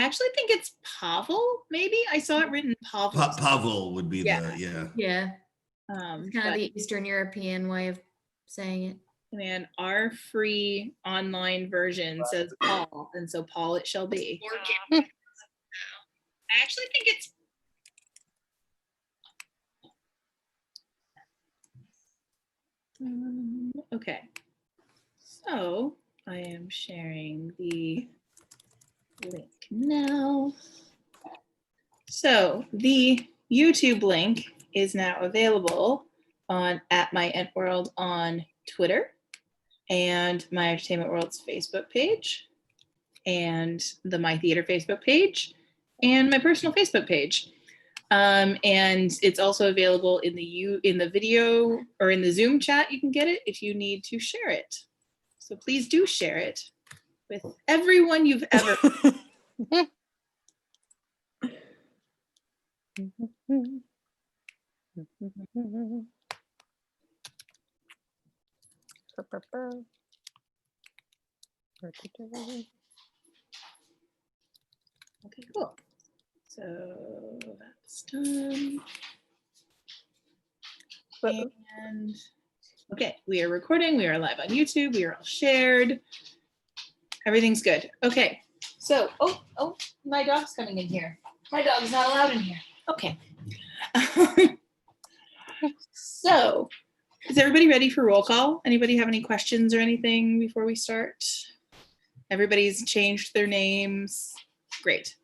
actually think it's Pavel, maybe. I saw it written Pavel. Pavel would be Yeah. the, yeah. Yeah. Kind of the Eastern European way of saying it. And our free online version says Paul, and so Paul it shall be. I actually think it's okay. So I am sharing the link now. So the YouTube link is now available on @myentworld on Twitter and My Entertainment World's Facebook page and the My Theater Facebook page and my personal Facebook page. And it's also available in the video or in the Zoom chat. You can get it if you need to share it. So please do share it with everyone you've ever. Okay, cool. So that's done. And okay, we are recording. We are live on YouTube. We are all shared. Everything's good. Okay. So, oh, my dog's coming in here. My dog's not allowed in here. Okay. So, is everybody ready for roll call? Anybody have any questions or anything before we start? Everybody's changed their names. Great.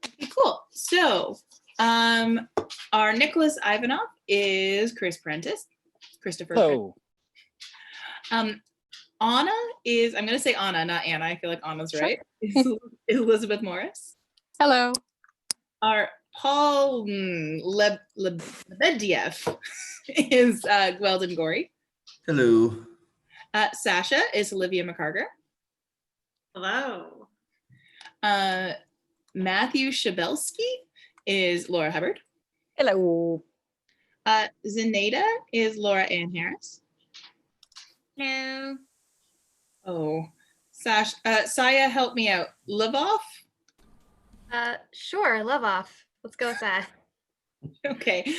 Okay, cool. So, our Nicholas Ivanoff is Chris Prentice. Christopher. Hello. Anna is, I'm going to say Anna, not Anna. I feel like Anna's right. Is Elizabeth Morris. Hello. Our Paul Lebediev is Gweldon Gorey. Hello. Sasha is Olivia McCarger. Hello. Matthew Shabelsky is Laura Hubbard. Hello. Zenaida is Laura Ann Harris. Hello. Oh, Saya, help me out. Livoff? Sure, love off. Let's go with that. Okay.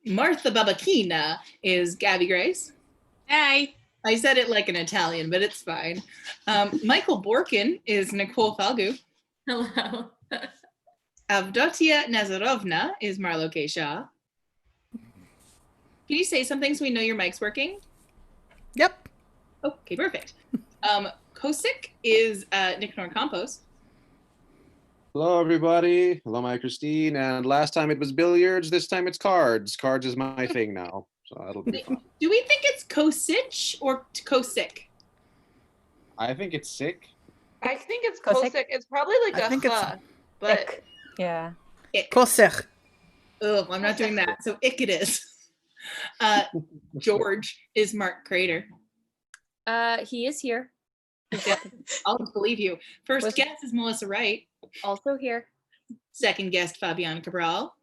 Martha Babakina is Gabby Grace. Hey. I said it like an Italian, but it's fine. Michael Borkin is Nicole Falgu. Hello. Avdotia Nazarovna is Marlo K. Shaw. Can you say something so we know your mic's working? Yep. Okay, perfect. Kosik is Nick Campos. Hello, everybody. Hello, my Christine. And last time it was billiards. This time it's cards. Cards is my thing now. So that'll be fun. Do we think it's Kosich or Kosik? I think it's sick. I think it's Kosik. Kosik. It's probably like I think it's but Ick. Yeah. Kosich. Oh, I'm not doing that. So ick it is. George is Mark Crater. He is here. I'll believe you. First guest is Melissa Wright. Also here. Second guest, Fabiana Cabral.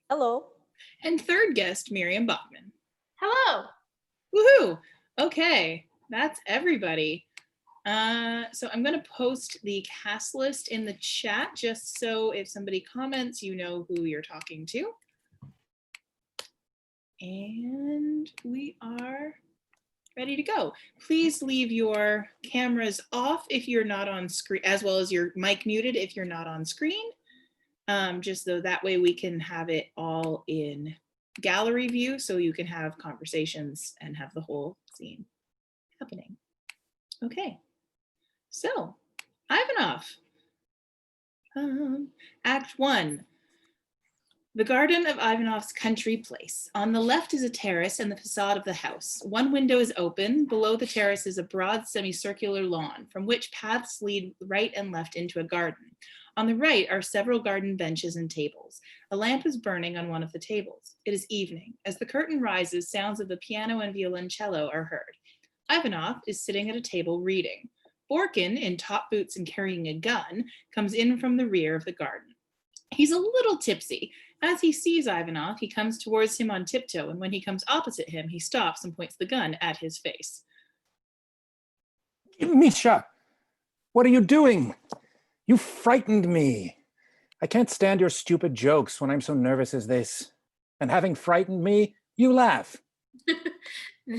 Hello. And third guest, Miriam Bachman. hello. Woohoo! Okay, that's everybody. So I'm going to post the cast list in the chat just so if somebody comments, you know who you're talking to. And we are ready to go. Please leave your cameras off if you're not on screen, as well as your mic muted if you're not on screen. Just so that way we can have it all in gallery view so you can have conversations and have the whole scene happening. Okay, so Ivanoff. Act 1. The garden of Ivanoff's country place. On the left is a terrace and the facade of the house. One window is open. Below the terrace is a broad semicircular lawn from which paths lead right and left into a garden. On the right are several garden benches and tables. A lamp is burning on one of the tables. It is evening. As the curtain rises, sounds of the piano and violoncello are heard. Ivanoff is sitting at a table reading. Borkin, in top boots and carrying a gun, comes in from the rear of the garden. He's a little tipsy. As he sees Ivanoff, he comes towards him on tiptoe, and when he comes opposite him, he stops and points the gun at his face. Misha, what are you doing? You frightened me. I can't stand your stupid jokes when I'm so nervous as this. And having frightened me, you laugh.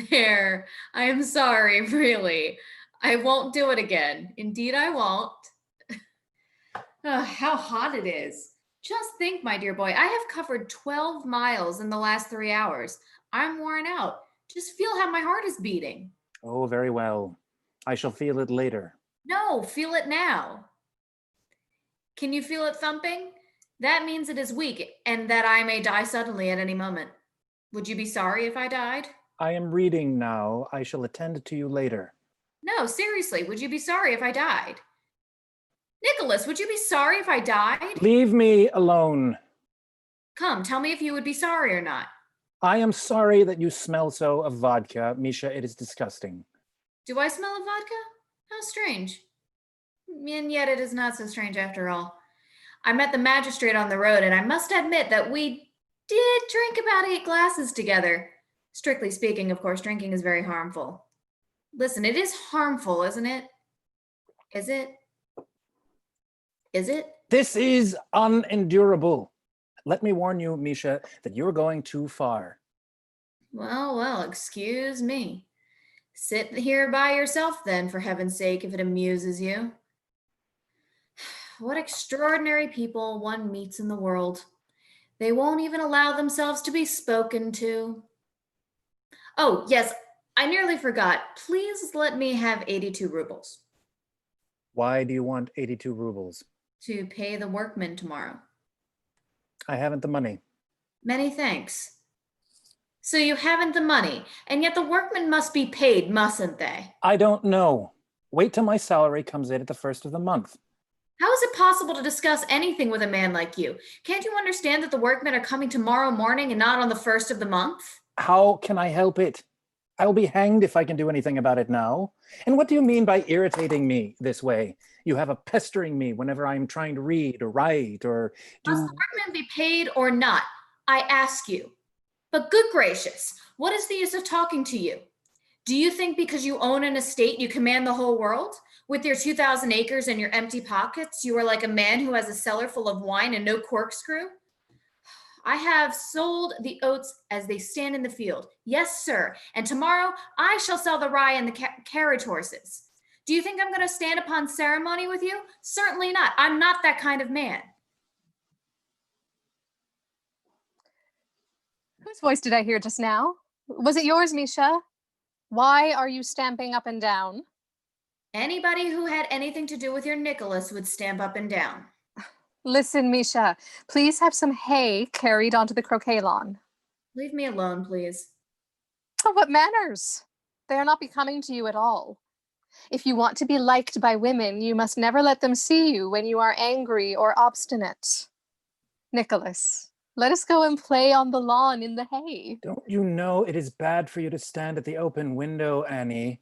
There, I am sorry, really. I won't do it again. Indeed, I won't. How hot it is. Just think, my dear boy, I have covered 12 miles in the last 3 hours. I'm worn out. Just feel how my heart is beating. Oh, very well. I shall feel it later. No, feel it now. Can you feel it thumping? That means it is weak and that I may die suddenly at any moment. Would you be sorry if I died? I am reading now. I shall attend to you later. No, seriously, would you be sorry if I died? Nicholas, would you be sorry if I died? Leave me alone. Come, tell me if you would be sorry or not. I am sorry that you smell so of vodka. Misha, it is disgusting. Do I smell of vodka? How strange. And yet it is not so strange after all. I met the magistrate on the road, and I must admit that we did drink about 8 glasses together. Strictly speaking, of course, drinking is very harmful. Listen, it is harmful, isn't it? Is it? Is it? This is unendurable. Let me warn you, Misha, that you're going too far. Well, excuse me. Sit here by yourself then, for heaven's sake, if it amuses you. What extraordinary people one meets in the world. They won't even allow themselves to be spoken to. Oh, yes, I nearly forgot. Please let me have 82 rubles. Why do you want 82 rubles? To pay the workmen tomorrow. I haven't the money. Many thanks. So you haven't the money, and yet the workmen must be paid, mustn't they? I don't know. Wait till my salary comes in at the first of the month. How is it possible to discuss anything with a man like you? Can't you understand that the workmen are coming tomorrow morning and not on the first of the month? How can I help it? I will be hanged if I can do anything about it now. And what do you mean by irritating me this way? You have a pestering me whenever I'm trying to read or write or do... Must the workmen be paid or not? I ask you. But good gracious, what is the use of talking to you? Do you think because you own an estate, you command the whole world? With your 2,000 acres and your empty pockets, you are like a man who has a cellar full of wine and no corkscrew? I have sold the oats as they stand in the field. Yes, sir. And tomorrow I shall sell the rye and the carriage horses. Do you think I'm going to stand upon ceremony with you? Certainly not. I'm not that kind of man. Whose voice did I hear just now? Was it yours, Misha? Why are you stamping up and down? Anybody who had anything to do with your Nicholas would stamp up and down. Listen, Misha, please have some hay carried onto the croquet lawn. Leave me alone, please. Oh, what manners? They are not becoming to you at all. If you want to be liked by women, you must never let them see you when you are angry or obstinate. Nicholas, let us go and play on the lawn in the hay. Don't you know it is bad for you to stand at the open window, Annie?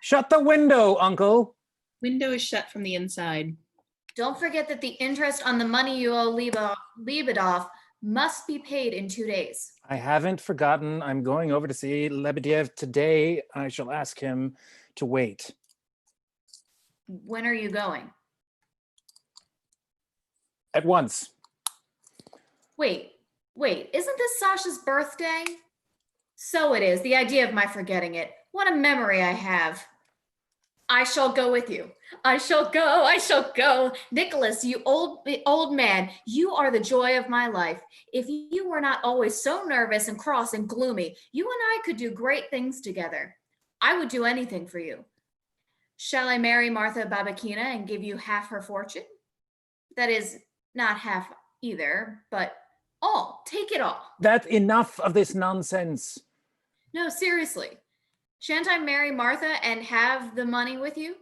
Shut the window, Uncle! Window is shut from the inside. Don't forget that the interest on the money you owe Lebedev must be paid in 2 days. I haven't forgotten. I'm going over to see Lebedev today. I shall ask him to wait. When are you going? At once. Wait, isn't this Sasha's birthday? So it is, the idea of my forgetting it. What a memory I have. I shall go with you. I shall go. Nicholas, you old man, you are the joy of my life. If you were not always so nervous and cross and gloomy, you and I could do great things together. I would do anything for you. Shall I marry Martha Babakina and give you half her fortune? That is, not half either, but all. Take it all. That's enough of this nonsense. No, seriously. Shan't I marry Martha and have the money with you?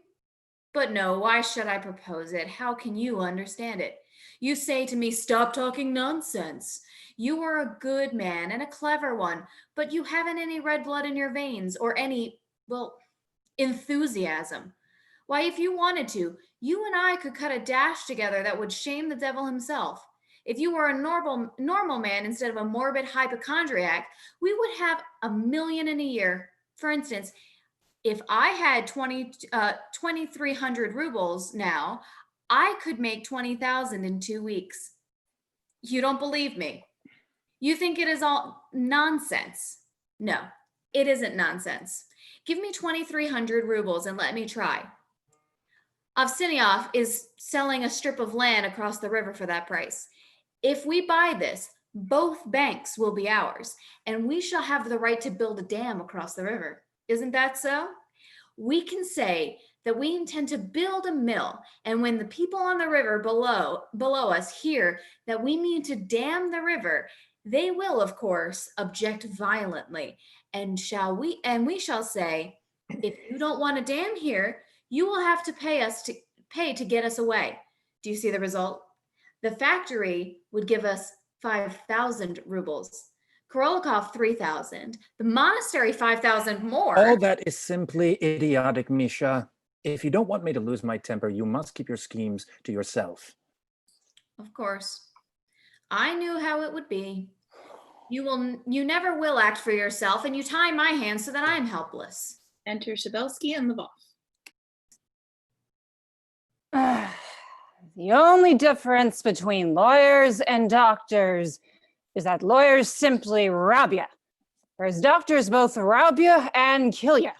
But no, why should I propose it? How can you understand it? You say to me, stop talking nonsense. You are a good man and a clever one, but you haven't any red blood in your veins or any, well, enthusiasm. Why, if you wanted to, you and I could cut a dash together that would shame the devil himself. If you were a normal man instead of a morbid hypochondriac, we would have $1 million in a year. For instance, if I had 2,300 rubles now, I could make 20,000 in 2 weeks. You don't believe me? You think it is all nonsense? No, it isn't nonsense. Give me 2,300 rubles and let me try. Ivanoff is selling a strip of land across the river for that price. If we buy this, both banks will be ours, and we shall have the right to build a dam across the river. Isn't that so? We can say that we intend to build a mill, and when the people on the river below us hear that we mean to dam the river, they will, of course, object violently, and we shall say, if you don't want a dam here, you will have to pay to get us away. Do you see the result? The factory would give us 5,000 rubles. Korolikov 3,000. The monastery 5,000 more. All that is simply idiotic, Misha. If you don't want me to lose my temper, you must keep your schemes to yourself. Of course. I knew how it would be. You never will act for yourself, and you tie my hands so that I am helpless. Enter Shabelsky and Lvov. The only difference between lawyers and doctors is that lawyers simply rob you, whereas doctors both rob you and kill you.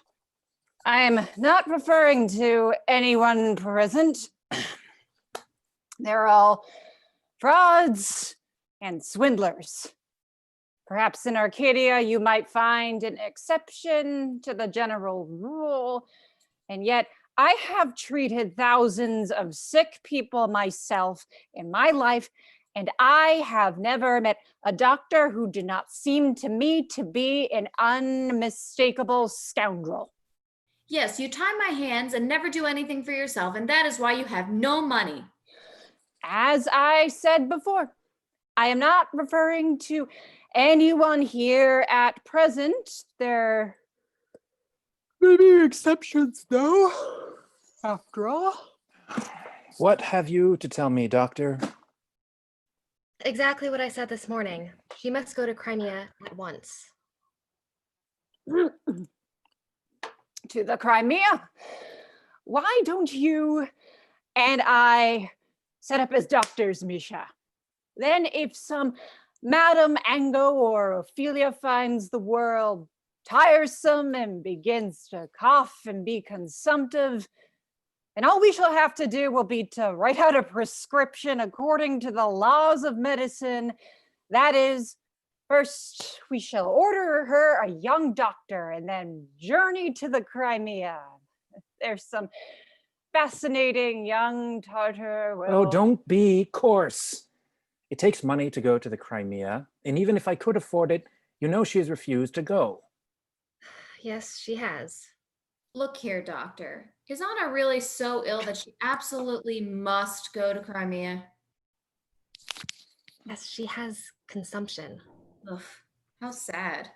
I am not referring to anyone present. They're all frauds and swindlers. Perhaps in Arcadia you might find an exception to the general rule, and yet I have treated thousands of sick people myself in my life, and I have never met a doctor who did not seem to me to be an unmistakable scoundrel. Yes, you tie my hands and never do anything for yourself, and that is why you have no money. As I said before, I am not referring to anyone here at present. There may be exceptions, though, after all. What have you to tell me, doctor? Exactly what I said this morning. She must go to Crimea at once. To the Crimea? Why don't you and I set up as doctors, Misha? Then if some Madame Ango or Ophelia finds the world tiresome and begins to cough and be consumptive, and all we shall have to do will be to write out a prescription according to the laws of medicine. That is, first we shall order her a young doctor and then journey to the Crimea. There's some fascinating young Tartar. Oh, don't be coarse. It takes money to go to the Crimea, and even if I could afford it, you know she has refused to go. Yes, she has. Look here, doctor. Is Anna really so ill that she absolutely must go to Crimea? Yes, she has consumption. Ugh, how sad.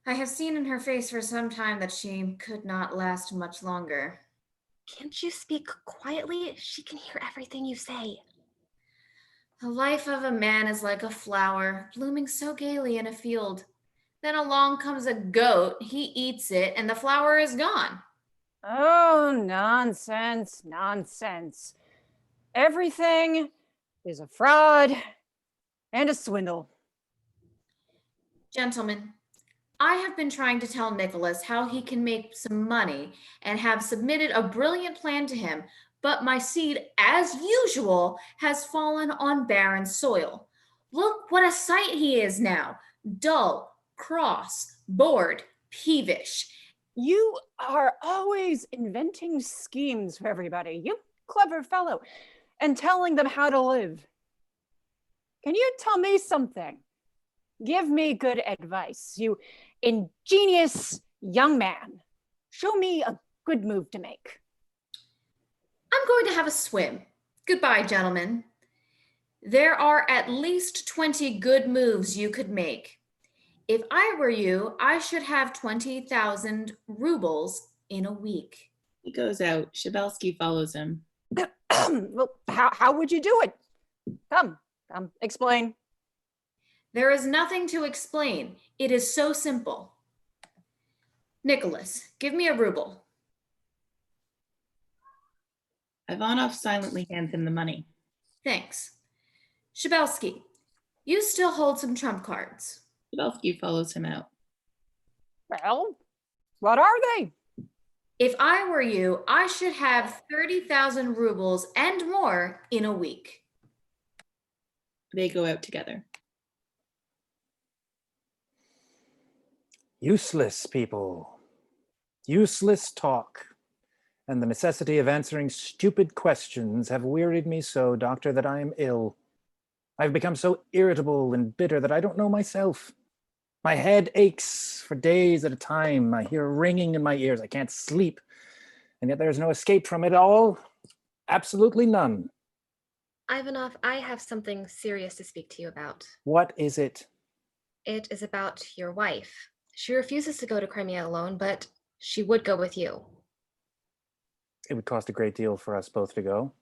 I have seen in her face for some time that she could not last much longer. Can't you speak quietly? She can hear everything you say. The life of a man is like a flower, blooming so gaily in a field. Then along comes a goat, he eats it, and the flower is gone. Oh, nonsense, nonsense. Everything is a fraud and a swindle. Gentlemen, I have been trying to tell Nicholas how he can make some money and have submitted a brilliant plan to him, but my seed, as usual, has fallen on barren soil. Look what a sight he is now, dull, cross, bored, peevish. You are always inventing schemes for everybody, you clever fellow, and telling them how to live. Can you tell me something? Give me good advice, you ingenious young man. Show me a good move to make. I'm going to have a swim. Goodbye, gentlemen. There are at least 20 good moves you could make. If I were you, I should have 20,000 rubles in a week. He goes out. Shabelsky follows him. Well, how would you do it? Come, explain. There is nothing to explain. It is so simple. Nicholas, give me a ruble. Ivanoff silently hands him the money. Thanks. Shabelsky, you still hold some trump cards. Shabelsky follows him out. Well, what are they? If I were you, I should have 30,000 rubles and more in a week. They go out together. Useless people. Useless talk. And the necessity of answering stupid questions have wearied me so, doctor, that I am ill. I've become so irritable and bitter that I don't know myself. My head aches for days at a time. I hear ringing in my ears. I can't sleep. And yet there's no escape from it all. Absolutely none. Ivanov, I have something serious to speak to you about. What is it? It is about your wife. She refuses to go to Crimea alone, but she would go with you. It would cost a great deal for us both to go.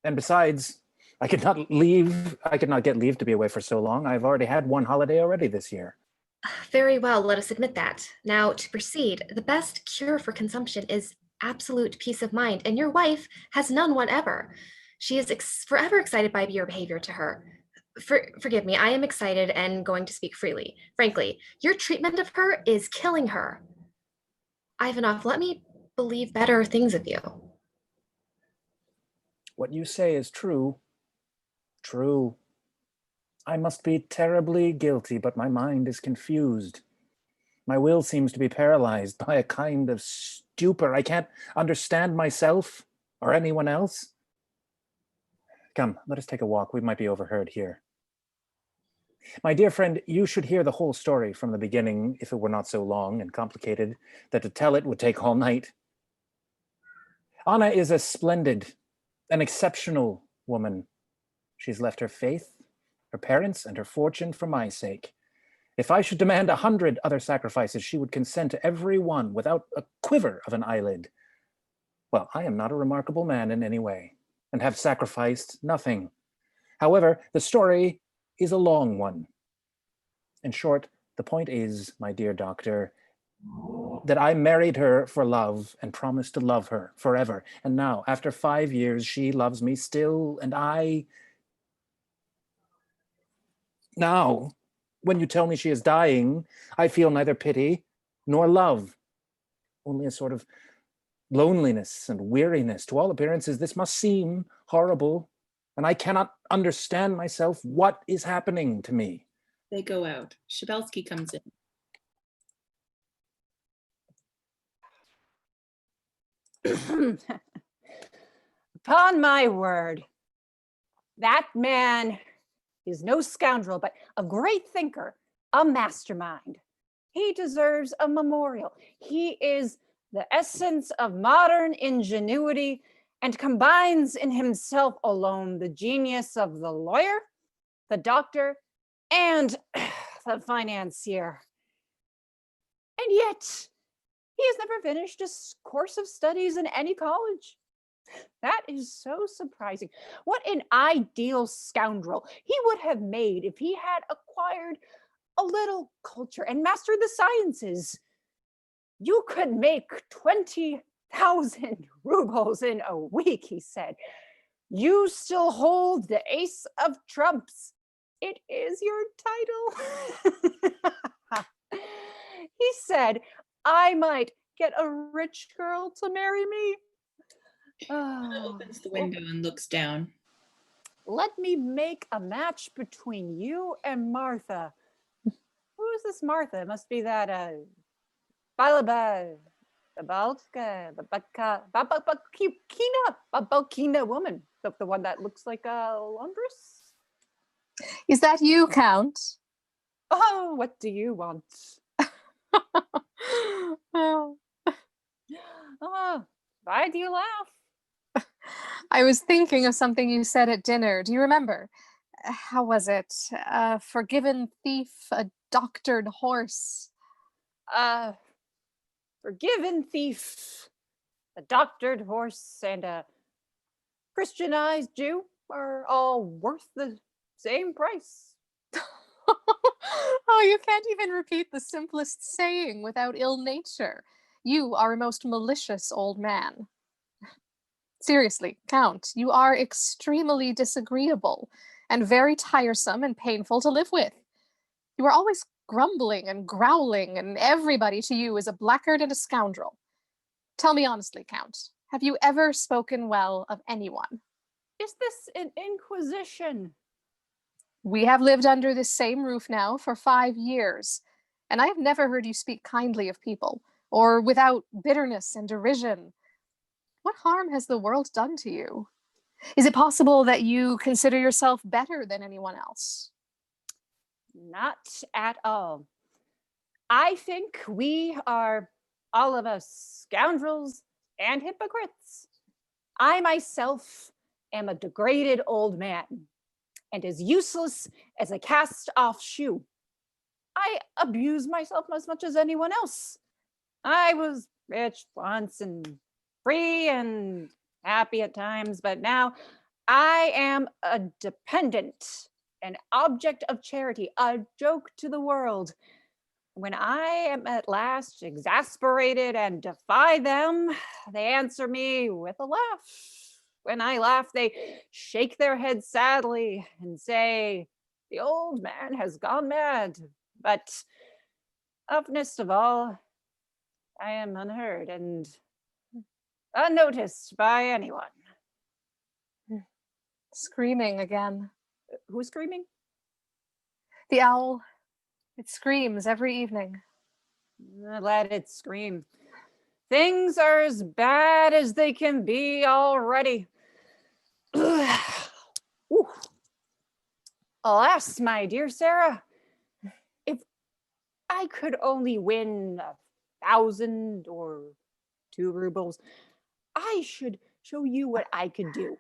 And besides, I could not get leave to be away for so long. I've already had one holiday already this year. Very well, let us admit that. Now, to proceed, the best cure for consumption is absolute peace of mind, and your wife has none whatever. She is forever excited by your behavior to her. Forgive me, I am excited and going to speak freely. Frankly, your treatment of her is killing her. Ivanov, let me believe better things of you. What you say is true. True. I must be terribly guilty, but my mind is confused. My will seems to be paralyzed by a kind of stupor. I can't understand myself or anyone else. Come, let us take a walk. We might be overheard here. My dear friend, you should hear the whole story from the beginning if it were not so long and complicated that to tell it would take all night. Anna is a splendid, an exceptional woman. She's left her faith, her parents, and her fortune for my sake. If I should demand 100 other sacrifices, she would consent to every one without a quiver of an eyelid. Well, I am not a remarkable man in any way, and have sacrificed nothing. However, the story is a long one. In short, the point is, my dear doctor, that I married her for love and promised to love her forever. And now, after 5 years, she loves me still, and I... Now, when you tell me she is dying, I feel neither pity nor love, only a sort of loneliness and weariness. To all appearances, this must seem horrible, and I cannot understand myself what is happening to me. They go out. Shabelsky comes in. Upon my word, that man is no scoundrel, but a great thinker, a mastermind. He deserves a memorial. He is the essence of modern ingenuity and combines in himself alone the genius of the lawyer, the doctor, and the financier. And yet, he has never finished a course of studies in any college. That is so surprising. What an ideal scoundrel he would have made if he had acquired a little culture and mastered the sciences. You could make 20,000 rubles in a week, he said. You still hold the ace of trumps. It is your title. He said, I might get a rich girl to marry me. Anna opens the window and looks down. Let me make a match between you and Martha. Who is this Martha? It must be that Babakina woman, the one that looks like a laundress. Is that you, Count? Oh, what do you want? Oh, Why do you laugh? I was thinking of something you said at dinner. Do you remember? How was it? A forgiven thief, a doctored horse. Forgiven thief, a doctored horse, and a Christianized Jew are all worth the same price. Oh, you can't even repeat the simplest saying without ill nature. You are a most malicious old man. Seriously, Count, you are extremely disagreeable and very tiresome and painful to live with. You are always grumbling and growling, and everybody to you is a blackguard and a scoundrel. Tell me honestly, Count, have you ever spoken well of anyone? Is this an inquisition? We have lived under this same roof now for 5 years, and I have never heard you speak kindly of people, or without bitterness and derision. What harm has the world done to you? Is it possible that you consider yourself better than anyone else? Not at all. I think we are, all of us, scoundrels and hypocrites. I myself am a degraded old man and as useless as a cast-off shoe. I abuse myself as much as anyone else. I was rich once and free and happy at times, but now I am a dependent, an object of charity, a joke to the world. When I am at last exasperated and defy them, they answer me with a laugh. When I laugh, they shake their heads sadly and say, "The old man has gone mad." But oftenest of all, I am unheard and unnoticed by anyone. Screaming again. Who's screaming? The owl. It screams every evening. Let it scream. Things are as bad as they can be already. Ooh. Alas, my dear Sarah, if I could only win 1,000 or 2 rubles, I should show you what I could do.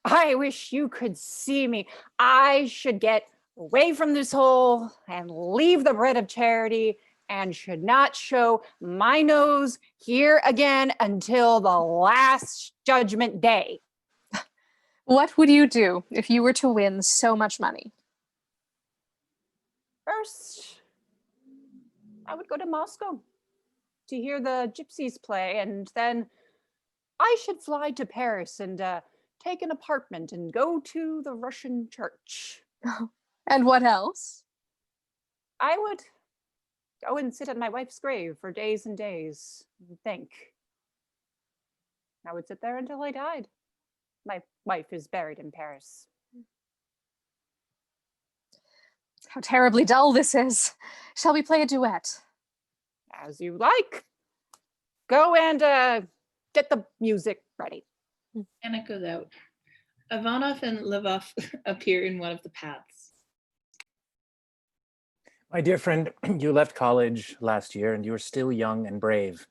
I wish you could see me. I should get away from this hole and leave the bread of charity and should not show my nose here again until the last judgment day. What would you do if you were to win so much money? First, I would go to Moscow to hear the gypsies play, and then I should fly to Paris and take an apartment and go to the Russian church. And what else? I would go and sit at my wife's grave for days and days and think. I would sit there until I died. My wife is buried in Paris. How terribly dull this is. Shall we play a duet? As you like. Go and get the music ready. Anna goes out. Ivanoff and Lvov appear in one of the paths. My dear friend, you left college last year and you are still young and brave.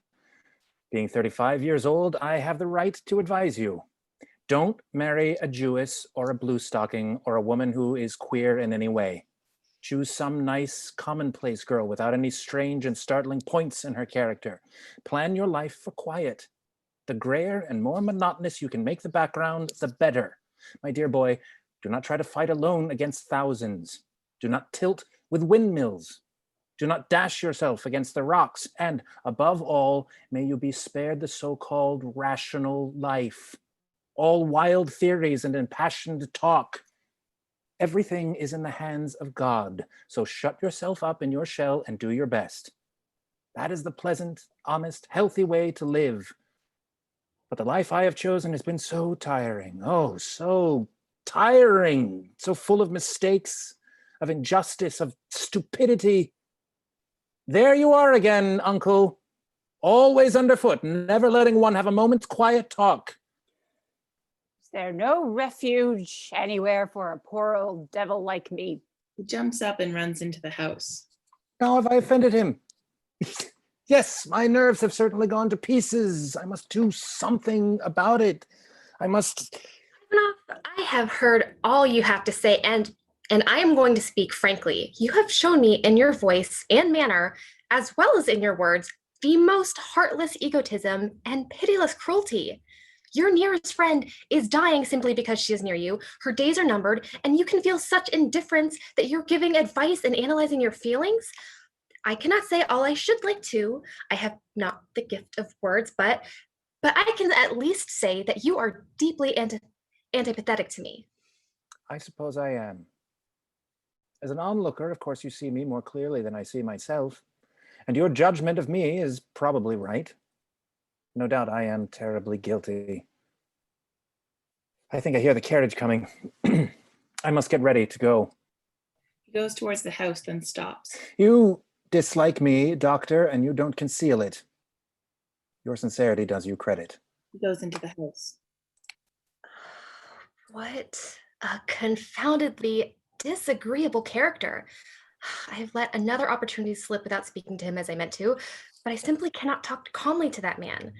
Being 35 years old, I have the right to advise you. Don't marry a Jewess or a blue stocking or a woman who is queer in any way. Choose some nice, commonplace girl without any strange and startling points in her character. Plan your life for quiet. The grayer and more monotonous you can make the background, the better. My dear boy, do not try to fight alone against thousands. Do not tilt with windmills. Do not dash yourself against the rocks. And above all, may you be spared the so-called rational life. All wild theories and impassioned talk. Everything is in the hands of God. So shut yourself up in your shell and do your best. That is the pleasant, honest, healthy way to live. But the life I have chosen has been so tiring. Oh, so tiring. So full of mistakes, of injustice, of stupidity. There you are again, uncle. Always underfoot, never letting one have a moment's quiet talk. Is there no refuge anywhere for a poor old devil like me? He jumps up and runs into the house. How have I offended him? Yes, my nerves have certainly gone to pieces. I must do something about it. I must... Ivanoff, I have heard all you have to say, and I am going to speak frankly. You have shown me in your voice and manner, as well as in your words, the most heartless egotism and pitiless cruelty. Your nearest friend is dying simply because she is near you. Her days are numbered, and you can feel such indifference that you're giving advice and analyzing your feelings. I cannot say all I should like to. I have not the gift of words, but but I can at least say that you are deeply antipathetic to me. I suppose I am. As an onlooker, of course, you see me more clearly than I see myself, and your judgment of me is probably right. No doubt I am terribly guilty. I think I hear the carriage coming. I must get ready to go. He goes towards the house, then stops. You dislike me, doctor, and you don't conceal it. Your sincerity does you credit. He goes into the house. What a confoundedly disagreeable character. I have let another opportunity slip without speaking to him as I meant to, but I simply cannot talk calmly to that man.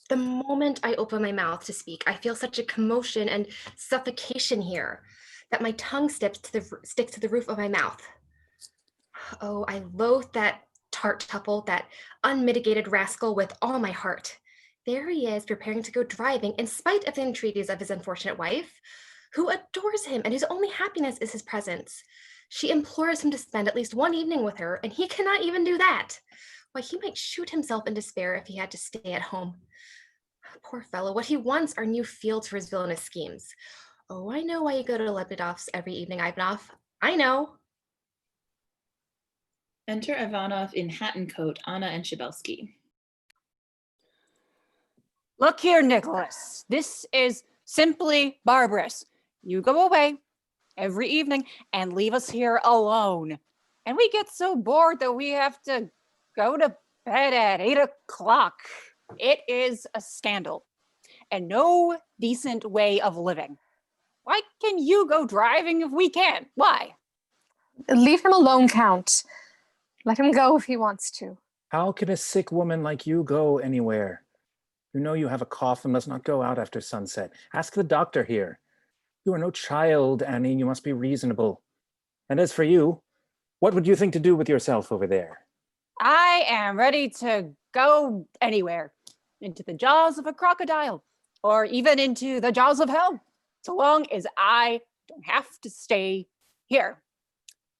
The moment I open my mouth to speak, I feel such a commotion and suffocation here that my tongue sticks to the roof of my mouth. Oh, I loathe that tart tuple, that unmitigated rascal with all my heart. There he is, preparing to go driving in spite of the entreaties of his unfortunate wife, who adores him and whose only happiness is his presence. She implores him to spend at least one evening with her, and he cannot even do that. Why, he might shoot himself in despair if he had to stay at home. Poor fellow, what he wants are new fields for his villainous schemes. Oh, I know why you go to Lebedoff's every evening, Ivanoff. I know. Enter Ivanoff in hat and coat, Anna and Shabelsky. Look here, Nicholas. This is simply barbarous. You go away every evening and leave us here alone. And we get so bored that we have to go to bed at 8 o'clock. It is a scandal and no decent way of living. Why can you go driving if we can't? Why? Leave him alone, Count. Let him go if he wants to. How can a sick woman like you go anywhere? You know you have a cough and must not go out after sunset. Ask the doctor here. You are no child, Annie. You must be reasonable. And as for you, what would you think to do with yourself over there? I am ready to go anywhere, into the jaws of a crocodile, or even into the jaws of hell, so long as I don't have to stay here.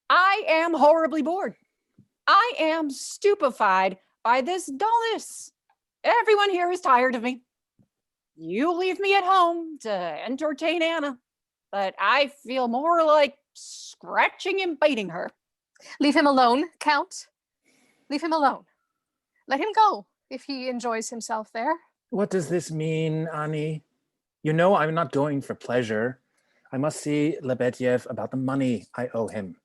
I am horribly bored. I am stupefied by this dullness. Everyone here is tired of me. You leave me at home to entertain Anna, but I feel more like scratching and biting her. Leave him alone, Count. Leave him alone. Let him go if he enjoys himself there. What does this mean, Annie? You know I'm not going for pleasure. I must see Lebediev about the money I owe him.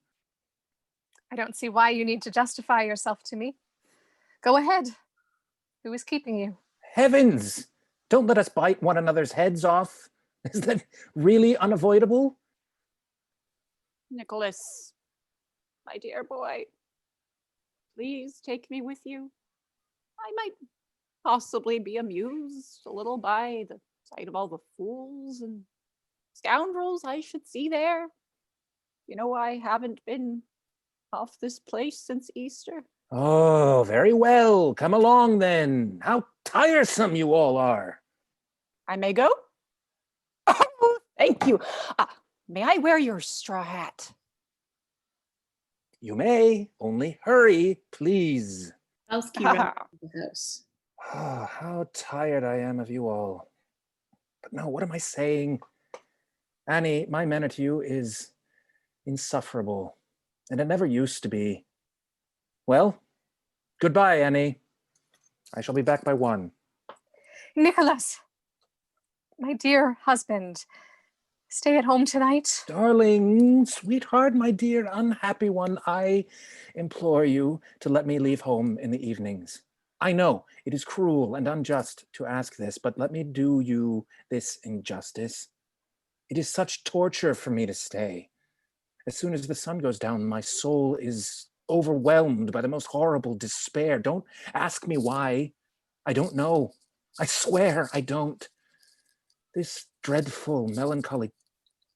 I don't see why you need to justify yourself to me. Go ahead. Who is keeping you? Heavens! Don't let us bite one another's heads off. Is that really unavoidable? Nicholas, my dear boy, please take me with you. I might possibly be amused a little by the sight of all the fools and scoundrels I should see there. You know, I haven't been off this place since Easter. Oh, very well. Come along then. How tiresome you all are. I may go? Oh, thank you. May I wear your straw hat? You may, only hurry, please. Shabelsky runs into the house. Oh, how tired I am of you all. But no, what am I saying? Annie, my manner to you is insufferable, and it never used to be. Well, goodbye, Annie. I shall be back by 1. Nicholas, my dear husband, stay at home tonight. Darling, sweetheart, my dear unhappy one, I implore you to let me leave home in the evenings. I know it is cruel and unjust to ask this, but let me do you this injustice. It is such torture for me to stay. As soon as the sun goes down, my soul is overwhelmed by the most horrible despair. Don't ask me why. I don't know. I swear I don't. This dreadful melancholy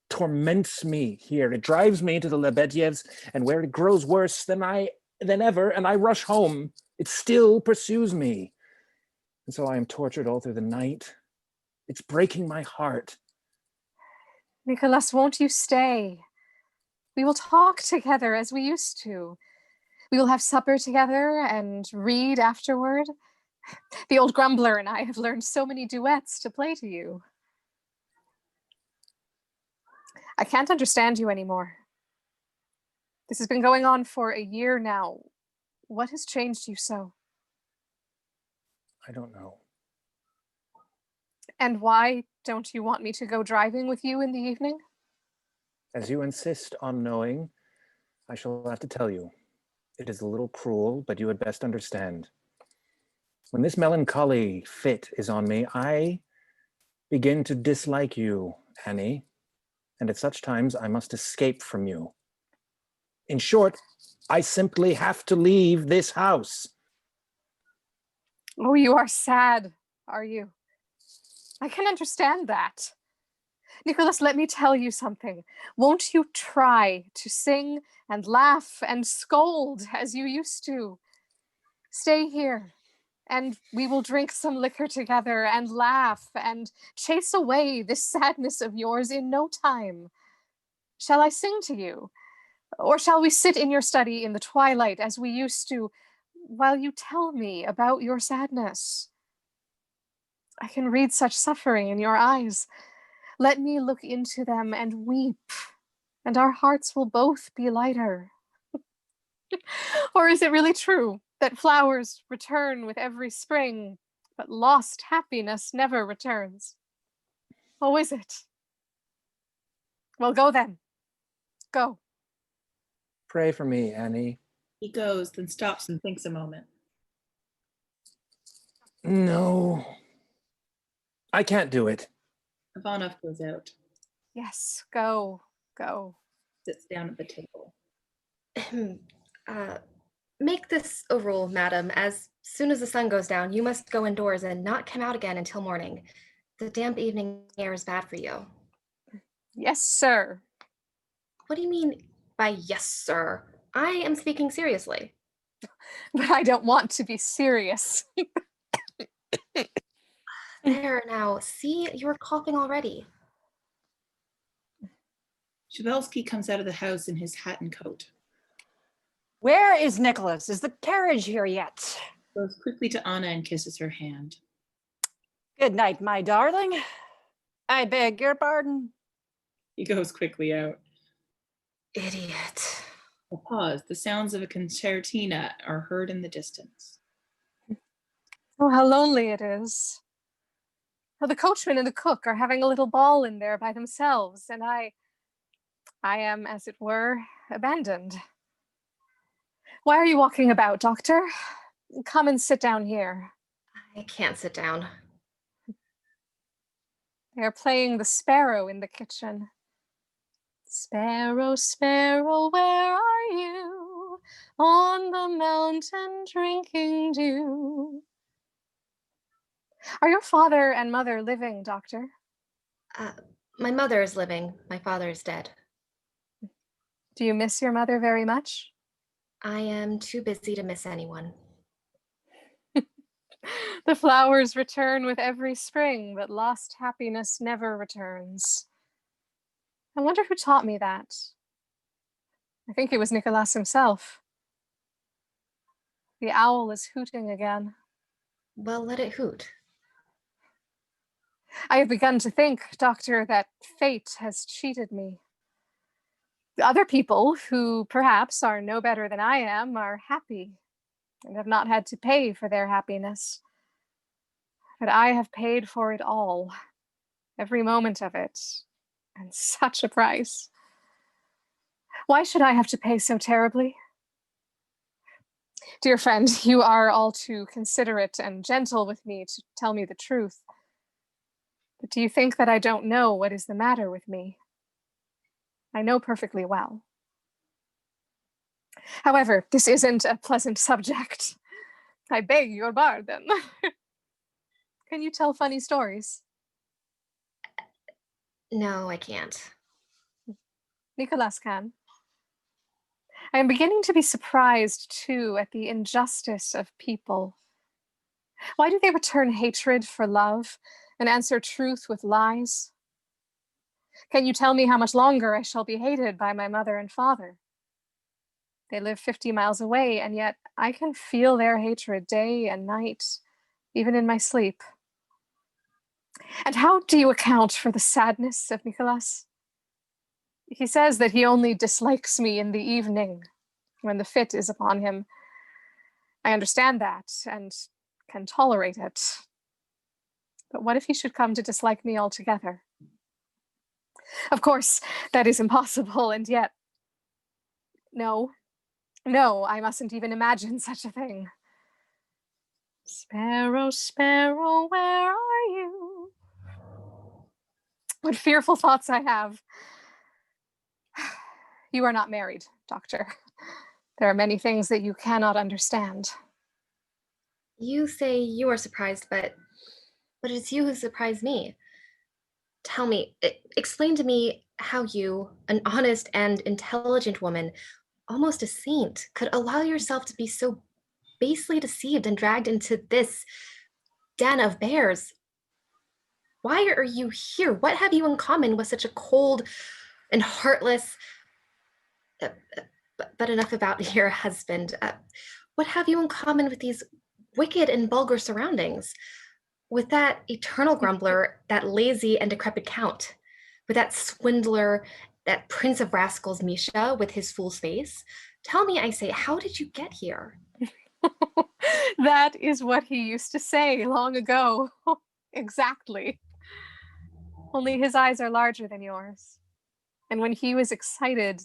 torments me here. It drives me to the Lebedievs, and where it grows worse than ever, and I rush home, it still pursues me. And so I am tortured all through the night. It's breaking my heart. Nicholas, won't you stay? We will talk together as we used to. We will have supper together and read afterward. The old grumbler and I have learned so many duets to play to you. I can't understand you anymore. This has been going on for a year now. What has changed you so? I don't know. And why don't you want me to go driving with you in the evening? As you insist on knowing, I shall have to tell you. It is a little cruel, but you had best understand. When this melancholy fit is on me, I begin to dislike you, Annie, and at such times I must escape from you. In short, I simply have to leave this house. Oh, you are sad, are you? I can understand that. Nicholas, let me tell you something. Won't you try to sing and laugh and scold as you used to? Stay here, and we will drink some liquor together and laugh and chase away this sadness of yours in no time. Shall I sing to you? Or shall we sit in your study in the twilight as we used to, while you tell me about your sadness? I can read such suffering in your eyes. Let me look into them and weep, and our hearts will both be lighter. Or is it really true that flowers return with every spring, but lost happiness never returns? Oh, is it? Well, go then. Go. Pray for me, Annie. He goes, then stops and thinks a moment. No, I can't do it. Ivanoff goes out, Yes, go. sits down at the table. Make this a rule, madam. As soon as the sun goes down, you must go indoors and not come out again until morning. The damp evening air is bad for you. Yes, sir. What do you mean by yes, sir? I am speaking seriously. But I don't want to be serious. There now, see, you're coughing already. Shabelsky comes out of the house in his hat and coat. Where is Nicholas? Is the carriage here yet? Goes quickly to Anna and kisses her hand. Good night, my darling. I beg your pardon. He goes quickly out. Idiot. A pause. The sounds of a concertina are heard in the distance. Oh, how lonely it is. Oh, the coachman and the cook are having a little ball in there by themselves, and I am, as it were, abandoned. Why are you walking about, Doctor? Come and sit down here. I can't sit down. They are playing the sparrow in the kitchen. Sparrow, sparrow, where are you? On the mountain drinking dew. Are your father and mother living, Doctor? My mother is living. My father is dead. Do you miss your mother very much? I am too busy to miss anyone. The flowers return with every spring, but lost happiness never returns. I wonder who taught me that. I think it was Nicholas himself. The owl is hooting again. Well, let it hoot. I have begun to think, Doctor, that fate has cheated me. Other people, who perhaps are no better than I am, are happy and have not had to pay for their happiness. But I have paid for it all, every moment of it, and such a price. Why should I have to pay so terribly? Dear friend, you are all too considerate and gentle with me to tell me the truth. But do you think that I don't know what is the matter with me? I know perfectly well. However, this isn't a pleasant subject. I beg your pardon. Can you tell funny stories? No, I can't. Nicholas can. I am beginning to be surprised, too, at the injustice of people. Why do they return hatred for love and answer truth with lies? Can you tell me how much longer I shall be hated by my mother and father? They live 50 miles away, and yet I can feel their hatred day and night, even in my sleep. And how do you account for the sadness of Nicholas? He says that he only dislikes me in the evening, when the fit is upon him. I understand that and can tolerate it. But what if he should come to dislike me altogether? Of course, that is impossible, and yet, no, I mustn't even imagine such a thing. Sparrow, sparrow, where are you? What fearful thoughts I have. You are not married, Doctor. There are many things that you cannot understand. You say you are surprised, but it's you who surprised me. Tell me, explain to me how you, an honest and intelligent woman, almost a saint, could allow yourself to be so basely deceived and dragged into this den of bears. Why are you here? What have you in common with such a cold and heartless, but enough about your husband. What have you in common with these wicked and vulgar surroundings? With that eternal grumbler, that lazy and decrepit count, with that swindler, that prince of rascals, Misha, with his fool's face? Tell me, I say, how did you get here? That is what he used to say long ago. Exactly. Only his eyes are larger than yours. And when he was excited,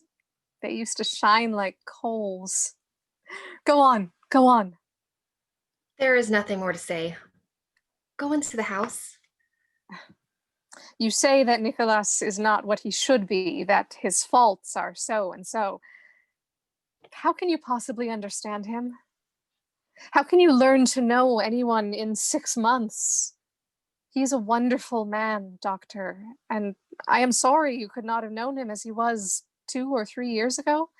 they used to shine like coals. Go on, go on. There is nothing more to say. Go into the house. You say that Nicholas is not what he should be, that his faults are so and so. How can you possibly understand him? How can you learn to know anyone in 6 months? He's a wonderful man, Doctor, and I am sorry you could not have known him as he was 2 or 3 years ago.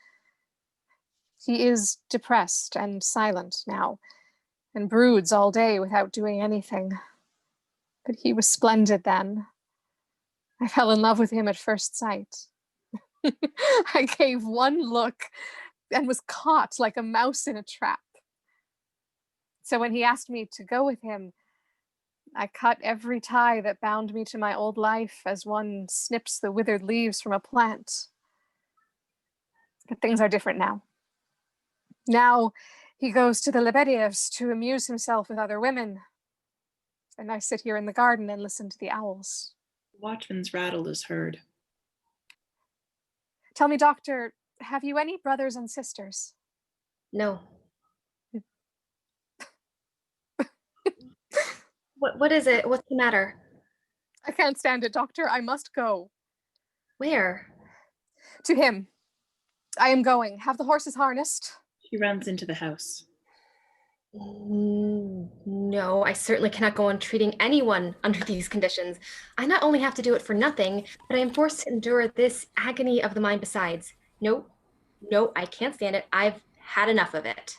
He is depressed and silent now, and broods all day without doing anything. But he was splendid then. I fell in love with him at first sight. I gave one look and was caught like a mouse in a trap. So when he asked me to go with him, I cut every tie that bound me to my old life as one snips the withered leaves from a plant. But things are different now. Now he goes to the Lebedievs to amuse himself with other women. And I sit here in the garden and listen to the owls. The watchman's rattle is heard. Tell me, Doctor, have you any brothers and sisters? No. What is it? What's the matter? I can't stand it, Doctor. I must go. Where? To him. I am going. Have the horses harnessed? She runs into the house. No, I certainly cannot go on treating anyone under these conditions. I not only have to do it for nothing, but I am forced to endure this agony of the mind besides. No, I can't stand it. I've had enough of it.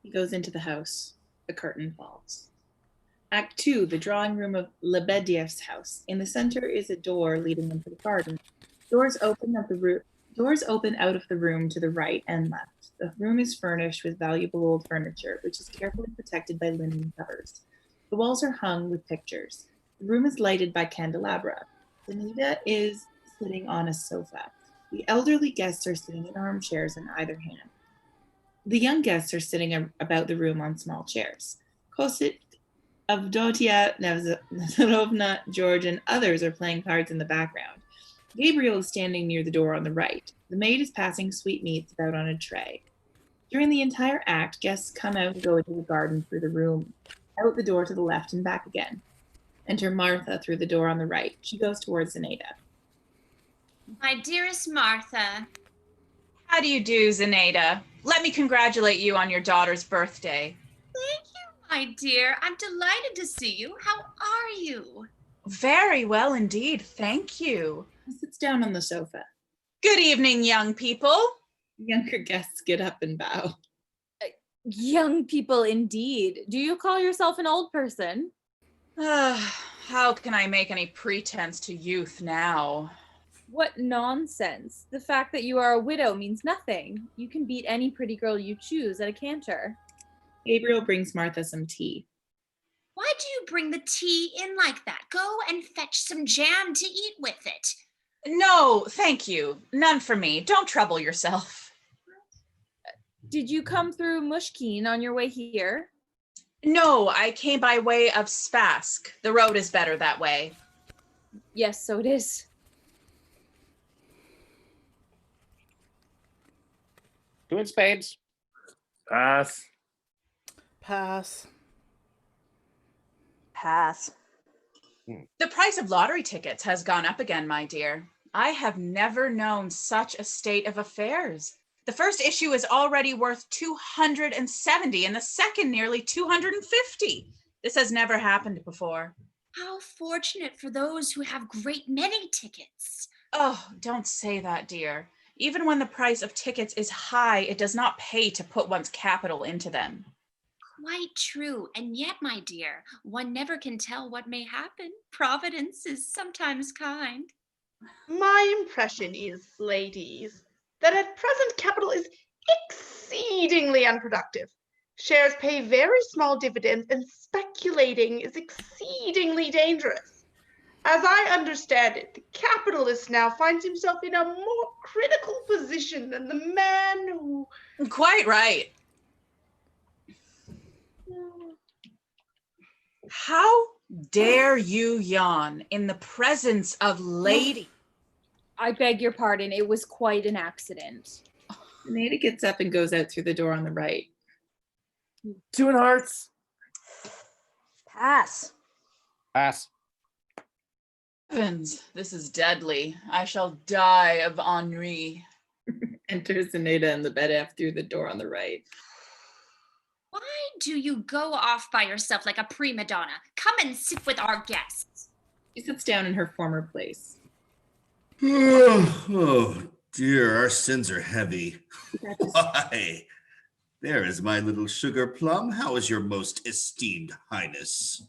He goes into the house. The curtain falls. Act 2, the drawing room of Lebediev's house. In the center is a door leading into the garden. Doors open out of the room to the right and left. The room is furnished with valuable old furniture, which is carefully protected by linen covers. The walls are hung with pictures. The room is lighted by candelabra. Anita is sitting on a sofa. The elderly guests are sitting in armchairs on either hand. The young guests are sitting about the room on small chairs. Kosit, Avdotia, Nazarovna, George, and others are playing cards in the background. Gabriel is standing near the door on the right. The maid is passing sweetmeats about on a tray. During the entire act, guests come out and go into the garden through the room, out the door to the left and back again. Enter Martha through the door on the right. She goes towards Zenaida. My dearest Martha. How do you do, Zenaida? Let me congratulate you on your daughter's birthday. Thank you, my dear. I'm delighted to see you. How are you? Very well indeed, thank you. He sits down on the sofa. Good evening, young people. Younger guests get up and bow. Young people indeed. Do you call yourself an old person? How can I make any pretense to youth now? What nonsense. The fact that you are a widow means nothing. You can beat any pretty girl you choose at a canter. Gabriel brings Martha some tea. Why do you bring the tea in like that? Go and fetch some jam to eat with it. No, thank you. None for me. Don't trouble yourself. Did you come through Mushkine on your way here? No, I came by way of Spask. The road is better that way. Yes, so it is. Two in spades. Pass. Pass. Pass. The price of lottery tickets has gone up again, my dear. I have never known such a state of affairs. The first issue is already worth 270 and the second nearly 250. This has never happened before. How fortunate for those who have great many tickets. Oh, don't say that, dear. Even when the price of tickets is high, it does not pay to put one's capital into them. Quite true. And yet, my dear, one never can tell what may happen. Providence is sometimes kind. My impression is, ladies, that at present capital is exceedingly unproductive. Shares pay very small dividends and speculating is exceedingly dangerous. As I understand it, the capitalist now finds himself in a more critical position than the man who... Quite right. How dare you yawn in the presence of lady? I beg your pardon. It was quite an accident. Nada gets up and goes out through the door on the right. Two in hearts. Pass. Pass. Heavens, this is deadly. I shall die of ennui. Enters Nada and the Bedef through the door on the right. Why do you go off by yourself like a prima donna? Come and sit with our guests. She sits down in her former place. Oh, dear, our sins are heavy. Why? There is my little sugar plum. How is your most esteemed highness?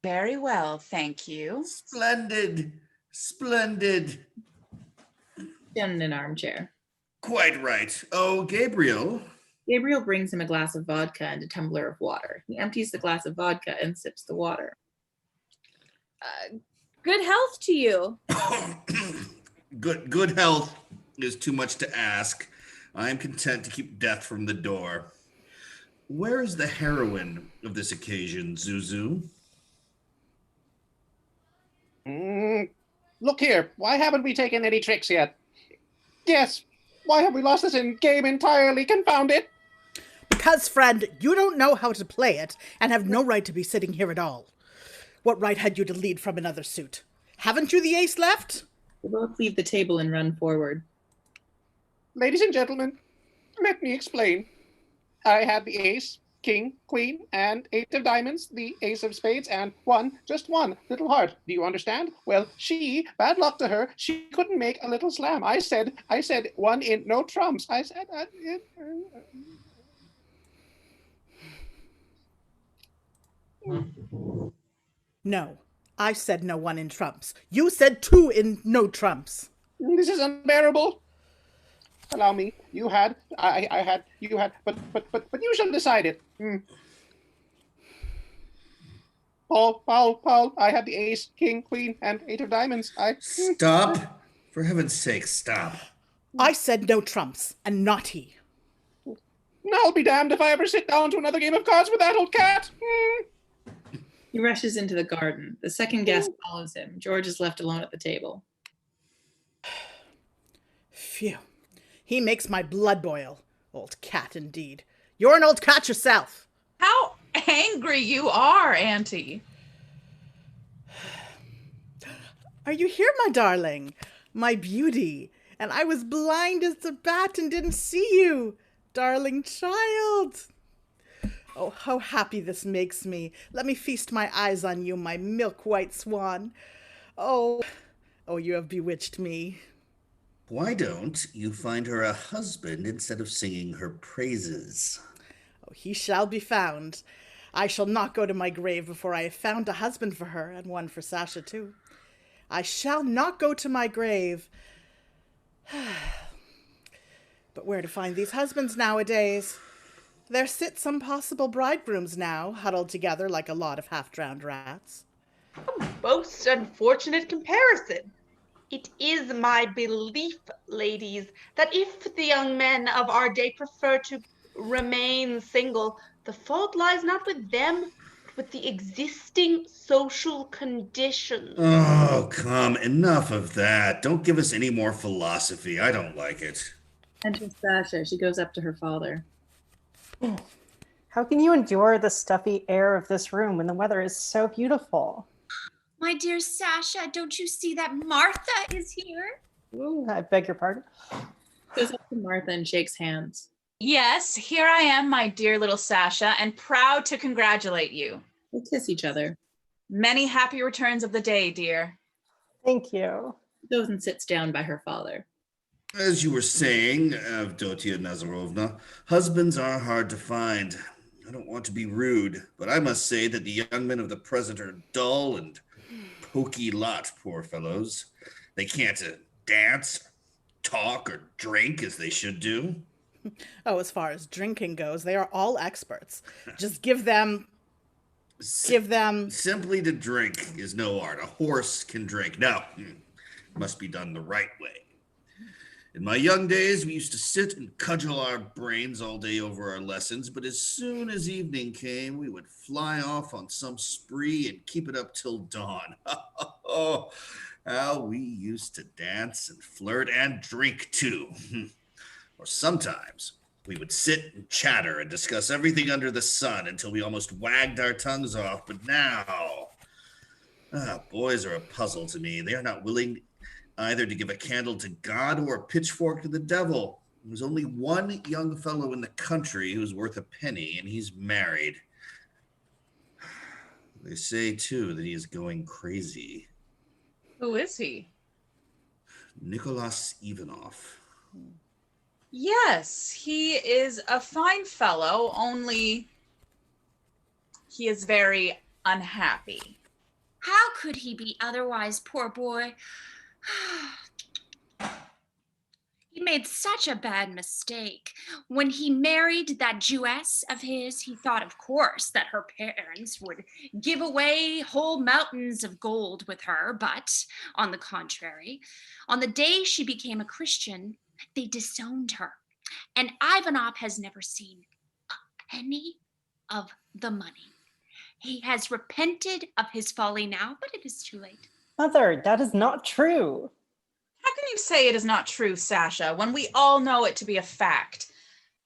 Very well, thank you. Splendid, splendid. Down in an armchair. Quite right. Oh, Gabriel. Gabriel brings him a glass of vodka and a tumbler of water. He empties the glass of vodka and sips the water. Good health to you. Good health is too much to ask. I am content to keep death from the door. Where is the heroine of this occasion, Zuzu? Look here, why haven't we taken any tricks yet? Yes, why have we lost this game entirely? Confound it! Because, friend, you don't know how to play it and have no right to be sitting here at all. What right had you to lead from another suit? Haven't you the ace left? They both leave the table and run forward. Ladies and gentlemen, let me explain. I had the ace, king, queen, and 8 of diamonds, the ace of spades, and just one little heart. Do you understand? Well, bad luck to her, she couldn't make a little slam. I said one in no trumps. I said that. No, I said no one in trumps. You said 2 in no trumps. This is unbearable. Allow me. You had, I had, you had, but you shall decide it. Paul, I had the ace, king, queen, and 8 of diamonds. Stop. For heaven's sake, stop. I said no trumps, and not he. I'll be damned if I ever sit down to another game of cards with that old cat. He rushes into the garden. The second guest follows him. George is left alone at the table. Phew. He makes my blood boil. Old cat, indeed. You're an old cat yourself. How angry you are, Auntie. Are you here, my darling? My beauty. And I was blind as a bat and didn't see you. Darling child. Oh, how happy this makes me. Let me feast my eyes on you, my milk-white swan. Oh, you have bewitched me. Why don't you find her a husband instead of singing her praises? Oh, he shall be found. I shall not go to my grave before I have found a husband for her, and one for Sasha, too. I shall not go to my grave. But where to find these husbands nowadays? There sit some possible bridegrooms now, huddled together like a lot of half-drowned rats. Most unfortunate comparison. It is my belief, ladies, that if the young men of our day prefer to remain single, the fault lies not with them, but with the existing social conditions. Oh, come, enough of that. Don't give us any more philosophy. I don't like it. Enter Sasha. She goes up to her father. How can you endure the stuffy air of this room when the weather is so beautiful? My dear Sasha, don't you see that Martha is here? I beg your pardon? Goes up to Martha and shakes hands. Yes, here I am, my dear little Sasha, and proud to congratulate you. They kiss each other. Many happy returns of the day, dear. Thank you. Goes and sits down by her father. As you were saying, Avdotia Nazarovna, husbands are hard to find. I don't want to be rude, but I must say that the young men of the present are dull and poky lot, poor fellows. They can't dance, talk, or drink as they should do. Oh, as far as drinking goes, they are all experts. Just give them... Simply to drink is no art. A horse can drink. No, it must be done the right way. In my young days, we used to sit and cudgel our brains all day over our lessons, but as soon as evening came, we would fly off on some spree and keep it up till dawn. Oh, how we used to dance and flirt and drink too. Or sometimes we would sit and chatter and discuss everything under the sun until we almost wagged our tongues off. But now, boys are a puzzle to me. They are not willing either to give a candle to God or a pitchfork to the devil. There's only one young fellow in the country who's worth a penny, and he's married. They say, too, that he is going crazy. Who is he? Nicholas Ivanoff. Yes, he is a fine fellow, only he is very unhappy. How could he be otherwise, poor boy? He made such a bad mistake. When he married that Jewess of his, he thought, of course, that her parents would give away whole mountains of gold with her. But on the contrary, on the day she became a Christian, they disowned her. And Ivanoff has never seen a penny of the money. He has repented of his folly now, but it is too late. Mother, that is not true. How can you say it is not true, Sasha, when we all know it to be a fact?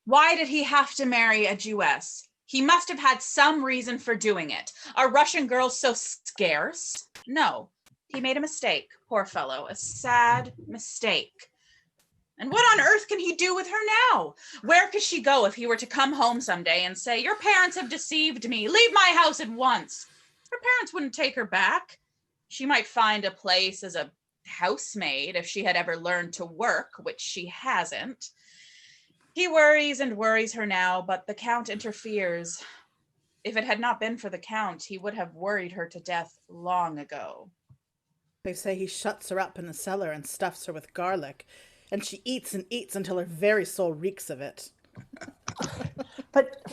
Why did he have to marry a Jewess? He must have had some reason for doing it. Are Russian girls so scarce? No, he made a mistake, poor fellow, a sad mistake. And what on earth can he do with her now? Where could she go if he were to come home someday and say, your parents have deceived me, leave my house at once? Her parents wouldn't take her back. She might find a place as a housemaid if she had ever learned to work, which she hasn't. He worries and worries her now, but the Count interferes. If it had not been for the Count, he would have worried her to death long ago. They say he shuts her up in the cellar and stuffs her with garlic, and she eats and eats until her very soul reeks of it. But,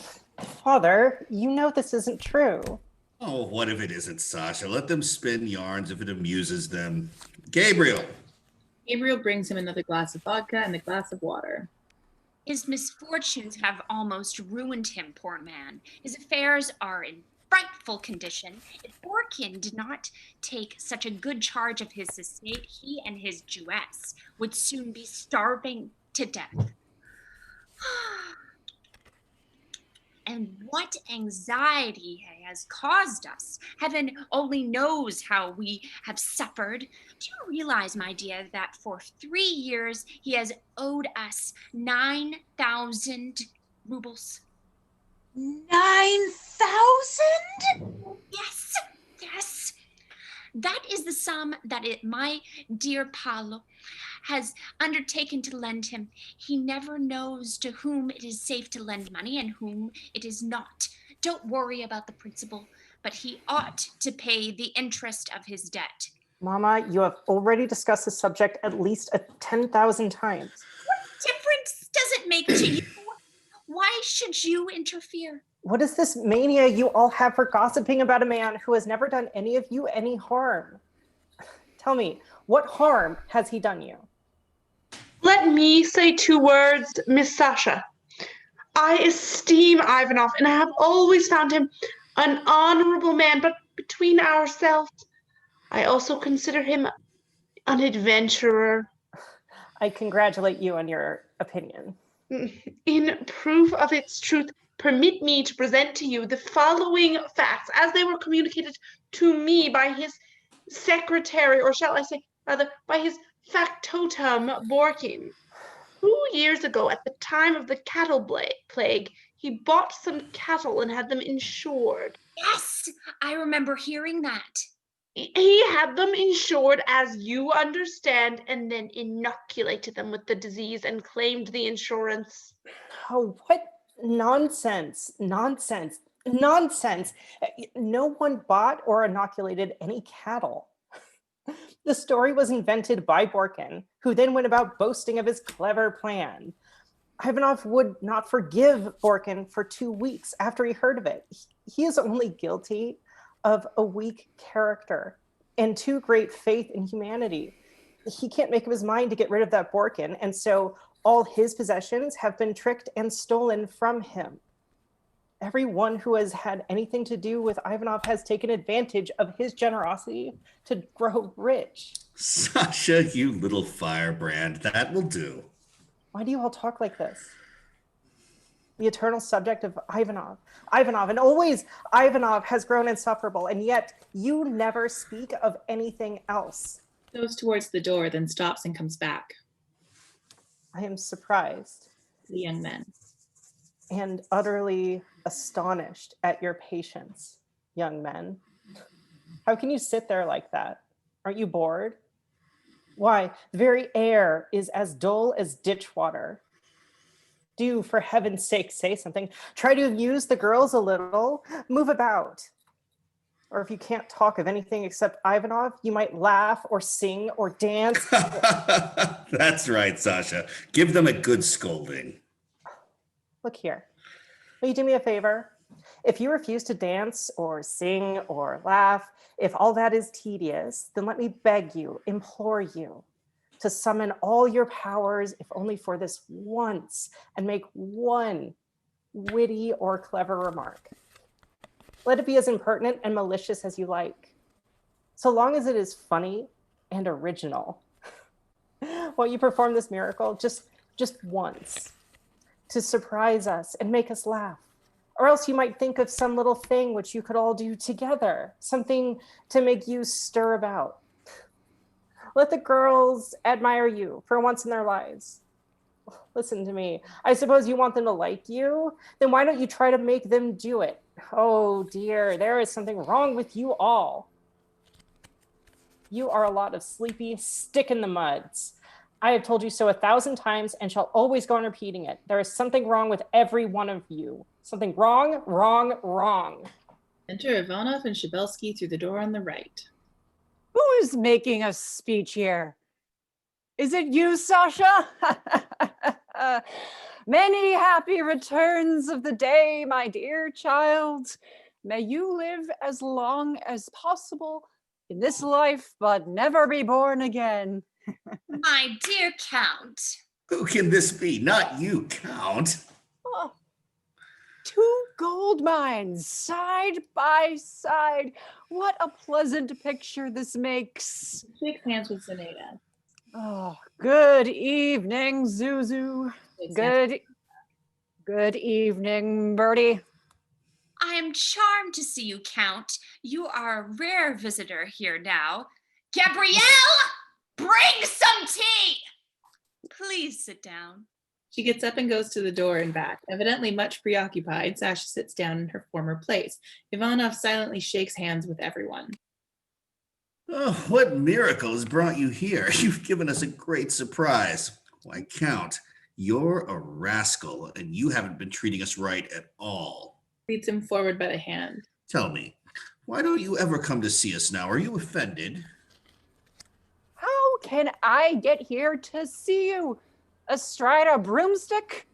Father, you know this isn't true. Oh, what if it isn't, Sasha? Let them spin yarns if it amuses them. Gabriel! Gabriel brings him another glass of vodka and a glass of water. His misfortunes have almost ruined him, poor man. His affairs are in frightful condition. If Borkin did not take such a good charge of his estate, he and his Jewess would soon be starving to death. And what anxiety he has caused us. Heaven only knows how we have suffered. Do you realize, my dear, that for 3 years he has owed us 9,000 rubles? 9,000? Yes, yes. That is the sum that my dear Paolo has undertaken to lend him. He never knows to whom it is safe to lend money and whom it is not. Don't worry about the principal, but he ought to pay the interest of his debt. Mama, you have already discussed this subject at least 10,000 times. What difference does it make to you? Why Why should you interfere? What is this mania you all have for gossiping about a man who has never done any of you any harm? Tell me, what harm has he done you? Let me say 2 words, Miss Sasha. I esteem Ivanoff, and I have always found him an honorable man, but between ourselves, I also consider him an adventurer. I congratulate you on your opinion. In proof of its truth, permit me to present to you the following facts as they were communicated to me by his secretary, or shall I say, rather, by his factotum, Borkin. 2 years ago, at the time of the cattle plague, he bought some cattle and had them insured. Yes, I remember hearing that. He had them insured, as you understand, and then inoculated them with the disease and claimed the insurance. Oh, what nonsense, nonsense, nonsense. No one bought or inoculated any cattle. The story was invented by Borkin, who then went about boasting of his clever plan. Ivanoff would not forgive Borkin for 2 weeks after he heard of it. He is only guilty of a weak character and too great faith in humanity. He can't make up his mind to get rid of that Borkin, and so all his possessions have been tricked and stolen from him. Everyone who has had anything to do with Ivanoff has taken advantage of his generosity to grow rich. Sasha, you little firebrand, that will do. Why do you all talk like this? The eternal subject of Ivanoff, and always Ivanoff has grown insufferable, and yet you never speak of anything else. Goes towards the door, then stops and comes back. I am surprised. The young men. And utterly astonished at your patience, young men. How can you sit there like that? Aren't you bored? Why, the very air is as dull as ditch water. Do, for heaven's sake, say something. Try to amuse the girls a little. Move about. Or if you can't talk of anything except Ivanoff, you might laugh or sing or dance. That's right, Sasha. Give them a good scolding. Look here. Will you do me a favor? If you refuse to dance or sing or laugh, if all that is tedious, then let me beg you, implore you, to summon all your powers, if only for this once, and make one witty or clever remark. Let it be as impertinent and malicious as you like, so long as it is funny and original. Won't you perform this miracle just once, to surprise us and make us laugh? Or else you might think of some little thing which you could all do together, something to make you stir about. Let the girls admire you for once in their lives. Listen to me. I suppose you want them to like you? Then why don't you try to make them do it? Oh dear, there is something wrong with you all. You are a lot of sleepy stick-in-the-muds. I have told you so 1,000 times and shall always go on repeating it. There is something wrong with every one of you. Something wrong, wrong, wrong. Enter Ivanoff and Shabelsky through the door on the right. Who is making a speech here? Is it you, Sasha? Many happy returns of the day, my dear child. May you live as long as possible in this life, but never be born again. My dear Count. Who can this be? Not you, Count. Oh, 2 gold mines side by side. What a pleasant picture this makes. Shake hands with Zenaida. Oh, good evening, Zuzu. Good evening, Bertie. I am charmed to see you, Count. You are a rare visitor here now. Gabrielle, bring some tea. Please sit down. She gets up and goes to the door and back. Evidently much preoccupied, Sasha sits down in her former place. Ivanoff silently shakes hands with everyone. Oh, what miracle has brought you here? You've given us a great surprise. Why, Count, you're a rascal, and you haven't been treating us right at all. Leads him forward by the hand. Tell me, why don't you ever come to see us now? Are you offended? How can I get here to see you? Astride a broomstick?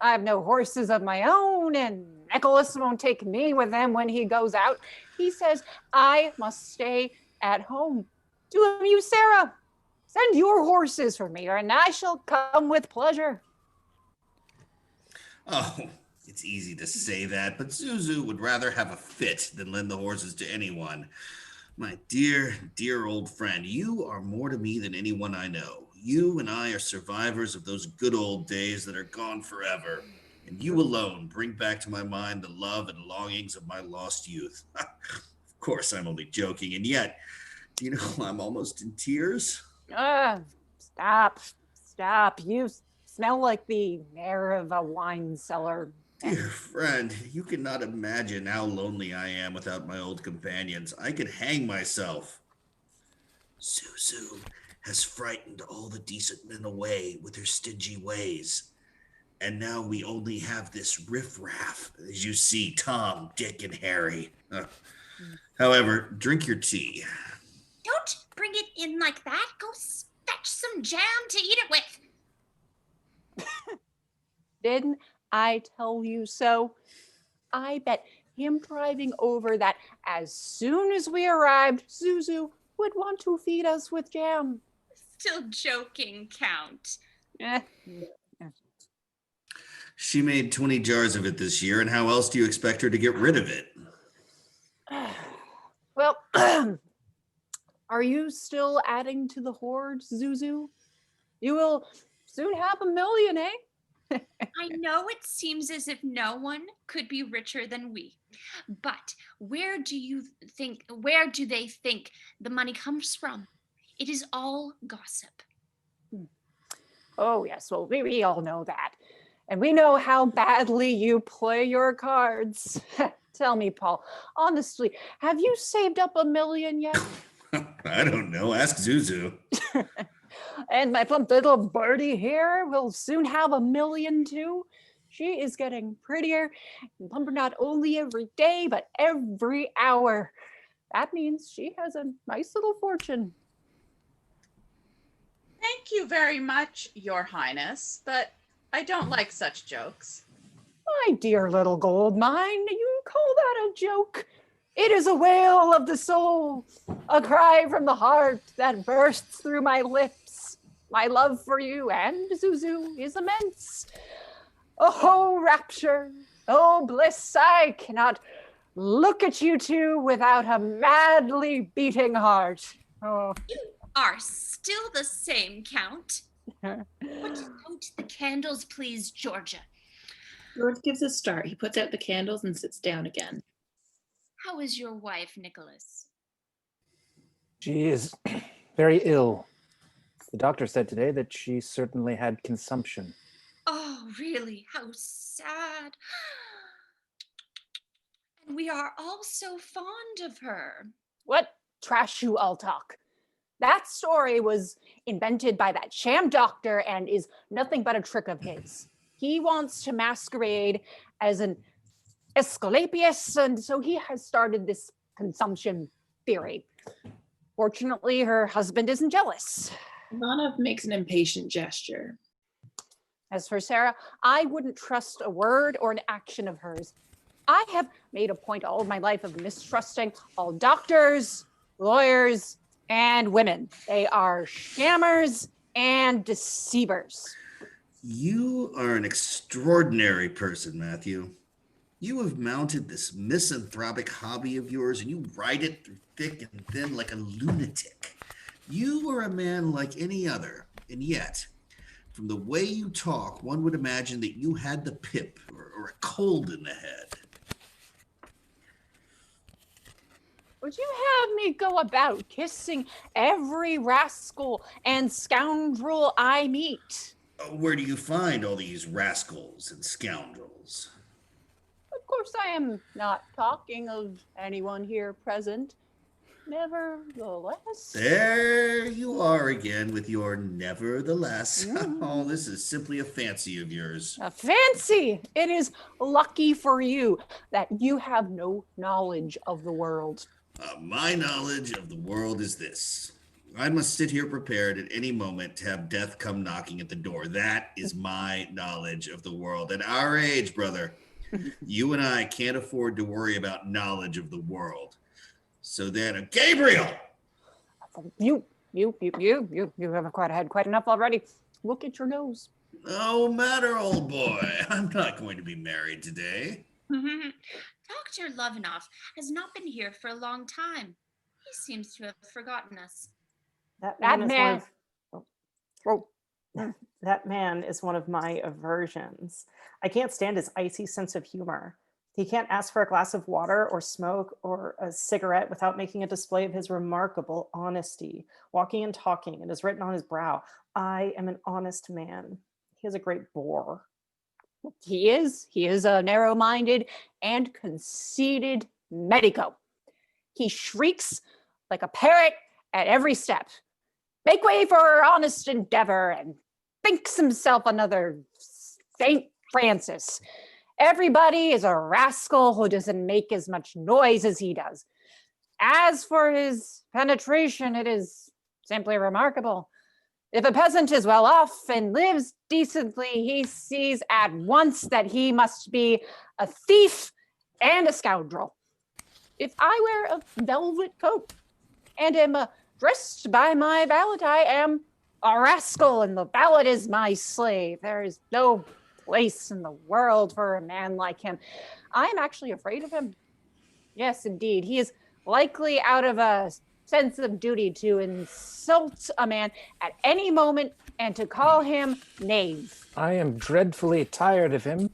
I have no horses of my own, and Nicholas won't take me with him when he goes out. He says I must stay at home. To amuse Sarah, send your horses for me, and I shall come with pleasure. Oh, it's easy to say that, but Zuzu would rather have a fit than lend the horses to anyone. My dear, dear old friend, you are more to me than anyone I know. You and I are survivors of those good old days that are gone forever. And you alone bring back to my mind the love and longings of my lost youth. Of course, I'm only joking, and yet, you know, I'm almost in tears. Stop. You smell like the air of a wine cellar. Dear friend, you cannot imagine how lonely I am without my old companions. I could hang myself. Zuzu has frightened all the decent men away with her stingy ways. And now we only have this riffraff, as you see, Tom, Dick, and Harry. However, drink your tea. Don't bring it in like that. Go fetch some jam to eat it with. Didn't I tell you so? I bet him driving over that as soon as we arrived, Zuzu would want to feed us with jam. Still joking, Count. She made 20 jars of it this year, and how else do you expect her to get rid of it? Well, are you still adding to the hoard, Zuzu? You will soon have 1 million, eh? I know it seems as if no one could be richer than we, but where do they think the money comes from? It is all gossip. Oh, yes, well, we all know that. And we know how badly you play your cards. Tell me, Paul, honestly, have you saved up 1 million yet? I don't know. Ask Zuzu. And my plump little birdie here will soon have 1 million too. She is getting prettier and plumper not only every day, but every hour. That means she has a nice little fortune. Thank you very much, Your Highness, but I don't like such jokes. My dear little gold mine, you call that a joke? It is a wail of the soul, a cry from the heart that bursts through my lips. My love for you and Zuzu is immense. Oh, rapture, oh, bliss, I cannot look at you two without a madly beating heart. Oh. You are still the same, Count. Put out the candles, please, Georgia. George gives a start. He puts out the candles and sits down again. How is your wife, Nicholas? She is very ill. The doctor said today that she certainly had consumption. Oh, really? How sad. And we are all so fond of her. What trash you all talk. That story was invented by that sham doctor and is nothing but a trick of his. He wants to masquerade as an Asclepius, and so he has started this consumption theory. Fortunately, her husband isn't jealous. Ivanoff makes an impatient gesture. As for Sarah, I wouldn't trust a word or an action of hers. I have made a point all of my life of mistrusting all doctors, lawyers, and women. They are scammers and deceivers. You are an extraordinary person, Matthew. You have mounted this misanthropic hobby of yours, and you ride it through thick and thin like a lunatic. You are a man like any other, and yet, from the way you talk, one would imagine that you had the pip or a cold in the head. Would you have me go about kissing every rascal and scoundrel I meet? Where do you find all these rascals and scoundrels? Of course, I am not talking of anyone here present. Nevertheless. There you are again with your nevertheless. Oh, this is simply a fancy of yours. A fancy! It is lucky for you that you have no knowledge of the world. My knowledge of the world is this. I must sit here prepared at any moment to have death come knocking at the door. That is my knowledge of the world. At our age, brother, you and I can't afford to worry about knowledge of the world. So then, Gabriel! You haven't had quite enough already. Look at your nose. No matter, old boy. I'm not going to be married today. Dr. Ivanoff has not been here for a long time. He seems to have forgotten us. That That man is man. that man is one of my aversions. I can't stand his icy sense of humor. He can't ask for a glass of water or smoke or a cigarette without making a display of his remarkable honesty, walking and talking, and is written on his brow. I am an honest man. He is a great bore. He is a narrow-minded and conceited medico. He shrieks like a parrot at every step. Make way for honest endeavor, and thinks himself another Saint Francis. Everybody is a rascal who doesn't make as much noise as he does. As for his penetration, it is simply remarkable. If a peasant is well off and lives decently, he sees at once that he must be a thief and a scoundrel. If I wear a velvet coat and am dressed by my valet, I am a rascal, and the valet is my slave. There is no place in the world for a man like him. I'm actually afraid of him. Yes, indeed. He is likely out of a sense of duty to insult a man at any moment and to call him knave. I am dreadfully tired of him,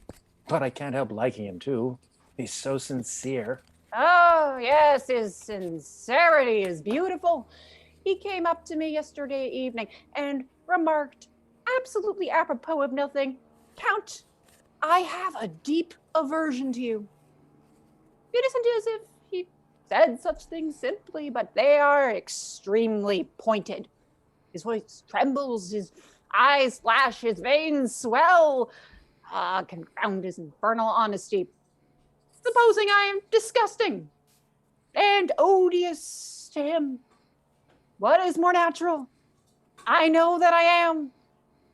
but I can't help liking him too. He's so sincere. Oh, yes, his sincerity is beautiful. He came up to me yesterday evening and remarked, absolutely apropos of nothing, Count, I have a deep aversion to you. It isn't as if he said such things simply, but they are extremely pointed. His voice trembles, his eyes flash, his veins swell. Ah, confound his infernal honesty. Supposing I am disgusting and odious to him, what is more natural? I know that I am,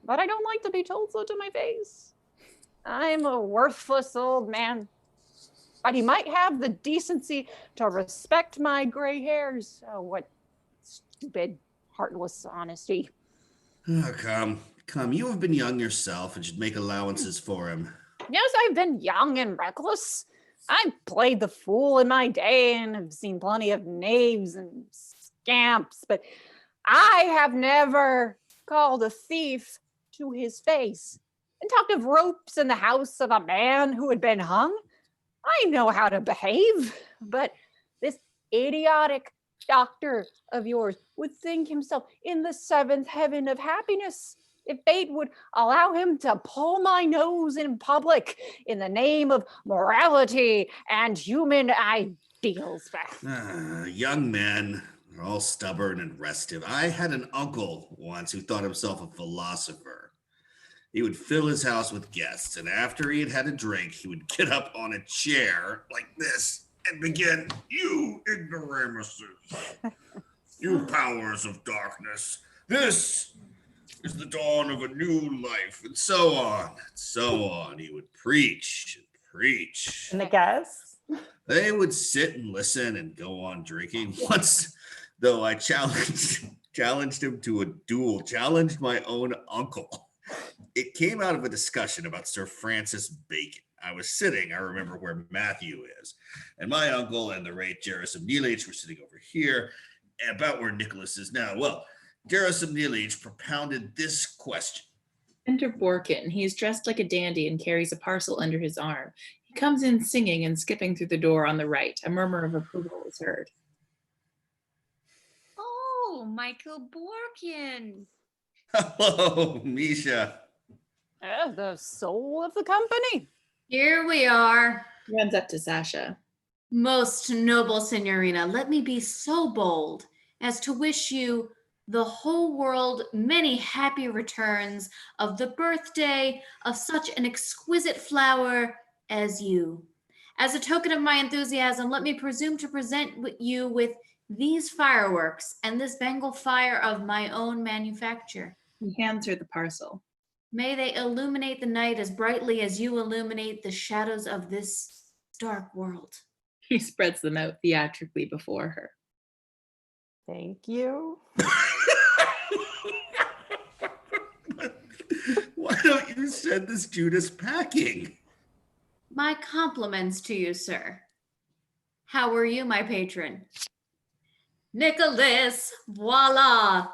but I don't like to be told so to my face. I'm a worthless old man, but he might have the decency to respect my gray hairs. Oh, what stupid, heartless honesty. Oh, come. You have been young yourself and should make allowances for him. Yes, I've been young and reckless. I've played the fool in my day and have seen plenty of knaves and scamps, but I have never called a thief to his face and talked of ropes in the house of a man who had been hung. I know how to behave, but this idiotic doctor of yours would think himself in the seventh heaven of happiness if fate would allow him to pull my nose in public in the name of morality and human ideals. Young men are all stubborn and restive. I had an uncle once who thought himself a philosopher. He would fill his house with guests, and after he had had a drink, he would get up on a chair like this and begin, "You ignoramuses, you powers of darkness, this is the dawn of a new life," and so on, and so on. He would preach and preach. And the guests? They would sit and listen and go on drinking. Once, though, I challenged him to a duel, challenged my own uncle. It came out of a discussion about Sir Francis Bacon. I was sitting, I remember where Matthew is, and my uncle and the great Gerasim Nilich were sitting over here, about where Nicholas is now. Well, Gerasim Nilich propounded this question. Enter Borkin. He is dressed like a dandy and carries a parcel under his arm. He comes in singing and skipping through the door on the right. A murmur of approval is heard. Oh, Michael Borkin. Hello, Misha. The soul of the company. Here we are. Runs up to Sasha. Most noble signorina, let me be so bold as to wish you the whole world many happy returns of the birthday of such an exquisite flower as you. As a token of my enthusiasm, let me presume to present you with these fireworks and this Bengal fire of my own manufacture. He hands her the parcel. May they illuminate the night as brightly as you illuminate the shadows of this dark world. He spreads them out theatrically before her. Thank you. Why don't you send this Judas packing? My compliments to you, sir. How are you, my patron? Nicholas, voila!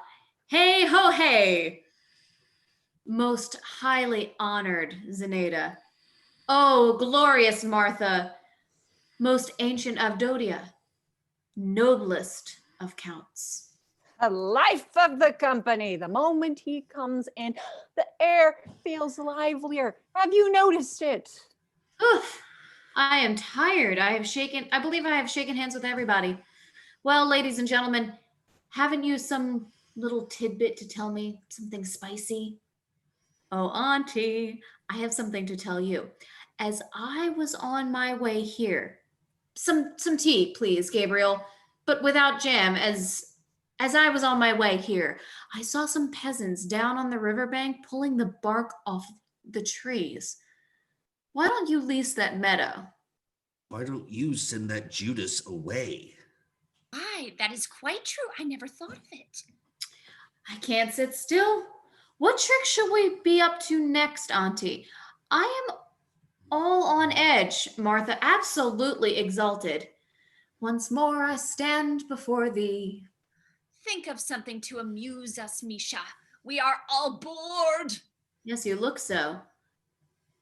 Hey ho hey! Most highly honored Zenaida. Oh, glorious Martha! Most ancient Avdotia, noblest of counts. The life of the company. The moment he comes in, the air feels livelier. Have you noticed it? Oof, I am tired. I believe I have shaken hands with everybody. Well, ladies and gentlemen, haven't you some little tidbit to tell me? Something spicy? Oh, Auntie, I have something to tell you. As I was on my way here, some tea, please, Gabriel, but without jam. As I was on my way here, I saw some peasants down on the riverbank pulling the bark off the trees. Why don't you lease that meadow? Why don't you send that Judas away? Why, that is quite true. I never thought of it. I can't sit still. What trick should we be up to next, Auntie? I am all on edge, Martha, absolutely exalted. Once more I stand before thee. Think of something to amuse us, Misha. We are all bored. Yes, you look so.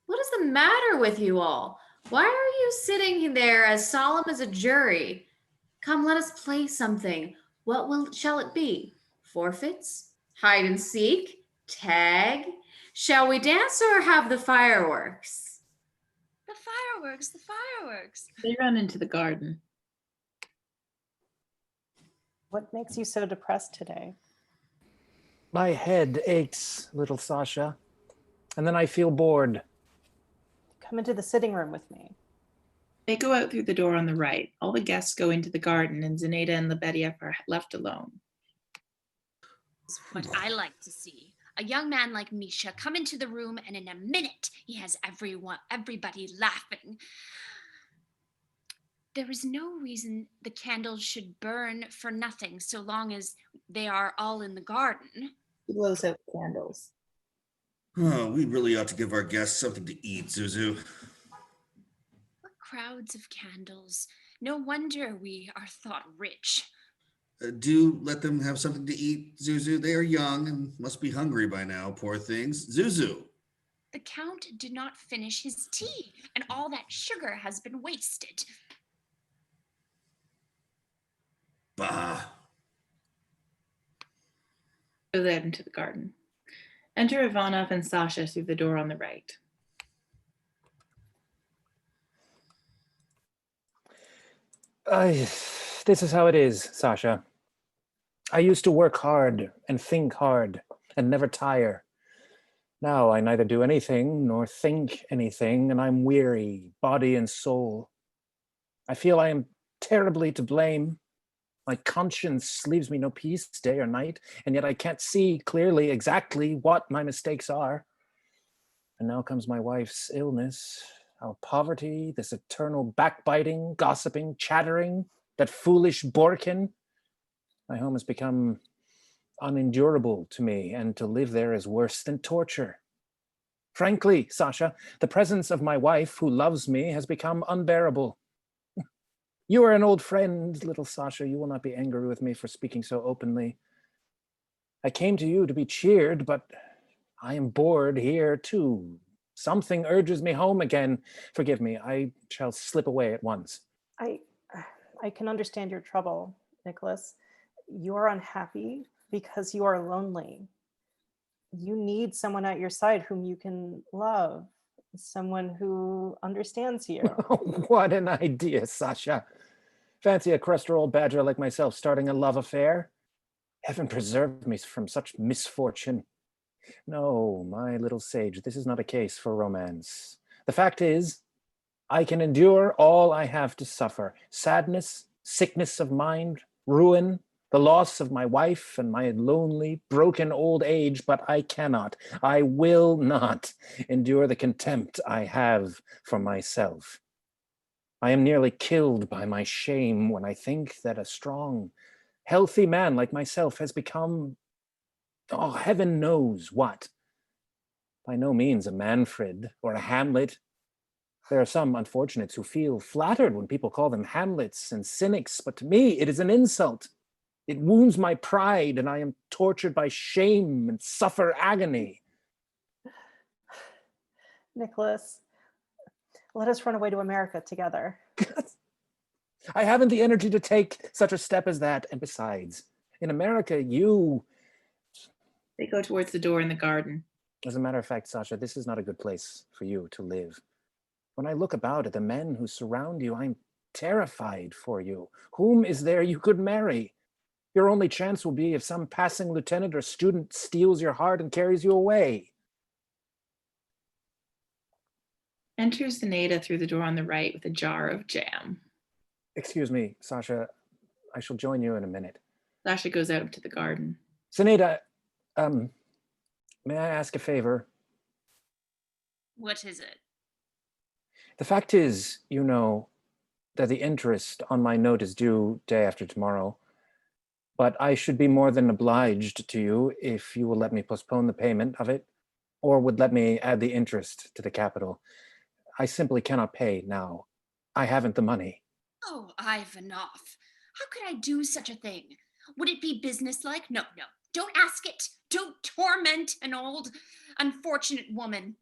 What is the matter with you all? Why are you sitting there as solemn as a jury? Come, let us play something. Shall it be? Forfeits? Hide and seek? Tag? Shall we dance or have the fireworks? The fireworks, the fireworks. They run into the garden. What makes you so depressed today? My head aches, little Sasha, and then I feel bored. Come into the sitting room with me. They go out through the door on the right. All the guests go into the garden, and Zenaida and Lebedev are left alone. It's what I like to see. A young man like Misha come into the room, and in a minute he has everybody laughing. There is no reason the candles should burn for nothing so long as they are all in the garden. He blows out the candles. Oh, we really ought to give our guests something to eat, Zuzu. What crowds of candles. No wonder we are thought rich. Do let them have something to eat, Zuzu. They are young and must be hungry by now, poor things. Zuzu. The Count did not finish his tea, and all that sugar has been wasted. Bah. Go out into the garden. Enter Ivanoff and Sasha through the door on the right. This is how it is, Sasha. I used to work hard and think hard and never tire. Now I neither do anything nor think anything, and I'm weary, body and soul. I feel I am terribly to blame. My conscience leaves me no peace day or night, and yet I can't see clearly exactly what my mistakes are. And now comes my wife's illness, our poverty, this eternal backbiting, gossiping, chattering, that foolish Borkin. My home has become unendurable to me, and to live there is worse than torture. Frankly, Sasha, the presence of my wife who loves me has become unbearable. You are an old friend, little Sasha. You will not be angry with me for speaking so openly. I came to you to be cheered, but I am bored here too. Something urges me home again. Forgive me, I shall slip away at once. I can understand your trouble, Nicholas. You are unhappy because you are lonely. You need someone at your side whom you can love, someone who understands you. What an idea, Sasha. Fancy a crusty old badger like myself starting a love affair? Heaven preserve me from such misfortune. No, my little sage, this is not a case for romance. The fact is, I can endure all I have to suffer. Sadness, sickness of mind, ruin, the loss of my wife and my lonely, broken old age, but I cannot, I will not endure the contempt I have for myself. I am nearly killed by my shame when I think that a strong, healthy man like myself has become, oh, heaven knows what. By no means a Manfred or a Hamlet. There are some unfortunates who feel flattered when people call them Hamlets and cynics, but to me it is an insult. It wounds my pride, and I am tortured by shame and suffer agony. Nicholas, let us run away to America together. I haven't the energy to take such a step as that, and besides, in America, you... They go towards the door in the garden. As a matter of fact, Sasha, this is not a good place for you to live. When I look about at the men who surround you, I'm terrified for you. Whom is there you could marry? Your only chance will be if some passing lieutenant or student steals your heart and carries you away. Enters Zenaida through the door on the right with a jar of jam. Excuse me, Sasha. I shall join you in a minute. Sasha goes out into the garden. Zenaida, may I ask a favor? What is it? The fact is, you know, that the interest on my note is due day after tomorrow, but I should be more than obliged to you if you will let me postpone the payment of it, or would let me add the interest to the capital. I simply cannot pay now. I haven't the money. Oh, Ivanoff, how could I do such a thing? Would it be businesslike? No, no, don't ask it. Don't torment an old, unfortunate woman.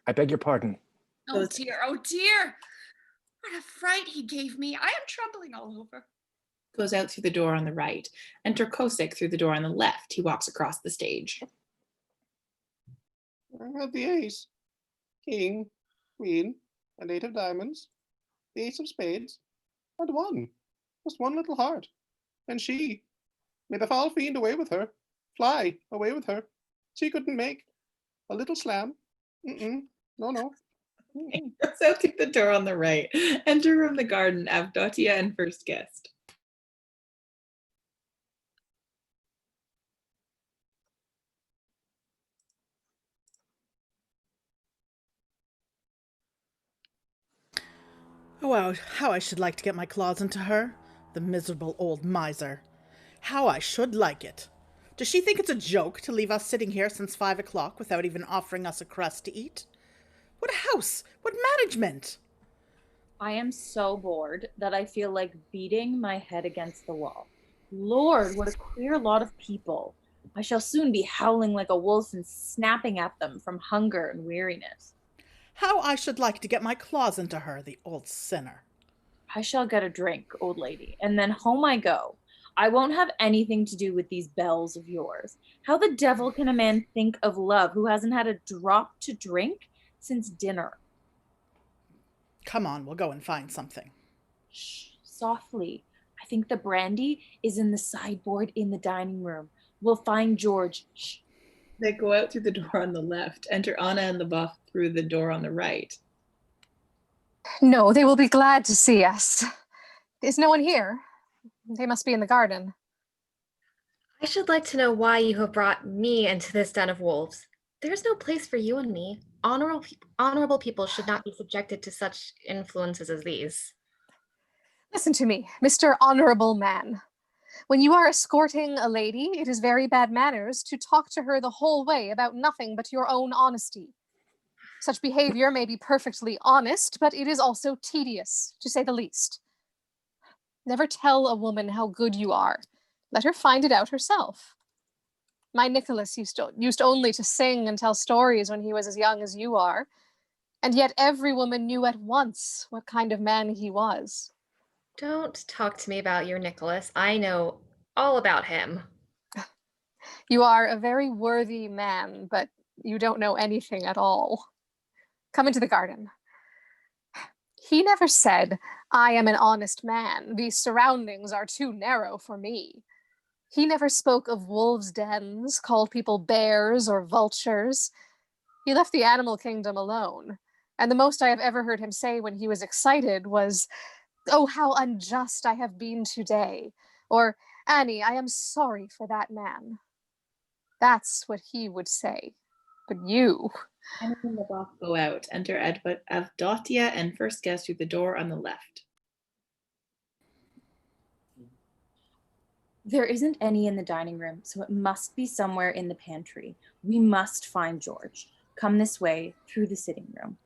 I beg your pardon. Oh dear, oh dear. What a fright he gave me. I am trembling all over. Goes out through the door on the right. Enter Kosik through the door on the left. He walks across the stage. I have the ace, king, queen, and 8 of diamonds, the ace of spades, and just one little heart. And she, may the foul fiend away with her, fly away with her. She couldn't make a little slam. No. Goes out through the door on the right. Enter from the garden, Avdotia and first guest. Oh, how I should like to get my claws into her, the miserable old miser. How I should like it. Does she think it's a joke to leave us sitting here since 5 o'clock without even offering us a crust to eat? What a house! What management! I am so bored that I feel like beating my head against the wall. Lord, what a queer lot of people. I shall soon be howling like a wolf and snapping at them from hunger and weariness. How I should like to get my claws into her, the old sinner. I shall get a drink, old lady, and then home I go. I won't have anything to do with these bells of yours. How the devil can a man think of love who hasn't had a drop to drink since dinner? Come on, we'll go and find something. Shh, softly. I think the brandy is in the sideboard in the dining room. We'll find George. Shh. They go out through the door on the left. Enter Anna and the buff through the door on the right. No, they will be glad to see us. Is no one here? They must be in the garden. I should like to know why you have brought me into this den of wolves. There's no place for you and me. Honorable people should not be subjected to such influences as these. Listen to me, Mr. Honorable Man. When you are escorting a lady, it is very bad manners to talk to her the whole way about nothing but your own honesty. Such behavior may be perfectly honest, but it is also tedious, to say the least. Never tell a woman how good you are. Let her find it out herself. My Nicholas used only to sing and tell stories when he was as young as you are, and yet every woman knew at once what kind of man he was. Don't talk to me about your Nicholas. I know all about him. You are a very worthy man, but you don't know anything at all. Come into the garden. He never said, I am an honest man. These surroundings are too narrow for me. He never spoke of wolves' dens, called people bears or vultures. He left the animal kingdom alone. And the most I have ever heard him say when he was excited was, oh, how unjust I have been today. Or, Annie, I am sorry for that man. That's what he would say. But you. Annie and the box go out. Enter Avdotia and first guest through the door on the left. There isn't any in the dining room, so it must be somewhere in the pantry. We must find George. Come this way, through the sitting room.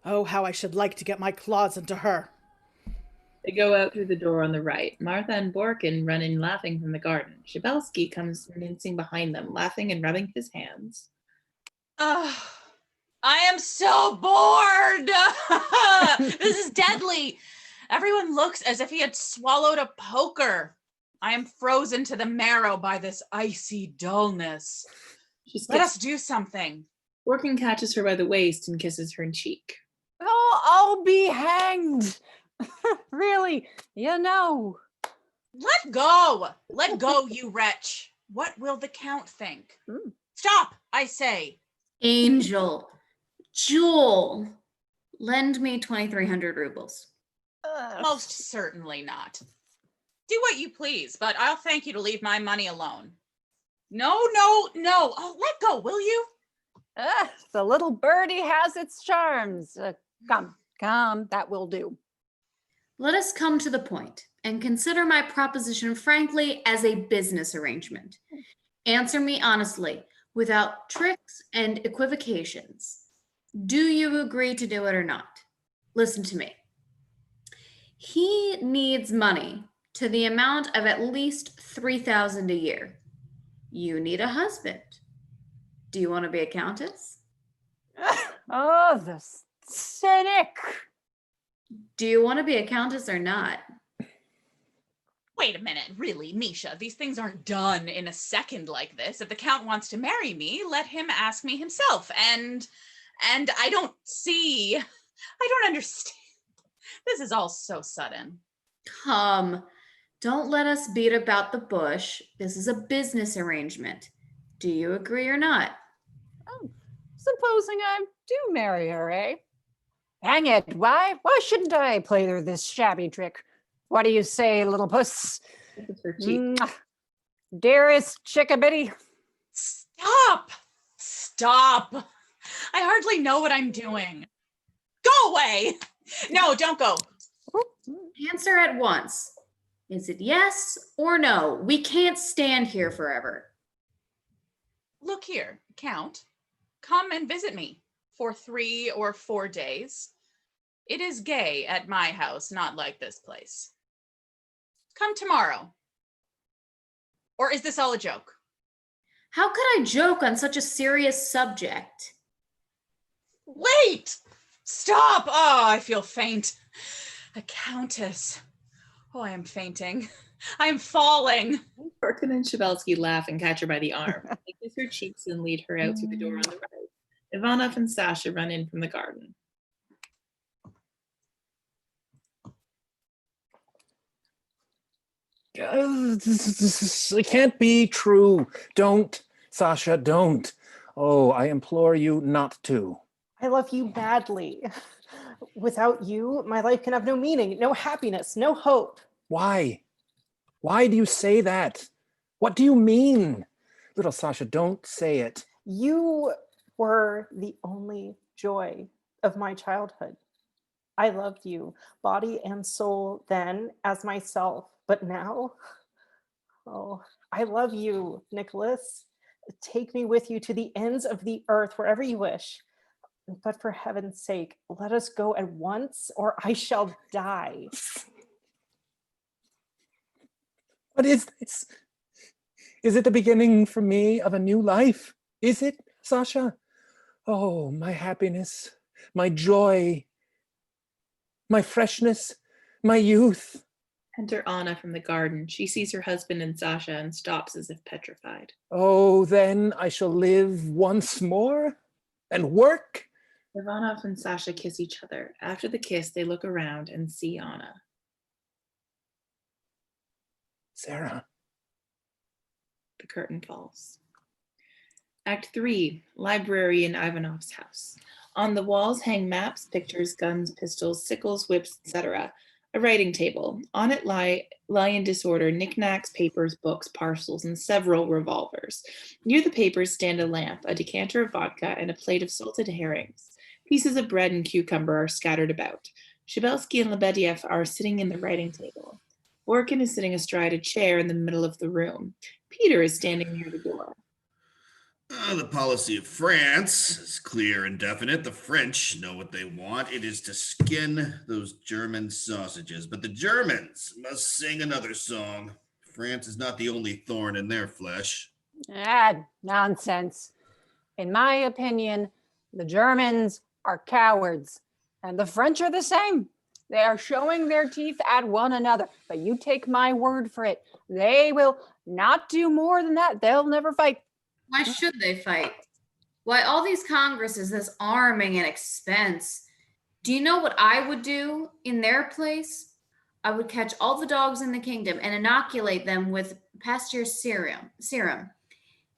Oh, how I should like to get my claws into her. They go out through the door on the right. Martha and Borkin run in laughing from the garden. Shabelsky comes mincing behind them, laughing and rubbing his hands. I am so bored. This is deadly. Everyone looks as if he had swallowed a poker. I am frozen to the marrow by this icy dullness. Let us do something. Borkin catches her by the waist and kisses her cheek. Oh, I'll be hanged. Really, you know. Let go. Let go, you wretch. What will the Count think? Stop, I say. Angel, Jewel, lend me 2,300 rubles. Most certainly not. Do what you please, but I'll thank you to leave my money alone. No. Oh, let go, will you? The little birdie has its charms. Come, that will do. Let us come to the point and consider my proposition frankly as a business arrangement. Answer me honestly, without tricks and equivocations. Do you agree to do it or not? Listen to me. He needs money to the amount of at least 3,000 a year. You need a husband. Do you want to be a countess? Oh, the cynic. Do you want to be a countess or not? Wait a minute, really, Misha, these things aren't done in a second like this. If the Count wants to marry me, let him ask me himself. And I don't understand. This is all so sudden. Come, don't let us beat about the bush. This is a business arrangement. Do you agree or not? Oh, supposing I do marry her, eh? Hang it, why shouldn't I play her this shabby trick? What do you say, little puss? Dearest chickabiddy. Stop. I hardly know what I'm doing. Go away. No, don't go. Answer at once. Is it yes or no? We can't stand here forever. Look here, Count. Come and visit me for 3 or 4 days. It is gay at my house, not like this place. Come tomorrow. Or is this all a joke? How could I joke on such a serious subject? Wait! Stop! Oh, I feel faint. A countess. Oh, I am fainting. I am falling. Borkin and Shabelsky laugh and catch her by the arm. They kiss her cheeks and lead her out through the door on the right. Ivanoff and Sasha run in from the garden. It can't be true. Don't, Sasha, don't. Oh, I implore you not to. I love you badly. Without you, my life can have no meaning, no happiness, no hope. Why? Why do you say that? What do you mean? Little Sasha, don't say it. You were the only joy of my childhood. I loved you, body and soul, then as myself. But now, oh, I love you, Nicholas. Take me with you to the ends of the earth, wherever you wish. But for heaven's sake, let us go at once, or I shall die. What is this? Is it the beginning for me of a new life? Is it, Sasha? Oh, my happiness, my joy, my freshness, my youth. Enter Anna from the garden. She sees her husband and Sasha and stops as if petrified. Oh, then I shall live once more and work. Ivanoff and Sasha kiss each other. After the kiss, they look around and see Anna. Sarah. The curtain falls. Act 3, library in Ivanoff's house. On the walls hang maps, pictures, guns, pistols, sickles, whips, etc. A writing table. On it lie in disorder knickknacks, papers, books, parcels, and several revolvers. Near the papers stand a lamp, a decanter of vodka, and a plate of salted herrings. Pieces of bread and cucumber are scattered about. Shabelsky and Lebedev are sitting in the writing table. Orkin is sitting astride a chair in the middle of the room. Peter is standing near the door. The policy of France is clear and definite. The French know what they want. It is to skin those German sausages. But the Germans must sing another song. France is not the only thorn in their flesh. Nonsense. In my opinion, the Germans are cowards, and the French are the same. They are showing their teeth at one another, but you take my word for it. They will not do more than that. They'll never fight. Why should they fight? Why all these congresses, this arming and expense? Do you know what I would do in their place? I would catch all the dogs in the kingdom and inoculate them with Pasteur's serum.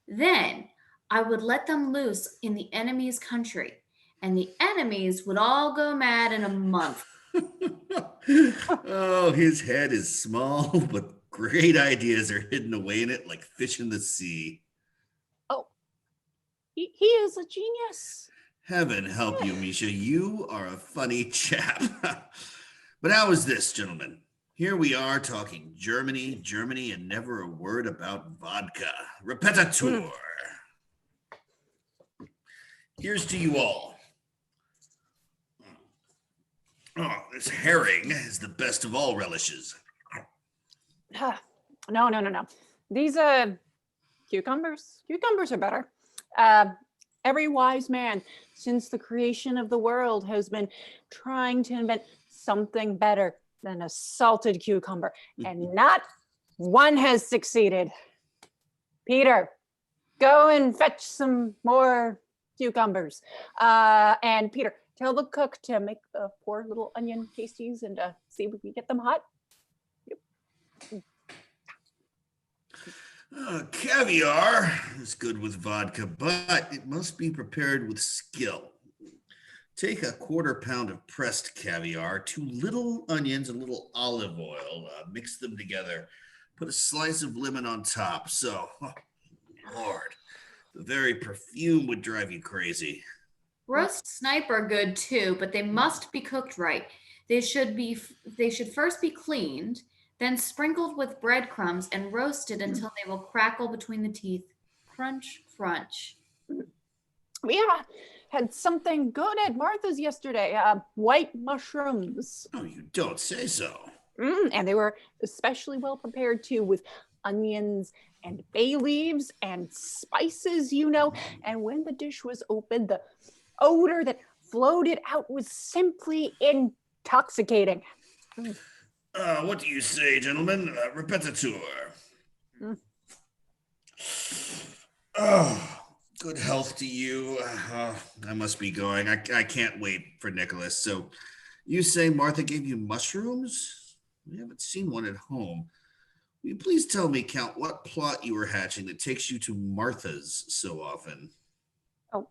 Then I would let them loose in the enemy's country, and the enemies would all go mad in a month. Oh, his head is small, but great ideas are hidden away in it like fish in the sea. He is a genius. Heaven help you, Misha. You are a funny chap. But how is this, gentlemen? Here we are talking Germany, and never a word about vodka. Repetitur. Here's to you all. Oh, this herring is the best of all relishes. No. These cucumbers are better. Every wise man since the creation of the world has been trying to invent something better than a salted cucumber, and not one has succeeded. Peter, go and fetch some more cucumbers. And Peter, tell the cook to make the poor little onion pasties and see if we can get them hot. Caviar is good with vodka, but it must be prepared with skill. Take a 1/4 pound of pressed caviar, 2 little onions, a little olive oil, mix them together. Put a slice of lemon on top. So, Lord, the very perfume would drive you crazy. Roast snipe are good too, but they must be cooked right. They should first be cleaned, then sprinkled with breadcrumbs and roasted until they will crackle between the teeth. Crunch, crunch. We had something good at Martha's yesterday. White mushrooms. Oh, you don't say so. And they were especially well prepared too, with onions and bay leaves and spices, And when the dish was opened, the odor that floated out was simply intoxicating. What do you say, gentlemen? Repetitur. Oh, good health to you. I must be going. I can't wait for Nicholas. So, you say Martha gave you mushrooms? We haven't seen one at home. Will you please tell me, Count, what plot you were hatching that takes you to Martha's so often? Oh,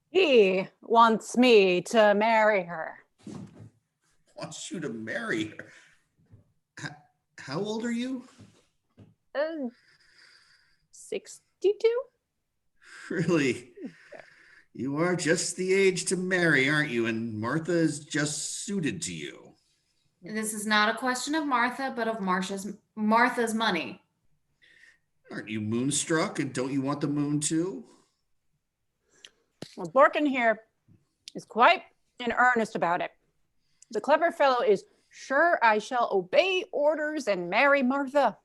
he wants me to marry her. Wants you to marry her? How old are you? 62? Really? You are just the age to marry, aren't you? And Martha is just suited to you. This is not a question of Martha, but of Martha's money. Aren't you moonstruck, and don't you want the moon too? Well, Borkin here is quite in earnest about it. The clever fellow is sure I shall obey orders and marry Martha.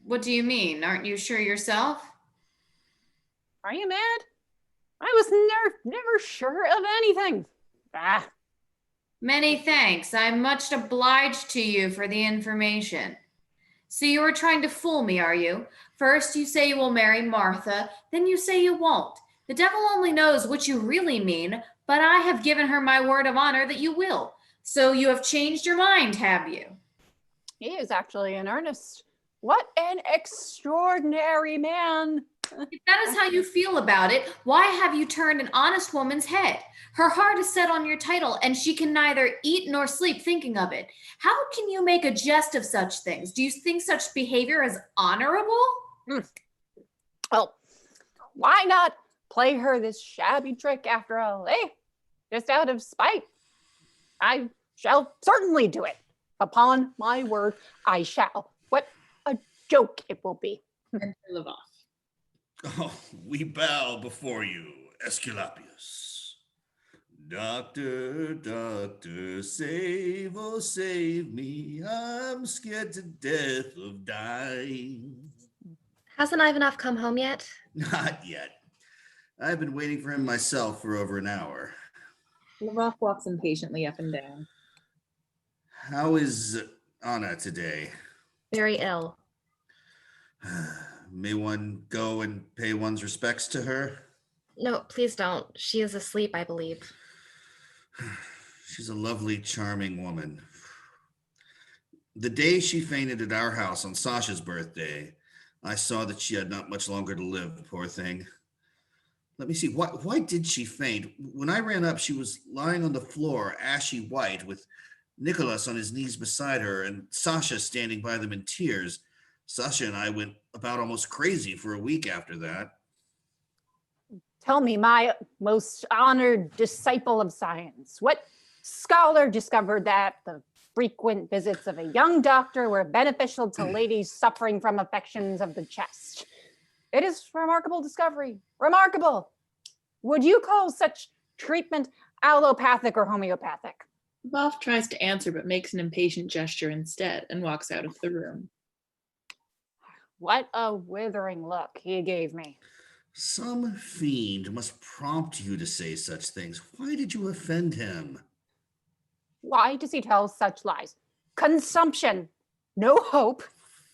What do you mean? Aren't you sure yourself? Are you mad? I was never sure of anything. Many thanks. I'm much obliged to you for the information. So you are trying to fool me, are you? First you say you will marry Martha, then you say you won't. The devil only knows what you really mean, but I have given her my word of honor that you will. So you have changed your mind, have you? He is actually in earnest. What an extraordinary man. If that is how you feel about it, why have you turned an honest woman's head? Her heart is set on your title, and she can neither eat nor sleep thinking of it. How can you make a jest of such things? Do you think such behavior is honorable? Well, why not play her this shabby trick after all, eh? Just out of spite. I shall certainly do it. Upon my word, I shall. What a joke it will be. Enter Lvoff. Oh, we bow before you, Aesculapius. Doctor, doctor, save, oh save me. I'm scared to death of dying. Hasn't Ivanoff come home yet? Not yet. I've been waiting for him myself for over an hour. Lvoff walks impatiently up and down. How is Anna today? Very ill. May one go and pay one's respects to her? No, please don't. She is asleep, I believe. She's a lovely, charming woman. The day she fainted at our house on Sasha's birthday, I saw that she had not much longer to live, poor thing. Let me see, why did she faint? When I ran up, she was lying on the floor, ashy white, with Nicholas on his knees beside her and Sasha standing by them in tears. Sasha and I went about almost crazy for a week after that. Tell me, my most honored disciple of science, what scholar discovered that the frequent visits of a young doctor were beneficial to ladies suffering from affections of the chest? It is a remarkable discovery. Remarkable. Would you call such treatment allopathic or homeopathic? Lvoff tries to answer but makes an impatient gesture instead and walks out of the room. What a withering look he gave me. Some fiend must prompt you to say such things. Why did you offend him? Why does he tell such lies? Consumption. No hope.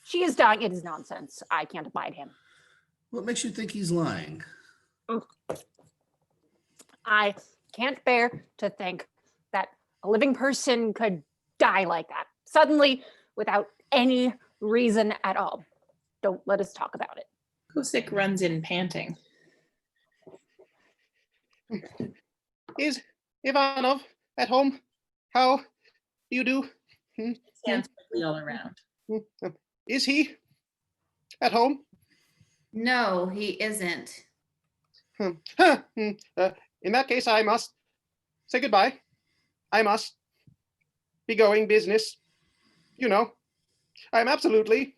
She is dying. It is nonsense. I can't abide him. What makes you think he's lying? I can't bear to think that a living person could die like that, suddenly, without any reason at all. Don't let us talk about it. Kosik runs in panting. Is Ivanov at home? How do you do? Stands quickly all around. Is he at home? No, he isn't. In that case, I must say goodbye. I must be going business. You know, I'm absolutely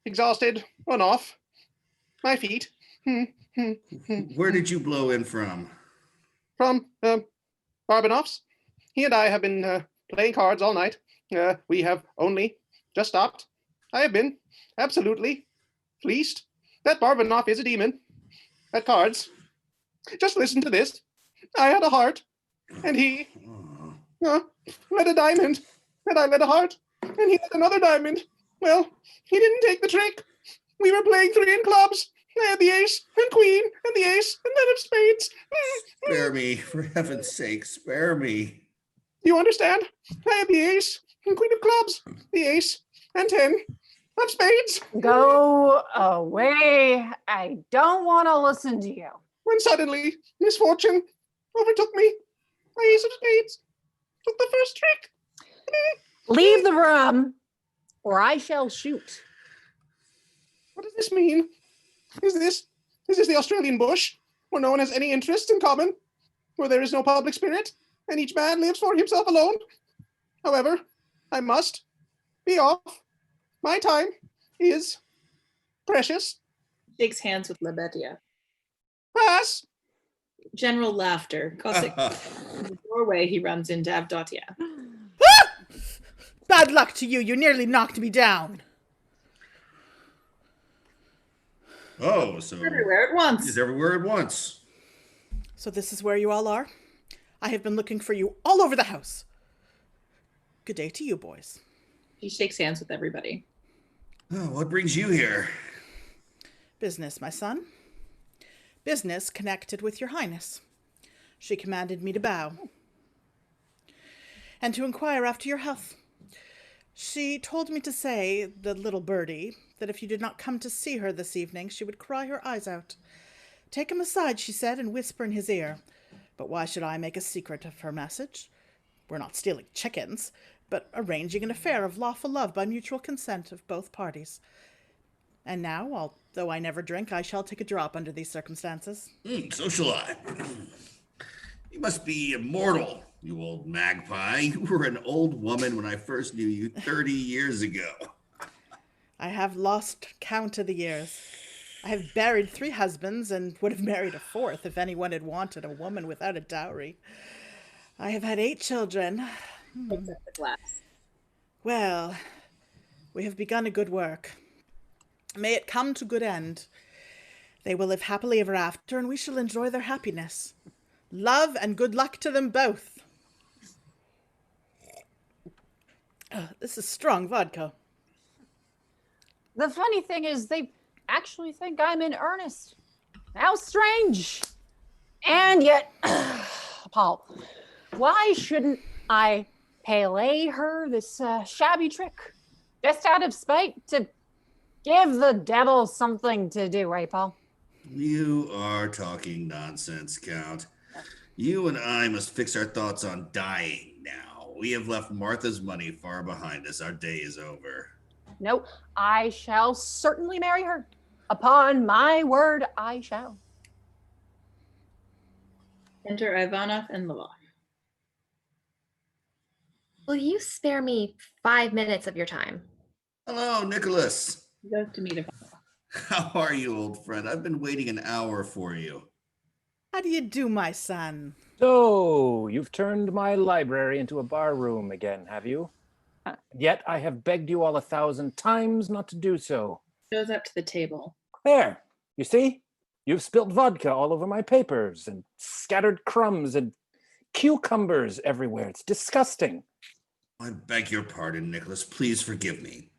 exhausted, run off my feet. Where did you blow in from? From Barbanoff's. He and I have been playing cards all night. We have only just stopped. I have been absolutely fleeced. That Barbanoff is a demon at cards. Just listen to this. I had a heart, and he led a diamond, and I led a heart, and he led another diamond. Well, he didn't take the trick. We were playing 3 in clubs. I had the ace and queen and the ace and then of spades. Spare me, for heaven's sake, spare me. You understand? I had the ace and queen of clubs, the ace and 10 of spades. Go away. I don't want to listen to you. When suddenly misfortune overtook me. My ace of spades took the first trick. Leave the room, or I shall shoot. What does this mean? Is this the Australian bush, where no one has any interest in common, where there is no public spirit, and each man lives for himself alone? However, I must be off. My time is precious. Shakes hands with Lebedia. Pass. General laughter. Kosik. In the doorway, he runs into Avdotia. Bad luck to you. You nearly knocked me down. Oh, so everywhere at once. He's everywhere at once. So this is where you all are? I have been looking for you all over the house. Good day to you, boys. He shakes hands with everybody. Oh, what brings you here? Business, my son. Business connected with your highness. She commanded me to bow. And to inquire after your health. She told me to say, the little birdie, that if you did not come to see her this evening, she would cry her eyes out. Take him aside, she said, and whisper in his ear. But why should I make a secret of her message? We're not stealing chickens, but arranging an affair of lawful love by mutual consent of both parties. And now, although I never drink, I shall take a drop under these circumstances. So shall I. You must be immortal, you old magpie. You were an old woman when I first knew you 30 years ago. I have lost count of the years. I have buried 3 husbands and would have married a 4th if anyone had wanted a woman without a dowry. I have had 8 children. Well, we have begun a good work. May it come to good end. They will live happily ever after, and we shall enjoy their happiness. Love and good luck to them both. This is strong vodka. The funny thing is, they actually think I'm in earnest. How strange. And yet, Paul, why shouldn't I play her this shabby trick? Just out of spite, to give the devil something to do, right, Paul? You are talking nonsense, Count. You and I must fix our thoughts on dying now. We have left Martha's money far behind us. Our day is over. No, I shall certainly marry her. Upon my word, I shall. Enter Ivanoff and Lvoff. Will you spare me 5 minutes of your time? Hello, Nicholas. He goes to meet Ivanoff. How are you, old friend? I've been waiting an hour for you. How do you do, my son? So, you've turned my library into a bar room again, have you? Yet I have begged you all 1,000 times not to do so. Goes up to the table. There, you see? You've spilt vodka all over my papers and scattered crumbs and cucumbers everywhere. It's disgusting. I beg your pardon, Nicholas. Please forgive me.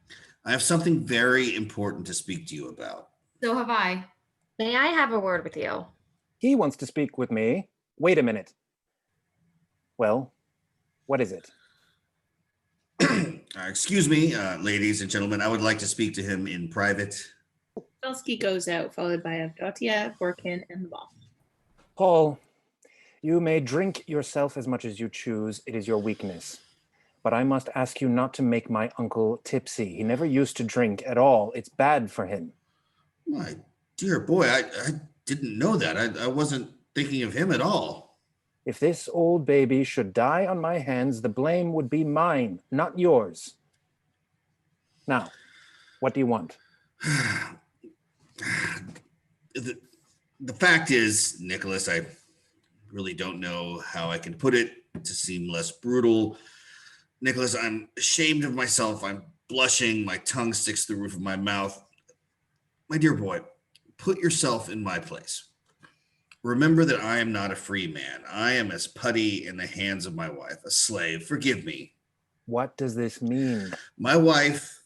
I have something very important to speak to you about. So have I. May I have a word with you? He wants to speak with me. Wait a minute. Well, what is it? Excuse me, ladies and gentlemen. I would like to speak to him in private. Belsky goes out, followed by Avdotia, Borkin, and Lvoff. Paul, you may drink yourself as much as you choose. It is your weakness. But I must ask you not to make my uncle tipsy. He never used to drink at all. It's bad for him. My dear boy, I didn't know that. I wasn't thinking of him at all. If this old baby should die on my hands, the blame would be mine, not yours. Now, what do you want? The fact is, Nicholas, I really don't know how I can put it to seem less brutal. Nicholas, I'm ashamed of myself. I'm blushing. My tongue sticks to the roof of my mouth. My dear boy, put yourself in my place. Remember that I am not a free man. I am as putty in the hands of my wife, a slave. Forgive me. What does this mean? My wife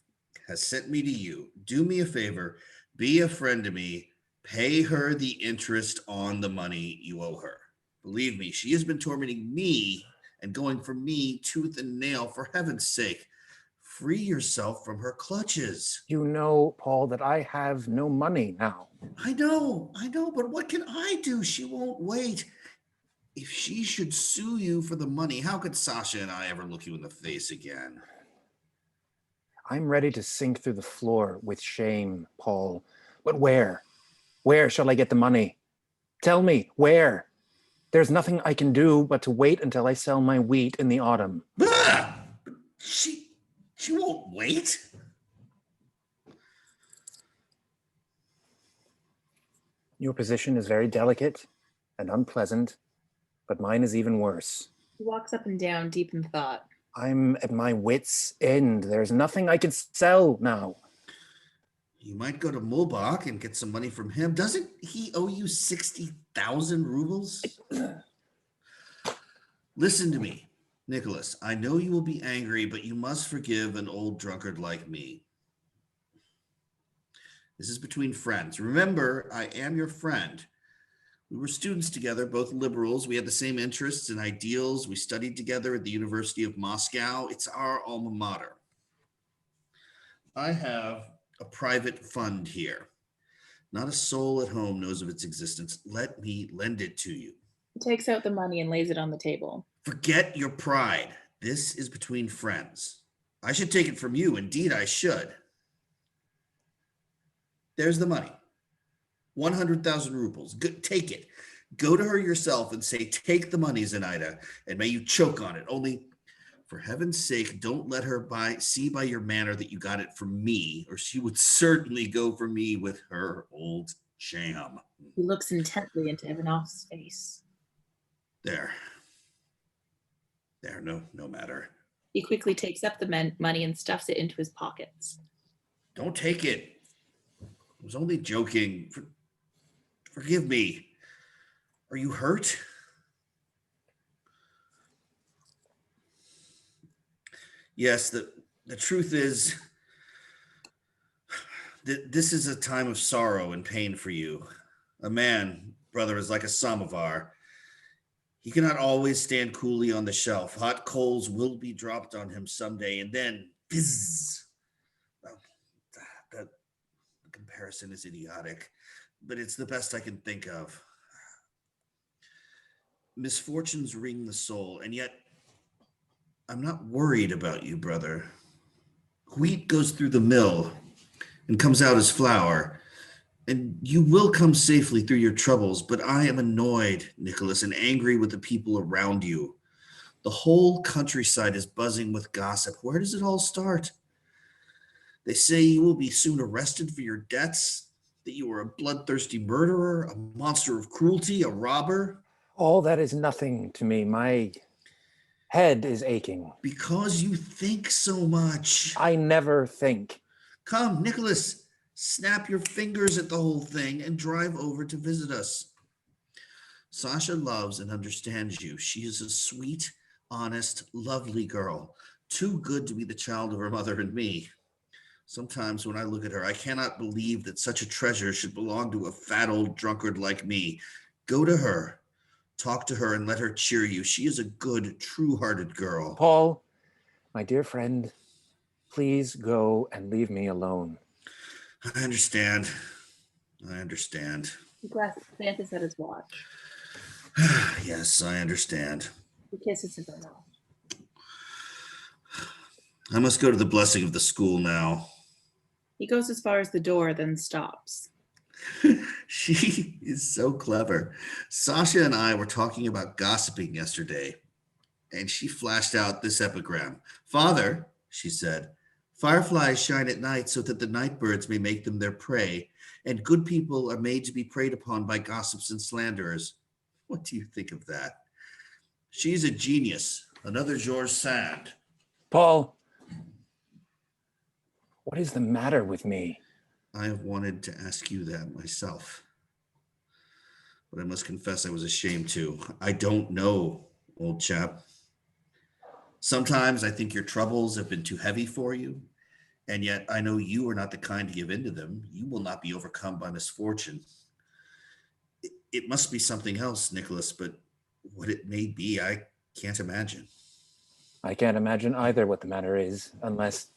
has sent me to you. Do me a favor. Be a friend to me. Pay her the interest on the money you owe her. Believe me, she has been tormenting me and going for me tooth and nail. For heaven's sake, free yourself from her clutches. You know, Paul, that I have no money now. I know, but what can I do? She won't wait. If she should sue you for the money, how could Sasha and I ever look you in the face again? I'm ready to sink through the floor with shame, Paul. But where? Where shall I get the money? Tell me, where? There's nothing I can do but to wait until I sell my wheat in the autumn. Ah! She won't wait. Your position is very delicate and unpleasant, but mine is even worse. He walks up and down, deep in thought. I'm at my wit's end. There's nothing I can sell now. You might go to Mulbach and get some money from him. Doesn't he owe you 60,000 rubles? Listen to me, Nicholas. I know you will be angry, but you must forgive an old drunkard like me. This is between friends. Remember, I am your friend. We were students together, both liberals. We had the same interests and ideals. We studied together at the University of Moscow. It's our alma mater. I have a private fund here. Not a soul at home knows of its existence. Let me lend it to you. He takes out the money and lays it on the table. Forget your pride. This is between friends. I should take it from you. Indeed, I should. There's the money. 100,000 rubles. Take it. Go to her yourself and say, take the money, Zenaida, and may you choke on it. Only, for heaven's sake, don't let her see by your manner that you got it from me, or she would certainly go for me with her old sham. He looks intently into Ivanoff's face. There, no matter. He quickly takes up the money and stuffs it into his pockets. Don't take it. I was only joking. Forgive me. Are you hurt? Yes, the truth is that this is a time of sorrow and pain for you. A man, brother, is like a samovar. He cannot always stand coolly on the shelf. Hot coals will be dropped on him someday, and then fizz. Well, the comparison is idiotic, but it's the best I can think of. Misfortunes wring the soul, and yet I'm not worried about you, brother. Wheat goes through the mill and comes out as flour, and you will come safely through your troubles, but I am annoyed, Nicholas, and angry with the people around you. The whole countryside is buzzing with gossip. Where does it all start? They say you will be soon arrested for your debts, that you are a bloodthirsty murderer, a monster of cruelty, a robber. All that is nothing to me. My head is aching. Because you think so much. I never think. Come, Nicholas, snap your fingers at the whole thing and drive over to visit us. Sasha loves and understands you. She is a sweet, honest, lovely girl, too good to be the child of her mother and me. Sometimes when I look at her, I cannot believe that such a treasure should belong to a fat old drunkard like me. Go to her. Talk to her and let her cheer you. She is a good, true-hearted girl. Paul, my dear friend, please go and leave me alone. I understand. He glances at his watch. Yes, I understand. He kisses Ivanoff. I must go to the blessing of the school now. He goes as far as the door, then stops. She is so clever. Sasha and I were talking about gossiping yesterday, and she flashed out this epigram. Father, she said, fireflies shine at night so that the night birds may make them their prey, and good people are made to be preyed upon by gossips and slanderers. What do you think of that? She's a genius, another George Sand. Paul, what is the matter with me? I have wanted to ask you that myself, but I must confess I was ashamed to. I don't know, old chap. Sometimes I think your troubles have been too heavy for you, and yet I know you are not the kind to give in to them. You will not be overcome by misfortune. It must be something else, Nicholas, but what it may be, I can't imagine. I can't imagine either what the matter is, unless...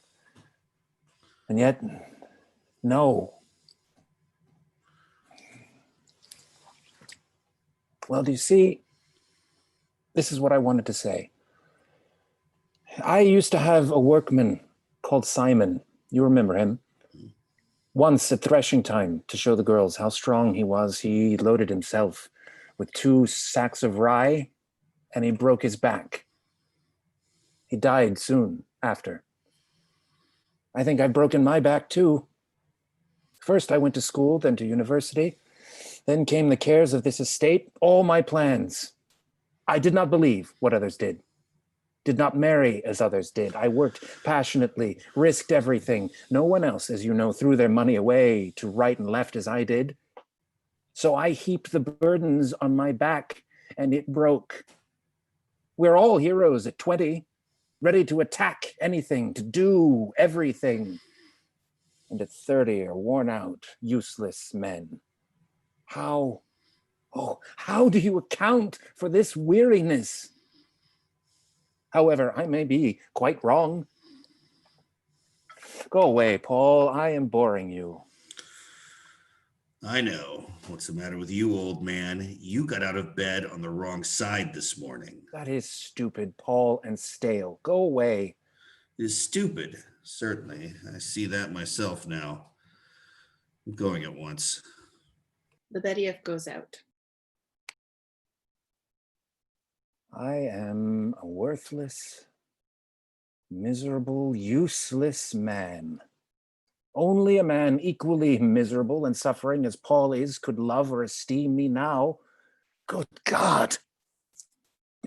And yet... No. Well, do you see, this is what I wanted to say. I used to have a workman called Simon. You remember him? Once at threshing time, to show the girls how strong he was, he loaded himself with 2 sacks of rye, and he broke his back. He died soon after. I think I've broken my back too. First, I went to school, then to university. Then came the cares of this estate, all my plans. I did not believe what others did not marry as others did. I worked passionately, risked everything. No one else, as you know, threw their money away to right and left as I did. So I heaped the burdens on my back, and it broke. We're all heroes at 20, ready to attack anything, to do everything. And at 30 are worn out, useless men. How do you account for this weariness? However, I may be quite wrong. Go away, Paul. I am boring you. I know. What's the matter with you, old man? You got out of bed on the wrong side this morning. That is stupid, Paul, and stale. Go away. It is stupid, certainly. I see that myself now. I'm going at once. Lebedev goes out. I am a worthless, miserable, useless man. Only a man equally miserable and suffering as Paul is could love or esteem me now. Good God!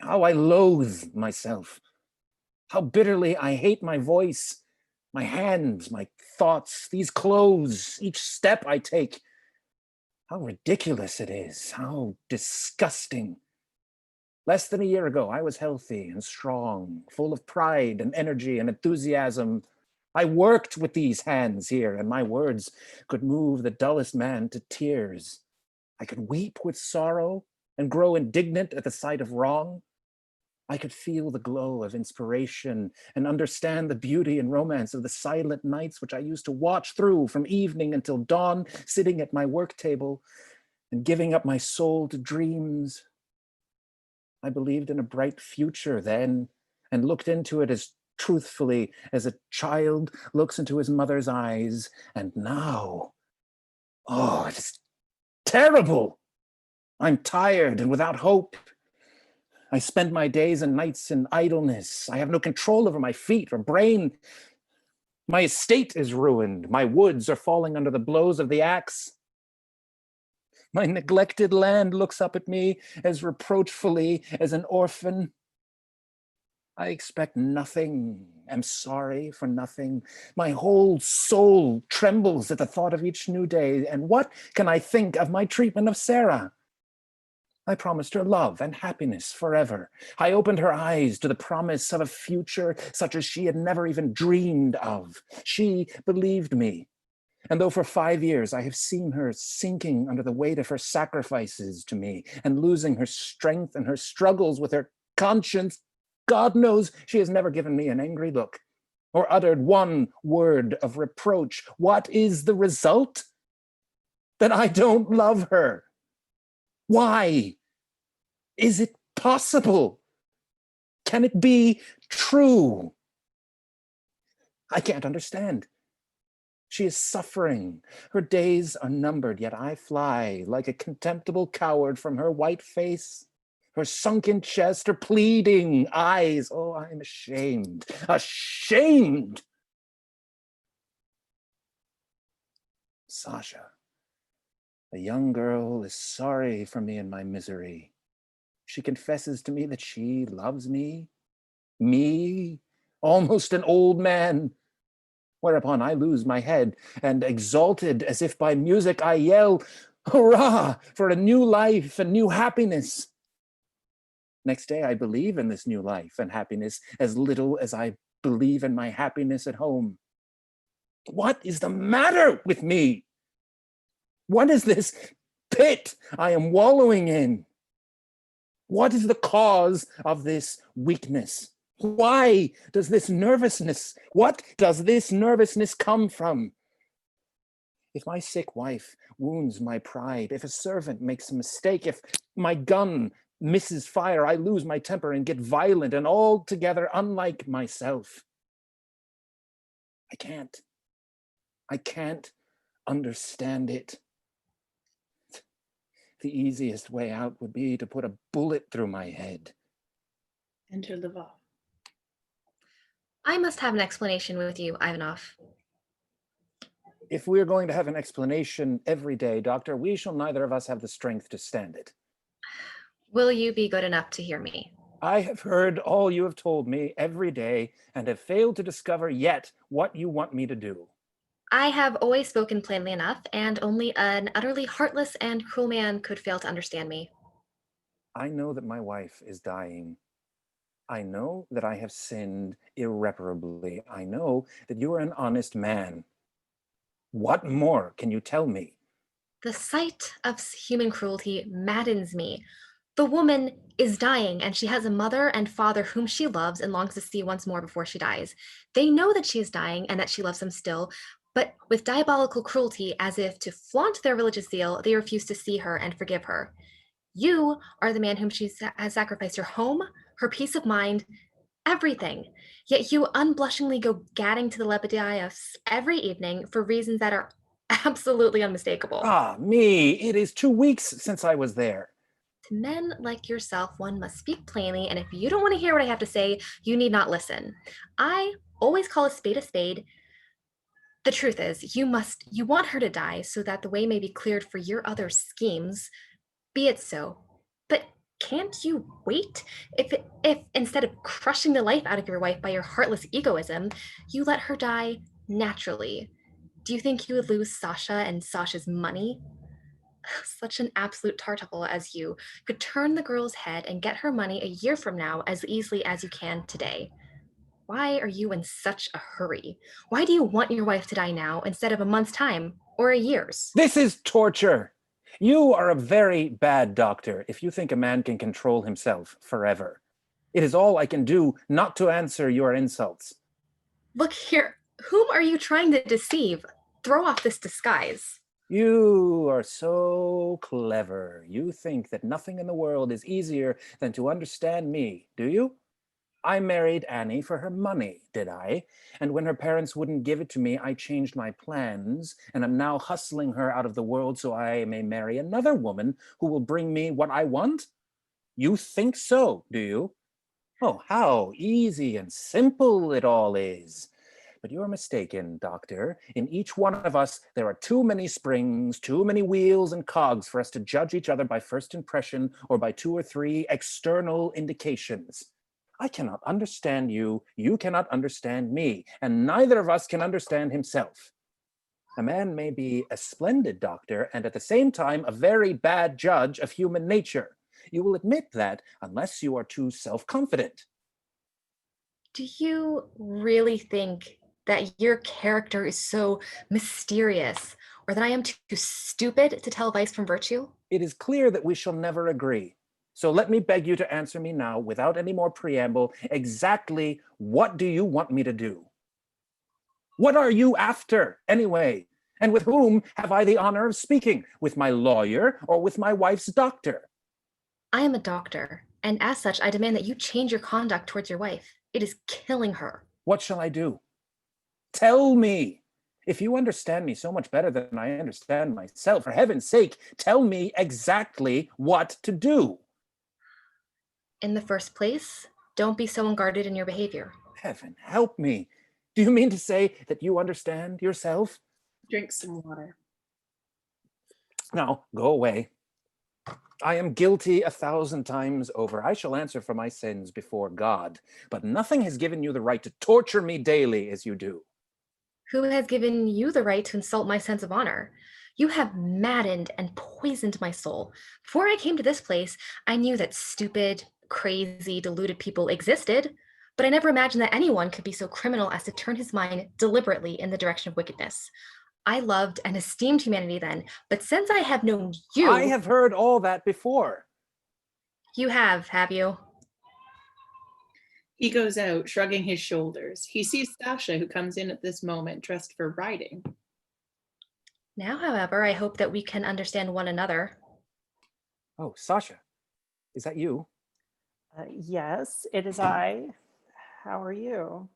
How I loathe myself. How bitterly I hate my voice, my hands, my thoughts, these clothes, each step I take. How ridiculous it is, how disgusting. Less than a year ago, I was healthy and strong, full of pride and energy and enthusiasm. I worked with these hands here, and my words could move the dullest man to tears. I could weep with sorrow and grow indignant at the sight of wrong. I could feel the glow of inspiration and understand the beauty and romance of the silent nights which I used to watch through from evening until dawn, sitting at my work table and giving up my soul to dreams. I believed in a bright future then and looked into it as truthfully as a child looks into his mother's eyes. And now, oh, it is terrible. I'm tired and without hope. I spend my days and nights in idleness. I have no control over my feet or brain. My estate is ruined. My woods are falling under the blows of the axe. My neglected land looks up at me as reproachfully as an orphan. I expect nothing, am sorry for nothing. My whole soul trembles at the thought of each new day. And what can I think of my treatment of Sarah? I promised her love and happiness forever. I opened her eyes to the promise of a future such as she had never even dreamed of. She believed me. And though for 5 years I have seen her sinking under the weight of her sacrifices to me and losing her strength and her struggles with her conscience, God knows she has never given me an angry look or uttered one word of reproach. What is the result? That I don't love her. Why? Is it possible? Can it be true? I can't understand. She is suffering. Her days are numbered, yet I fly like a contemptible coward from her white face, her sunken chest, her pleading eyes. Oh, I'm ashamed, ashamed. Sasha, a young girl, is sorry for me in my misery. She confesses to me that she loves me, almost an old man. Whereupon I lose my head, and exalted as if by music, I yell, hurrah, for a new life and new happiness. Next day, I believe in this new life and happiness as little as I believe in my happiness at home. What is the matter with me? What is this pit I am wallowing in? What is the cause of this weakness? Why does this nervousness, what does this nervousness come from? If my sick wife wounds my pride, if a servant makes a mistake, if my gun misses fire, I lose my temper and get violent and altogether unlike myself. I can't understand it. The easiest way out would be to put a bullet through my head. Enter Lvov. I must have an explanation with you, Ivanoff. If we're going to have an explanation every day, Doctor, we shall neither of us have the strength to stand it. Will you be good enough to hear me? I have heard all you have told me every day and have failed to discover yet what you want me to do. I have always spoken plainly enough, and only an utterly heartless and cruel man could fail to understand me. I know that my wife is dying. I know that I have sinned irreparably. I know that you are an honest man. What more can you tell me? The sight of human cruelty maddens me. The woman is dying, and she has a mother and father whom she loves and longs to see once more before she dies. They know that she is dying and that she loves them still, but with diabolical cruelty, as if to flaunt their religious zeal, they refuse to see her and forgive her. You are the man whom she has sacrificed her home, her peace of mind, everything. Yet you unblushingly go gadding to the Lebedeeffs every evening for reasons that are absolutely unmistakable. Ah, me, it is 2 weeks since I was there. To men like yourself, one must speak plainly, and if you don't want to hear what I have to say, you need not listen. I always call a spade a spade. The truth is, you want her to die so that the way may be cleared for your other schemes. Be it so. But can't you wait? If instead of crushing the life out of your wife by your heartless egoism, you let her die naturally, do you think you would lose Sasha and Sasha's money? Such an absolute tartuffle as you could turn the girl's head and get her money a year from now as easily as you can today. Why are you in such a hurry? Why do you want your wife to die now instead of a month's time or a year's? This is torture. You are a very bad doctor if you think a man can control himself forever. It is all I can do not to answer your insults. Look here, whom are you trying to deceive? Throw off this disguise. You are so clever. You think that nothing in the world is easier than to understand me, do you? I married Annie for her money, did I? And when her parents wouldn't give it to me, I changed my plans, and I'm now hustling her out of the world so I may marry another woman who will bring me what I want? You think so, do you? Oh, how easy and simple it all is. But you're mistaken, doctor. In each one of us, there are too many springs, too many wheels and cogs for us to judge each other by first impression or by 2 or 3 external indications. I cannot understand you, you cannot understand me, and neither of us can understand himself. A man may be a splendid doctor and at the same time a very bad judge of human nature. You will admit that unless you are too self-confident. Do you really think that your character is so mysterious, or that I am too stupid to tell vice from virtue? It is clear that we shall never agree. So let me beg you to answer me now, without any more preamble, exactly what do you want me to do? What are you after, anyway? And with whom have I the honor of speaking? With my lawyer or with my wife's doctor? I am a doctor, and as such, I demand that you change your conduct towards your wife. It is killing her. What shall I do? Tell me. If you understand me so much better than I understand myself, for heaven's sake, tell me exactly what to do. In the first place, don't be so unguarded in your behavior. Heaven help me. Do you mean to say that you understand yourself? Drink some water. Now, go away. I am guilty 1,000 times over. I shall answer for my sins before God, but nothing has given you the right to torture me daily as you do. Who has given you the right to insult my sense of honor? You have maddened and poisoned my soul. Before I came to this place, I knew that stupid, crazy, deluded people existed, but I never imagined that anyone could be so criminal as to turn his mind deliberately in the direction of wickedness. I loved and esteemed humanity then, but since I have known you— I have heard all that before. You have you? He goes out, shrugging his shoulders. He sees Sasha, who comes in at this moment, dressed for riding. Now, however, I hope that we can understand one another. Oh, Sasha, is that you? Yes, it is I. How are you?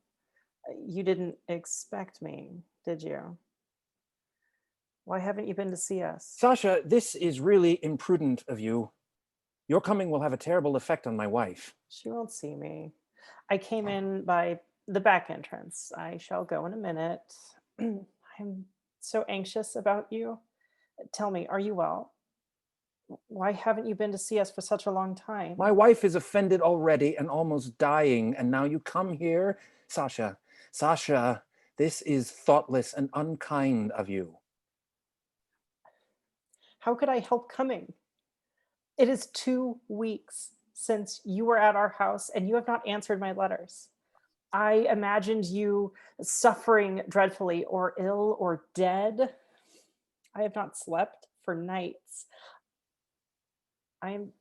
You didn't expect me, did you? Why haven't you been to see us? Sasha, this is really imprudent of you. Your coming will have a terrible effect on my wife. She won't see me. I came in by the back entrance. I shall go in a minute. I'm so anxious about you. Tell me, are you well? Why haven't you been to see us for such a long time? My wife is offended already and almost dying, and now you come here? Sasha, this is thoughtless and unkind of you. How could I help coming? It is 2 weeks since you were at our house and you have not answered my letters. I imagined you suffering dreadfully or ill or dead. I have not slept for nights. I am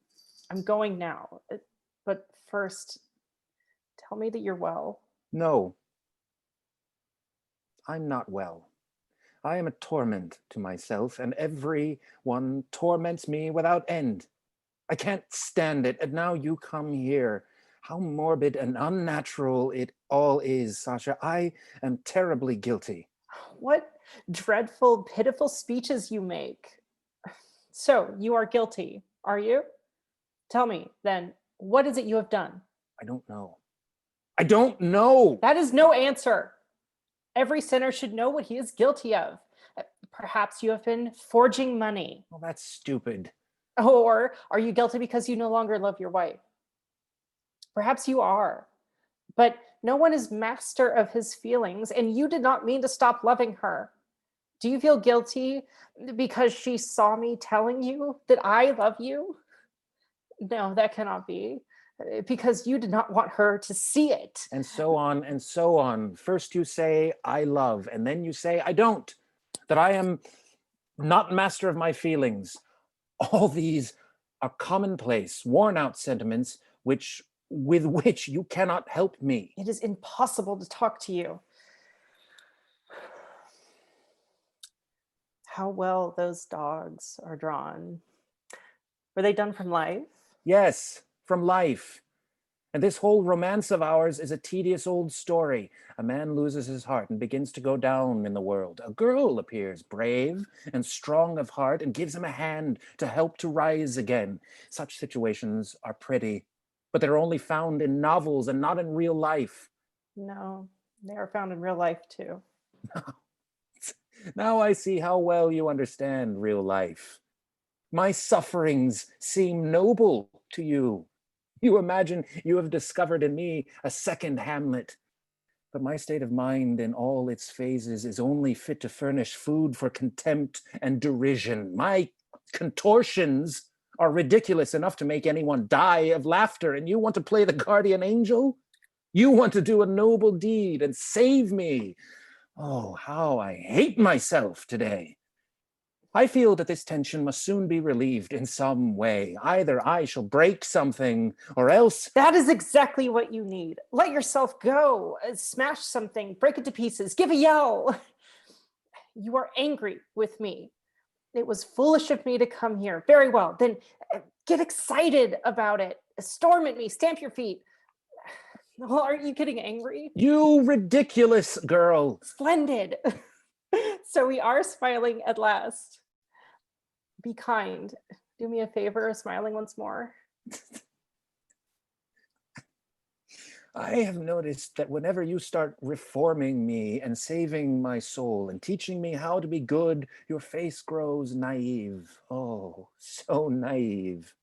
I'm going now. But first, tell me that you're well. No, I'm not well. I am a torment to myself, and everyone torments me without end. I can't stand it, and now you come here. How morbid and unnatural it all is, Sasha. I am terribly guilty. What dreadful, pitiful speeches you make. So, you are guilty, are you? Tell me, then, what is it you have done? I don't know. I don't know. That is no answer. Every sinner should know what he is guilty of. Perhaps you have been forging money. Well, that's stupid. Or are you guilty because you no longer love your wife? Perhaps you are. But no one is master of his feelings, and you did not mean to stop loving her. Do you feel guilty because she saw me telling you that I love you? No, that cannot be. Because you did not want her to see it. And so on and so on. First you say, I love, and then you say, I don't. That I am not master of my feelings. All these are commonplace, worn out sentiments with which you cannot help me. It is impossible to talk to you. How well those dogs are drawn. Were they done from life? Yes, from life. And this whole romance of ours is a tedious old story. A man loses his heart and begins to go down in the world. A girl appears brave and strong of heart and gives him a hand to help to rise again. Such situations are pretty, but they're only found in novels and not in real life. No, they are found in real life too. Now I see how well you understand real life. My sufferings seem noble to you. You imagine you have discovered in me a second Hamlet. But my state of mind in all its phases is only fit to furnish food for contempt and derision. My contortions are ridiculous enough to make anyone die of laughter, and you want to play the guardian angel? You want to do a noble deed and save me. Oh, how I hate myself today. I feel that this tension must soon be relieved in some way. Either I shall break something or else... That is exactly what you need. Let yourself go. Smash something, break it to pieces, give a yell. You are angry with me. It was foolish of me to come here. Very well, then get excited about it. Storm at me, stamp your feet. Well, aren't you getting angry? You ridiculous girl. Splendid. So we are smiling at last. Be kind. Do me a favor, smiling once more. I have noticed that whenever you start reforming me and saving my soul and teaching me how to be good, your face grows naive. Oh, so naive.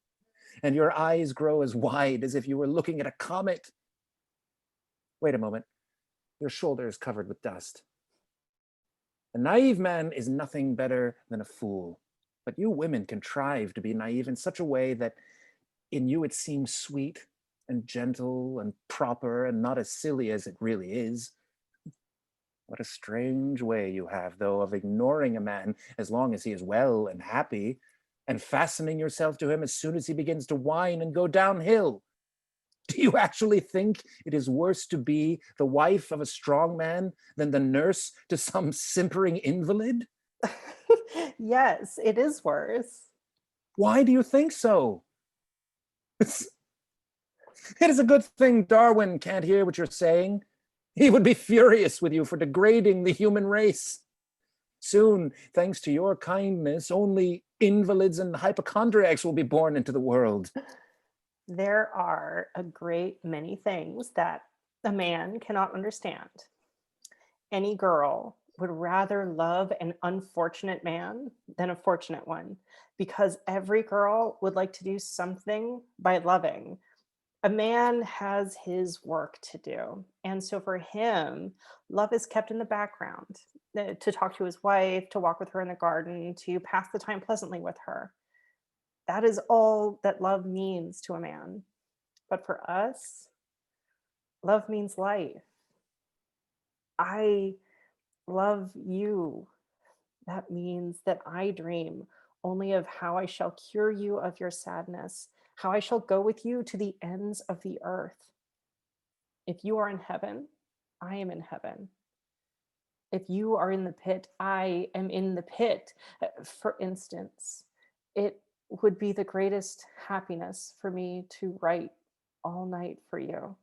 And your eyes grow as wide as if you were looking at a comet. Wait a moment. Your shoulder is covered with dust. A naive man is nothing better than a fool. But you women contrive to be naive in such a way that in you it seems sweet and gentle and proper and not as silly as it really is. What a strange way you have, though, of ignoring a man as long as he is well and happy, and fastening yourself to him as soon as he begins to whine and go downhill. Do you actually think it is worse to be the wife of a strong man than the nurse to some simpering invalid? Yes, it is worse. Why do you think so? It is a good thing Darwin can't hear what you're saying. He would be furious with you for degrading the human race. Soon, thanks to your kindness, only invalids and hypochondriacs will be born into the world. There are a great many things that a man cannot understand. Any girl would rather love an unfortunate man than a fortunate one, because every girl would like to do something by loving. A man has his work to do. And so for him, love is kept in the background, to talk to his wife, to walk with her in the garden, to pass the time pleasantly with her. That is all that love means to a man. But for us, love means life. I love you. That means that I dream only of how I shall cure you of your sadness, how I shall go with you to the ends of the earth. If you are in heaven, I am in heaven. If you are in the pit, I am in the pit. For instance, it would be the greatest happiness for me to write all night for you,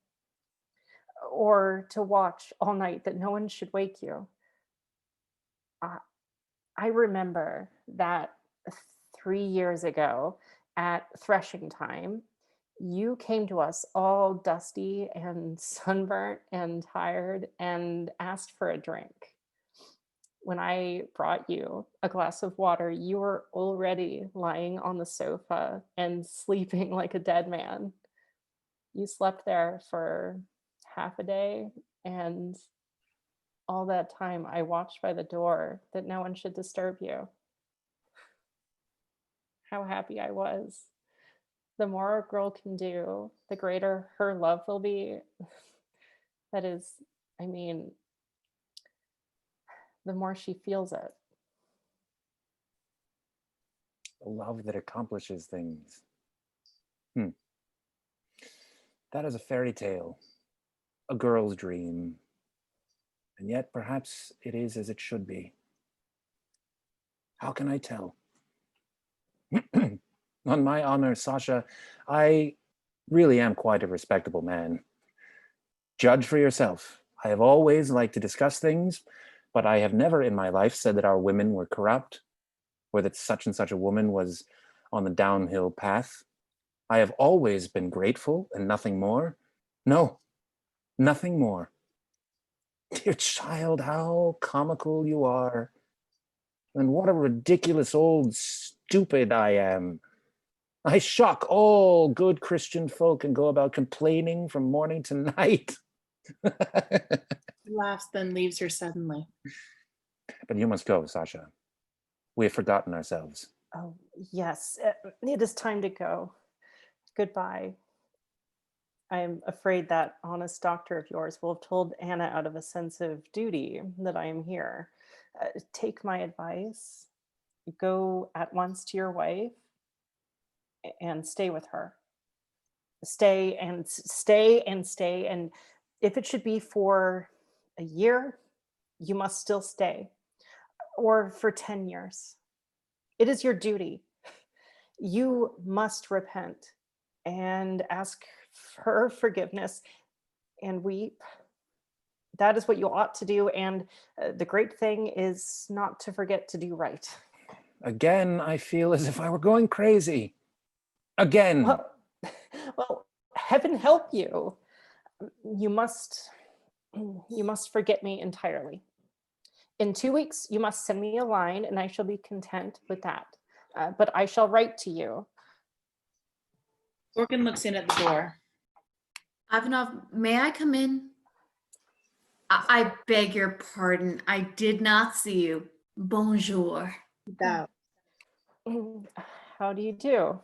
or to watch all night that no one should wake you. I remember that 3 years ago at threshing time, you came to us all dusty and sunburnt and tired and asked for a drink. When I brought you a glass of water, you were already lying on the sofa and sleeping like a dead man. You slept there for half a day, and all that time I watched by the door that no one should disturb you. How happy I was. The more a girl can do, the greater her love will be. That is, I mean, the more she feels it. A love that accomplishes things. That is a fairy tale, a girl's dream. And yet perhaps it is as it should be. How can I tell? On my honor, Sasha, I really am quite a respectable man. Judge for yourself. I have always liked to discuss things, but I have never in my life said that our women were corrupt, or that such and such a woman was on the downhill path. I have always been grateful and nothing more. No, nothing more. Dear child, how comical you are. And what a ridiculous old stupid I am. I shock all good Christian folk and go about complaining from morning to night. He laughs, then leaves her suddenly. But you must go, Sasha. We have forgotten ourselves. Oh, yes, it is time to go. Goodbye. I am afraid that honest doctor of yours will have told Anna out of a sense of duty that I am here. Take my advice. Go at once to your wife and stay with her. Stay and stay and stay. And if it should be for a year, you must still stay. Or for 10 years. It is your duty. You must repent and ask her forgiveness and weep. That is what you ought to do. And the great thing is not to forget to do right. Again, I feel as if I were going crazy. Again. Well, heaven help you. You must forget me entirely. In 2 weeks, you must send me a line and I shall be content with that. But I shall write to you. Orkin looks in at the door. Ivanov, may I come in? I beg your pardon. I did not see you. Bonjour. How do you do?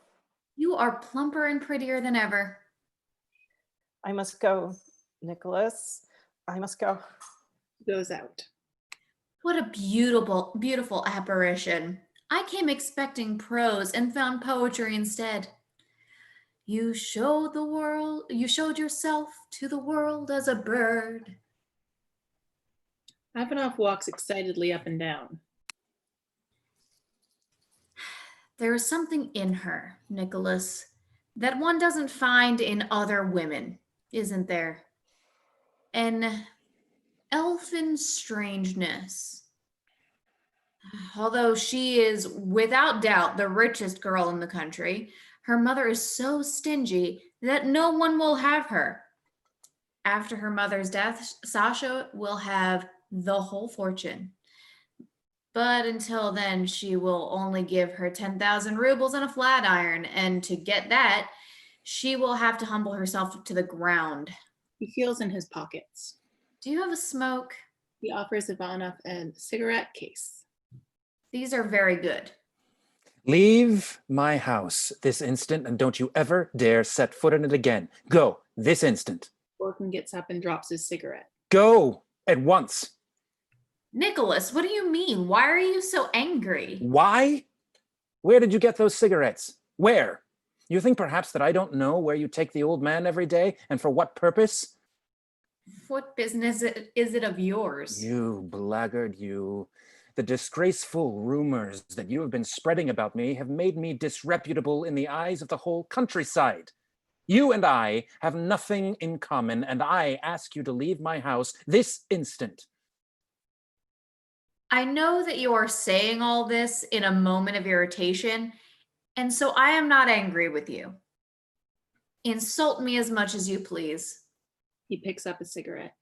You are plumper and prettier than ever. I must go, Nicholas. I must go. Goes out. What a beautiful, beautiful apparition. I came expecting prose and found poetry instead. You showed yourself to the world as a bird. Ivanoff walks excitedly up and down. There is something in her, Nicholas, that one doesn't find in other women, isn't there? An elfin strangeness. Although she is without doubt the richest girl in the country, her mother is so stingy that no one will have her. After her mother's death, Sasha will have the whole fortune. But until then, she will only give her 10,000 rubles and a flat iron. And to get that, she will have to humble herself to the ground. He feels in his pockets. Do you have a smoke? He offers Ivanoff a cigarette case. These are very good. Leave my house this instant, and don't you ever dare set foot in it again. Go, this instant. Orkin gets up and drops his cigarette. Go, at once. Nicholas, what do you mean? Why are you so angry? Why? Where did you get those cigarettes? Where? You think perhaps that I don't know where you take the old man every day and for what purpose? What business is it of yours? You blackguard, you. The disgraceful rumors that you have been spreading about me have made me disreputable in the eyes of the whole countryside. You and I have nothing in common, and I ask you to leave my house this instant. I know that you are saying all this in a moment of irritation, and so I am not angry with you. Insult me as much as you please. He picks up a cigarette.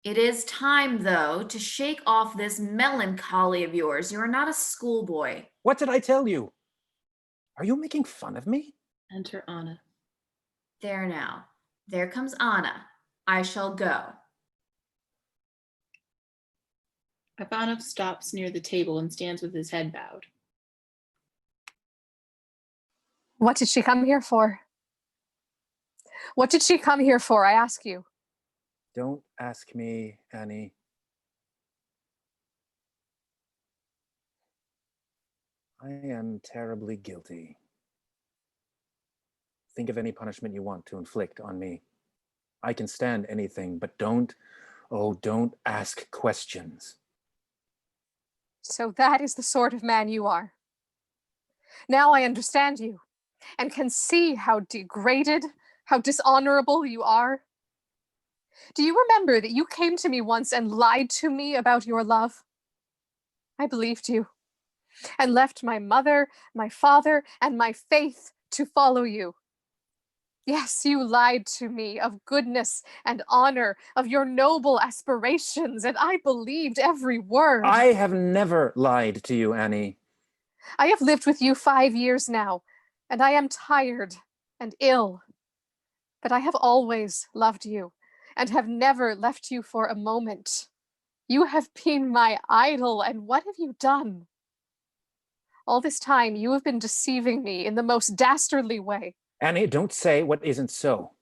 It is time, though, to shake off this melancholy of yours. You are not a schoolboy. What did I tell you? Are you making fun of me? Enter Anna. There now. There comes Anna. I shall go. Ivanoff stops near the table and stands with his head bowed. What did she come here for? What did she come here for, I ask you? Don't ask me, Annie. I am terribly guilty. Think of any punishment you want to inflict on me. I can stand anything, but don't ask questions. So that is the sort of man you are. Now I understand you and can see how degraded, how dishonorable you are. Do you remember that you came to me once and lied to me about your love? I believed you and left my mother, my father, and my faith to follow you. Yes, you lied to me of goodness and honor, of your noble aspirations, and I believed every word. I have never lied to you, Annie. I have lived with you 5 years now, and I am tired and ill. But I have always loved you and have never left you for a moment. You have been my idol, and what have you done? All this time, you have been deceiving me in the most dastardly way. Annie, don't say what isn't so.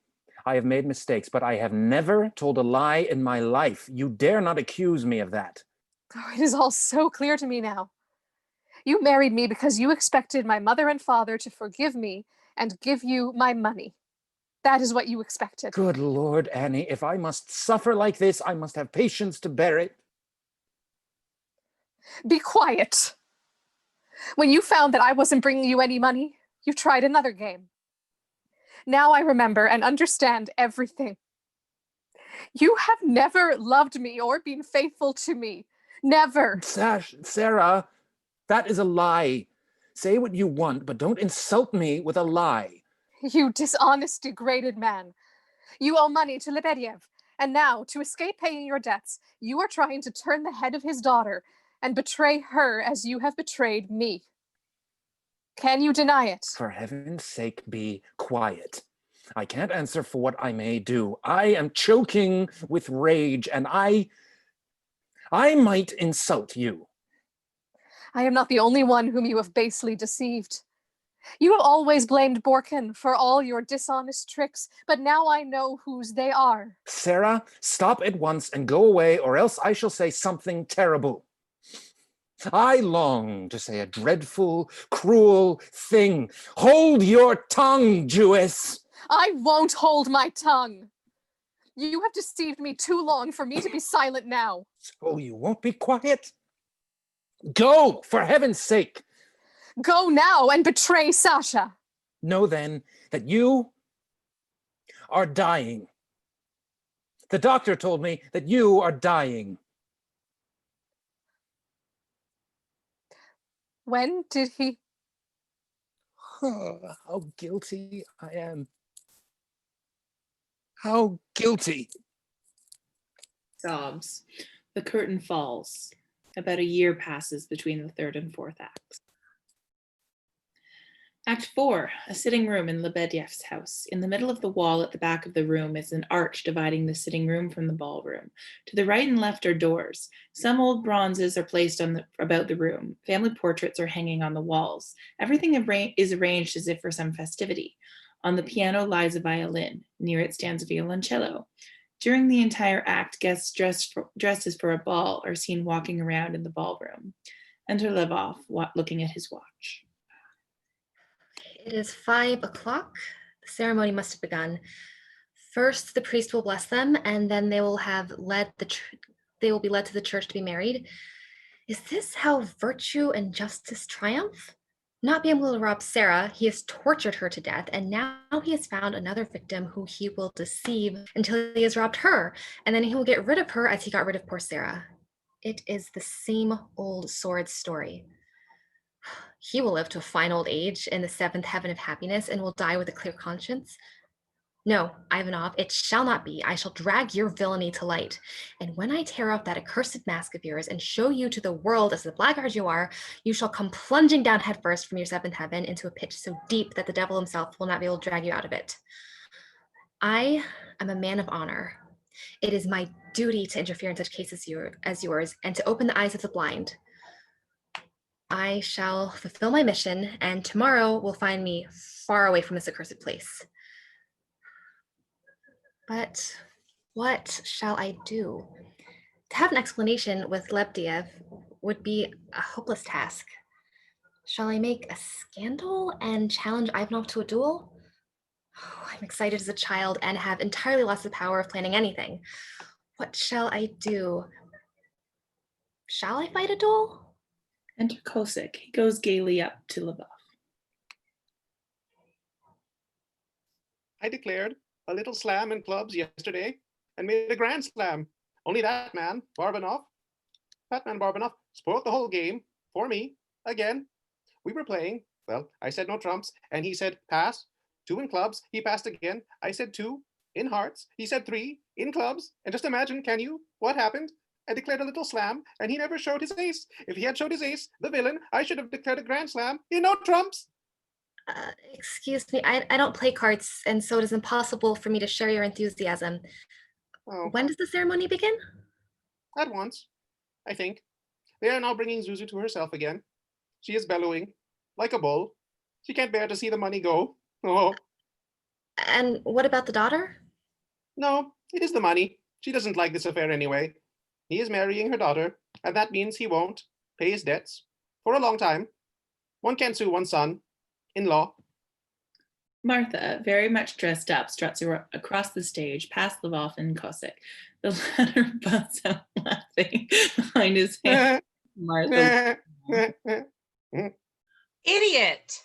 I have made mistakes, but I have never told a lie in my life. You dare not accuse me of that. Oh, it is all so clear to me now. You married me because you expected my mother and father to forgive me and give you my money. That is what you expected. Good Lord, Annie, if I must suffer like this, I must have patience to bear it. Be quiet. When you found that I wasn't bringing you any money, you tried another game. Now I remember and understand everything. You have never loved me or been faithful to me. Never. Sarah, that is a lie. Say what you want, but don't insult me with a lie. You dishonest, degraded man. You owe money to Lebediev, and now, to escape paying your debts, you are trying to turn the head of his daughter and betray her as you have betrayed me. Can you deny it? For heaven's sake, be quiet. I can't answer for what I may do. I am choking with rage, and I might insult you. I am not the only one whom you have basely deceived. You have always blamed Borkin for all your dishonest tricks, but now I know whose they are. Sarah, stop at once and go away, or else I shall say something terrible. I long to say a dreadful, cruel thing. Hold your tongue, Jewess. I won't hold my tongue. You have deceived me too long for me to be silent now. So you won't be quiet? Go, for heaven's sake. Go now and betray Sasha. Know then that you are dying. The doctor told me that you are dying. When did he? Oh, how guilty I am. How guilty. Sobs. The curtain falls. About a year passes between the third and fourth acts. Act 4, a sitting room in Lebediev's house. In the middle of the wall at the back of the room is an arch dividing the sitting room from the ballroom. To the right and left are doors. Some old bronzes are placed about the room. Family portraits are hanging on the walls. Everything is arranged as if for some festivity. On the piano lies a violin. Near it stands a violoncello. During the entire act, guests dressed as for a ball are seen walking around in the ballroom. Enter Lvov, looking at his watch. It is 5 o'clock. The ceremony must have begun. First, the priest will bless them, and then they will they will be led to the church to be married. Is this how virtue and justice triumph? Not being able to rob Sarah, he has tortured her to death, and now he has found another victim who he will deceive until he has robbed her, and then he will get rid of her as he got rid of poor Sarah. It is the same old sword story. He will live to a fine old age in the seventh heaven of happiness and will die with a clear conscience. No, Ivanov, it shall not be. I shall drag your villainy to light. And when I tear off that accursed mask of yours and show you to the world as the blackguard you are, you shall come plunging down headfirst from your seventh heaven into a pit so deep that the devil himself will not be able to drag you out of it. I am a man of honor. It is my duty to interfere in such cases as yours and to open the eyes of the blind. I shall fulfill my mission, and tomorrow will find me far away from this accursed place. But what shall I do? To have an explanation with Lebediev would be a hopeless task. Shall I make a scandal and challenge Ivanov to a duel? Oh, I'm excited as a child and have entirely lost the power of planning anything. What shall I do? Shall I fight a duel? Enter Kosik. He goes gaily up to Lvov. I declared a little slam in clubs yesterday and made a grand slam. Only that man, Barbanov, spoiled the whole game for me again. We were playing. Well, I said no trumps, and he said pass. 2 in clubs. He passed again. I said 2 in hearts. He said 3 in clubs. And just imagine, can you, what happened? I declared a little slam, and he never showed his ace. If he had showed his ace, the villain, I should have declared a grand slam in no trumps. Excuse me, I don't play cards, and so it is impossible for me to share your enthusiasm. Oh. When does the ceremony begin? At once, I think. They are now bringing Zuzu to herself again. She is bellowing like a bull. She can't bear to see the money go. Oh. And what about the daughter? No, it is the money. She doesn't like this affair anyway. He is marrying her daughter, and that means he won't pay his debts for a long time. One can't sue one's son-in-law. Martha, very much dressed up, struts across the stage, past Lvov and Kosik. The latter busts out laughing behind his hand. Martha. Idiot!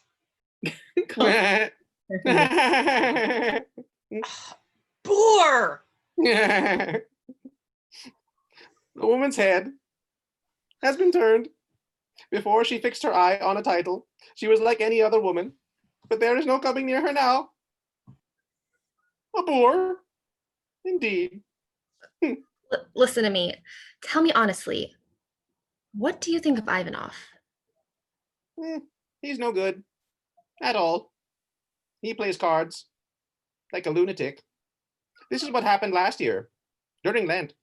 Boor! The woman's head has been turned. Before she fixed her eye on a title, she was like any other woman, but there is no coming near her now. A boor, indeed. Listen to me. Tell me honestly, what do you think of Ivanov? He's no good at all. He plays cards like a lunatic. This is what happened last year, during Lent.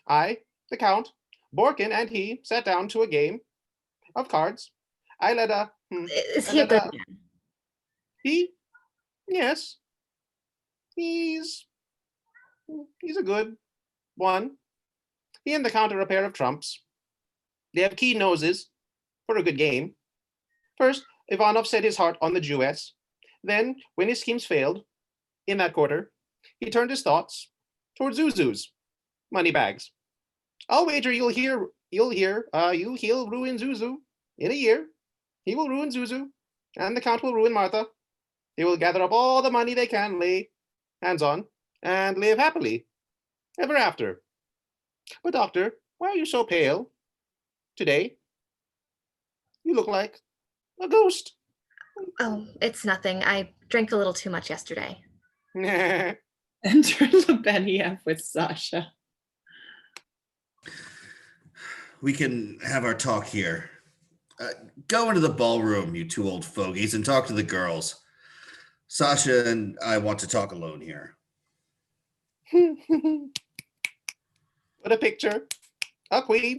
I, the Count, Borkin, and he sat down to a game of cards. I led a... Is he a good man? He? Yes. He's a good one. He and the Count are a pair of trumps. They have keen noses for a good game. First, Ivanoff set his heart on the Jewess. Then, when his schemes failed, in that quarter, he turned his thoughts towards Zuzu's money bags. I'll wager he'll ruin Zuzu in a year. He will ruin Zuzu, and the Count will ruin Martha. They will gather up all the money they can lay hands on and live happily ever after. But doctor, why are you so pale today? You look like a ghost. Oh, it's nothing. I drank a little too much yesterday. Enter Lebediev with Sasha. We can have our talk here. Go into the ballroom, you 2 old fogies, and talk to the girls. Sasha and I want to talk alone here. What a picture. A queen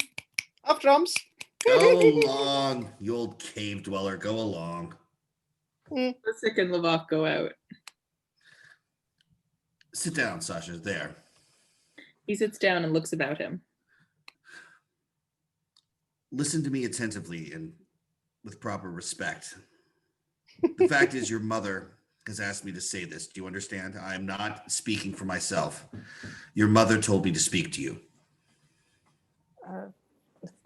of trumps. Go along, you old cave dweller. Go along. Kosik and Lvov go out. Sit down, Sasha. There. He sits down and looks about him. Listen to me attentively and with proper respect. The fact is, your mother has asked me to say this. Do you understand? I am not speaking for myself. Your mother told me to speak to you.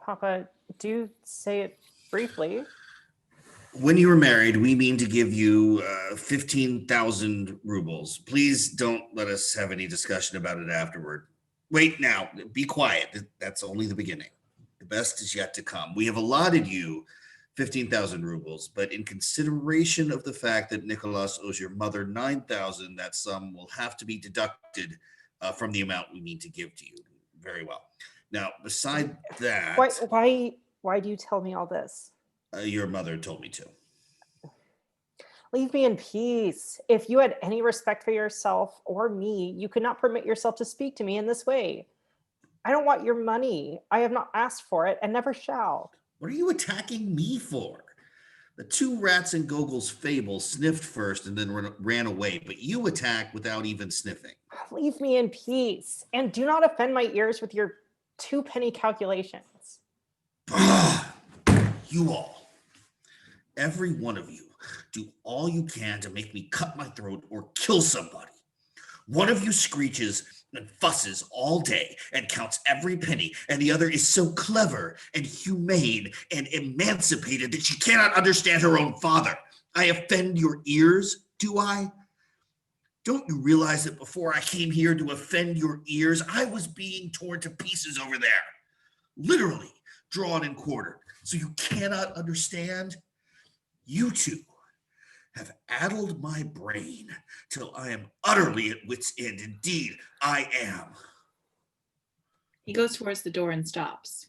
Papa, do say it briefly. When you were married, we mean to give you 15,000 rubles. Please don't let us have any discussion about it afterward. Wait now, be quiet. That's only the beginning. The best is yet to come. We have allotted you 15,000 rubles, but in consideration of the fact that Nicholas owes your mother 9,000, that sum will have to be deducted from the amount we mean to give to you. Very well. Now, beside that... Why do you tell me all this? Your mother told me to. Leave me in peace. If you had any respect for yourself or me, you could not permit yourself to speak to me in this way. I don't want your money. I have not asked for it and never shall. What are you attacking me for? The two rats in Gogol's fable sniffed first and then ran away, but you attack without even sniffing. Leave me in peace and do not offend my ears with your 2-penny calculations. You all. Every one of you, do all you can to make me cut my throat or kill somebody. One of you screeches and fusses all day and counts every penny, and the other is so clever and humane and emancipated that she cannot understand her own father. I offend your ears, do I? Don't you realize that before I came here to offend your ears, I was being torn to pieces over there, literally drawn and quartered, so you cannot understand? You two have addled my brain till I am utterly at wit's end. Indeed, I am. He goes towards the door and stops.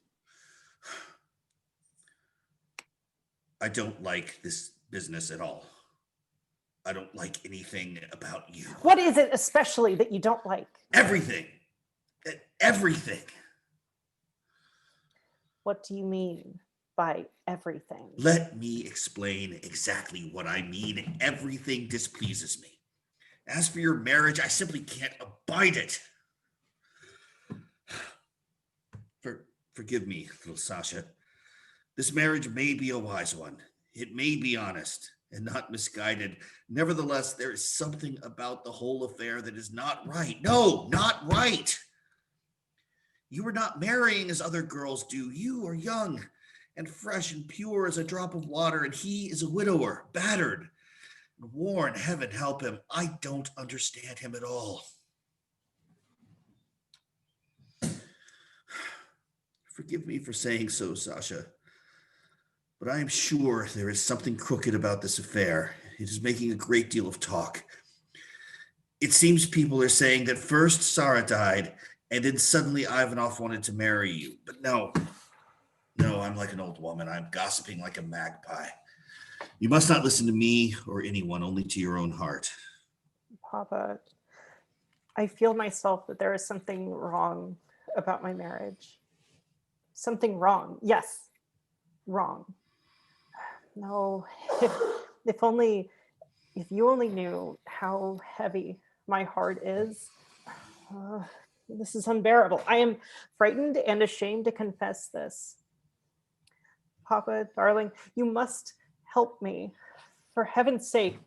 I don't like this business at all. I don't like anything about you. What is it especially that you don't like? Everything. Everything. What do you mean by everything? Let me explain exactly what I mean. Everything displeases me. As for your marriage, I simply can't abide it. Forgive me, little Sasha. This marriage may be a wise one. It may be honest and not misguided. Nevertheless, there is something about the whole affair that is not right. No, not right. You are not marrying as other girls do. You are young and fresh and pure as a drop of water, and he is a widower, battered and worn. Heaven help him. I don't understand him at all. Forgive me for saying so, Sasha, but I am sure there is something crooked about this affair. It is making a great deal of talk. It seems people are saying that first Sarah died, and then suddenly Ivanoff wanted to marry you. But no, I'm like an old woman. I'm gossiping like a magpie. You must not listen to me or anyone, only to your own heart. Papa, I feel myself that there is something wrong about my marriage. Something wrong. Yes, wrong. No, if you only knew how heavy my heart is. This is unbearable. I am frightened and ashamed to confess this. Papa, darling, you must help me. For heaven's sake.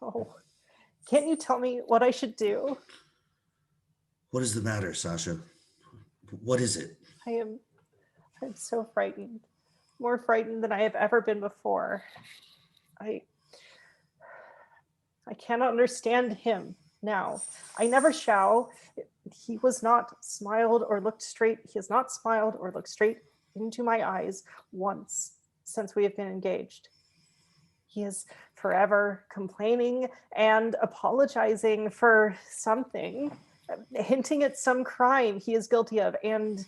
Oh, can't you tell me what I should do? What is the matter, Sasha? What is it? I'm so frightened. More frightened than I have ever been before. I cannot understand him now. I never shall. He has not smiled or looked straight into my eyes once since we have been engaged. He is forever complaining and apologizing for something, hinting at some crime he is guilty of, and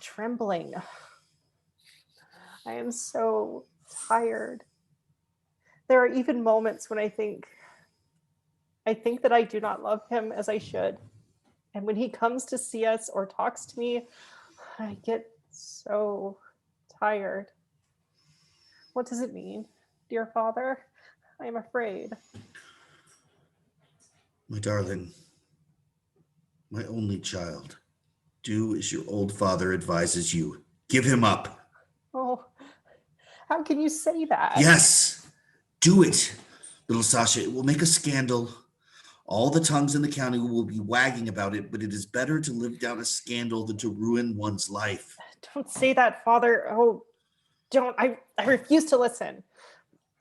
trembling. I am so tired. There are even moments when I think that I do not love him as I should. And when he comes to see us or talks to me, I get so tired. What does it mean, dear father? I am afraid. My darling, my only child, do as your old father advises you. Give him up. Oh, how can you say that? Yes, Do it, little Sasha. It will make a scandal. All the tongues in the county will be wagging about it, but it is better to live down a scandal than to ruin one's life. Don't say that, Father. Oh, don't. I refuse to listen.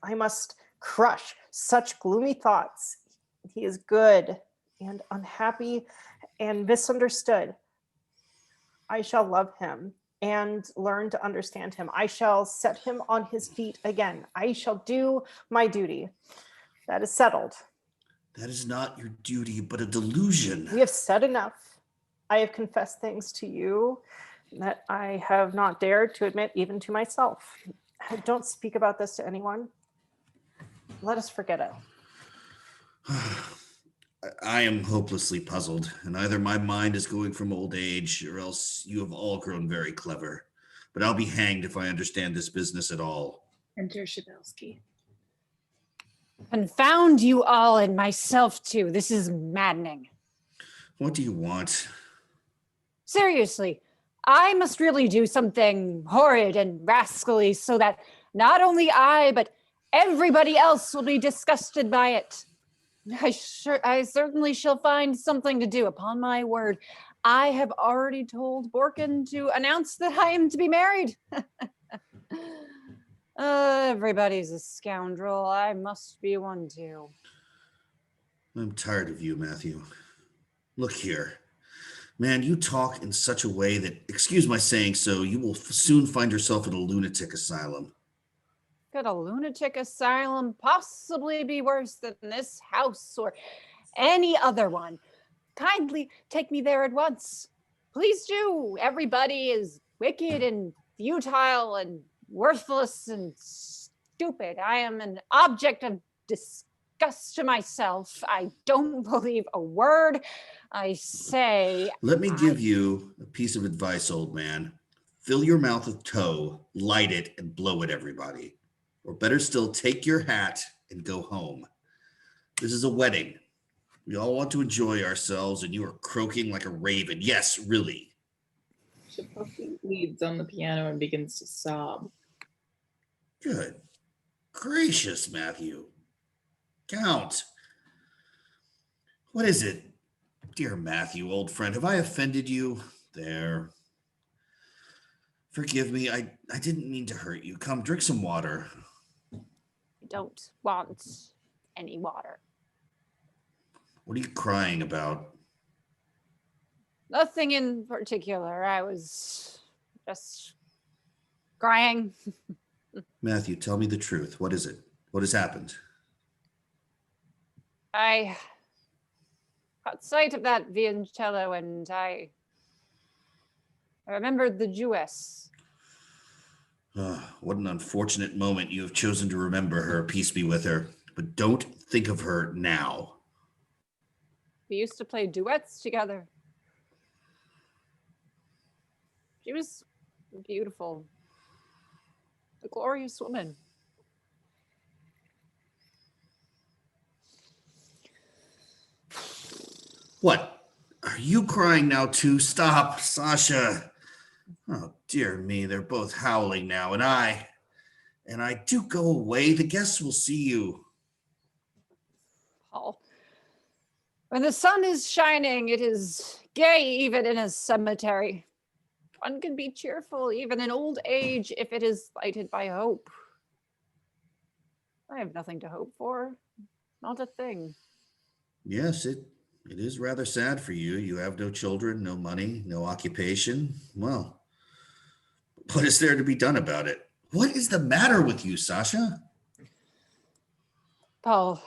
I must crush such gloomy thoughts. He is good and unhappy and misunderstood. I shall love him and learn to understand him. I shall set him on his feet again. I shall do my duty. That is settled. That is not your duty, but a delusion. We have said enough. I have confessed things to you that I have not dared to admit even to myself. Don't speak about this to anyone. Let us forget it. I am hopelessly puzzled, and either my mind is going from old age, or else you have all grown very clever. But I'll be hanged if I understand this business at all. Enter Shabelsky. Confound you all and myself too. This is maddening. What do you want? Seriously, I must really do something horrid and rascally so that not only I, but everybody else will be disgusted by it. I certainly shall find something to do, upon my word. I have already told Borkin to announce that I am to be married. Everybody's a scoundrel. I must be one too. I'm tired of you, Matthew. Look here. Man, you talk in such a way that, excuse my saying so, you will soon find yourself in a lunatic asylum. Could a lunatic asylum possibly be worse than this house or any other one? Kindly take me there at once. Please do. Everybody is wicked and futile and worthless and stupid. I am an object of disgust to myself. I don't believe a word I say. Let me give you a piece of advice, old man. Fill your mouth with tow, light it, and blow at everybody. Or better still, take your hat and go home. This is a wedding. We all want to enjoy ourselves, and you are croaking like a raven. Yes, really. Shabelsky leads on the piano and begins to sob. Good gracious, Matthew. Count. What is it? Dear Matthew, old friend, have I offended you? There. Forgive me, I didn't mean to hurt you. Come, drink some water. I don't want any water. What are you crying about? Nothing in particular. I was just crying. Matthew, tell me the truth. What is it? What has happened? I caught sight of that violoncello and I remembered the Jewess. What an unfortunate moment. You have chosen to remember her. Peace be with her. But don't think of her now. We used to play duets together. She was beautiful. A glorious woman. What? Are you crying now too? Stop, Sasha. Oh, dear me. They're both howling now. And I do go away. The guests will see you. Paul. When the sun is shining, it is gay even in a cemetery. One can be cheerful even in old age if it is lighted by hope. I have nothing to hope for. Not a thing. Yes, it is rather sad for you. You have no children, no money, no occupation. Well, what is there to be done about it? What is the matter with you, Sasha? Paul,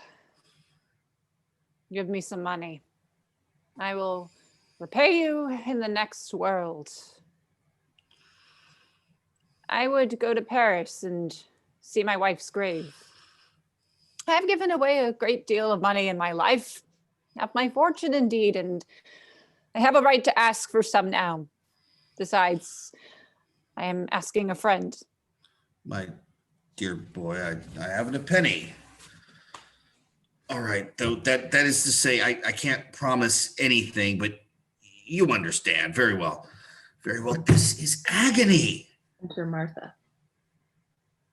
give me some money. I will repay you in the next world. I would go to Paris and see my wife's grave. I've given away a great deal of money in my life, half my fortune indeed, and I have a right to ask for some now. Besides, I am asking a friend. My dear boy, I haven't a penny. All right, though that is to say, I can't promise anything, but you understand very well. Very well. This is agony. Enter Martha.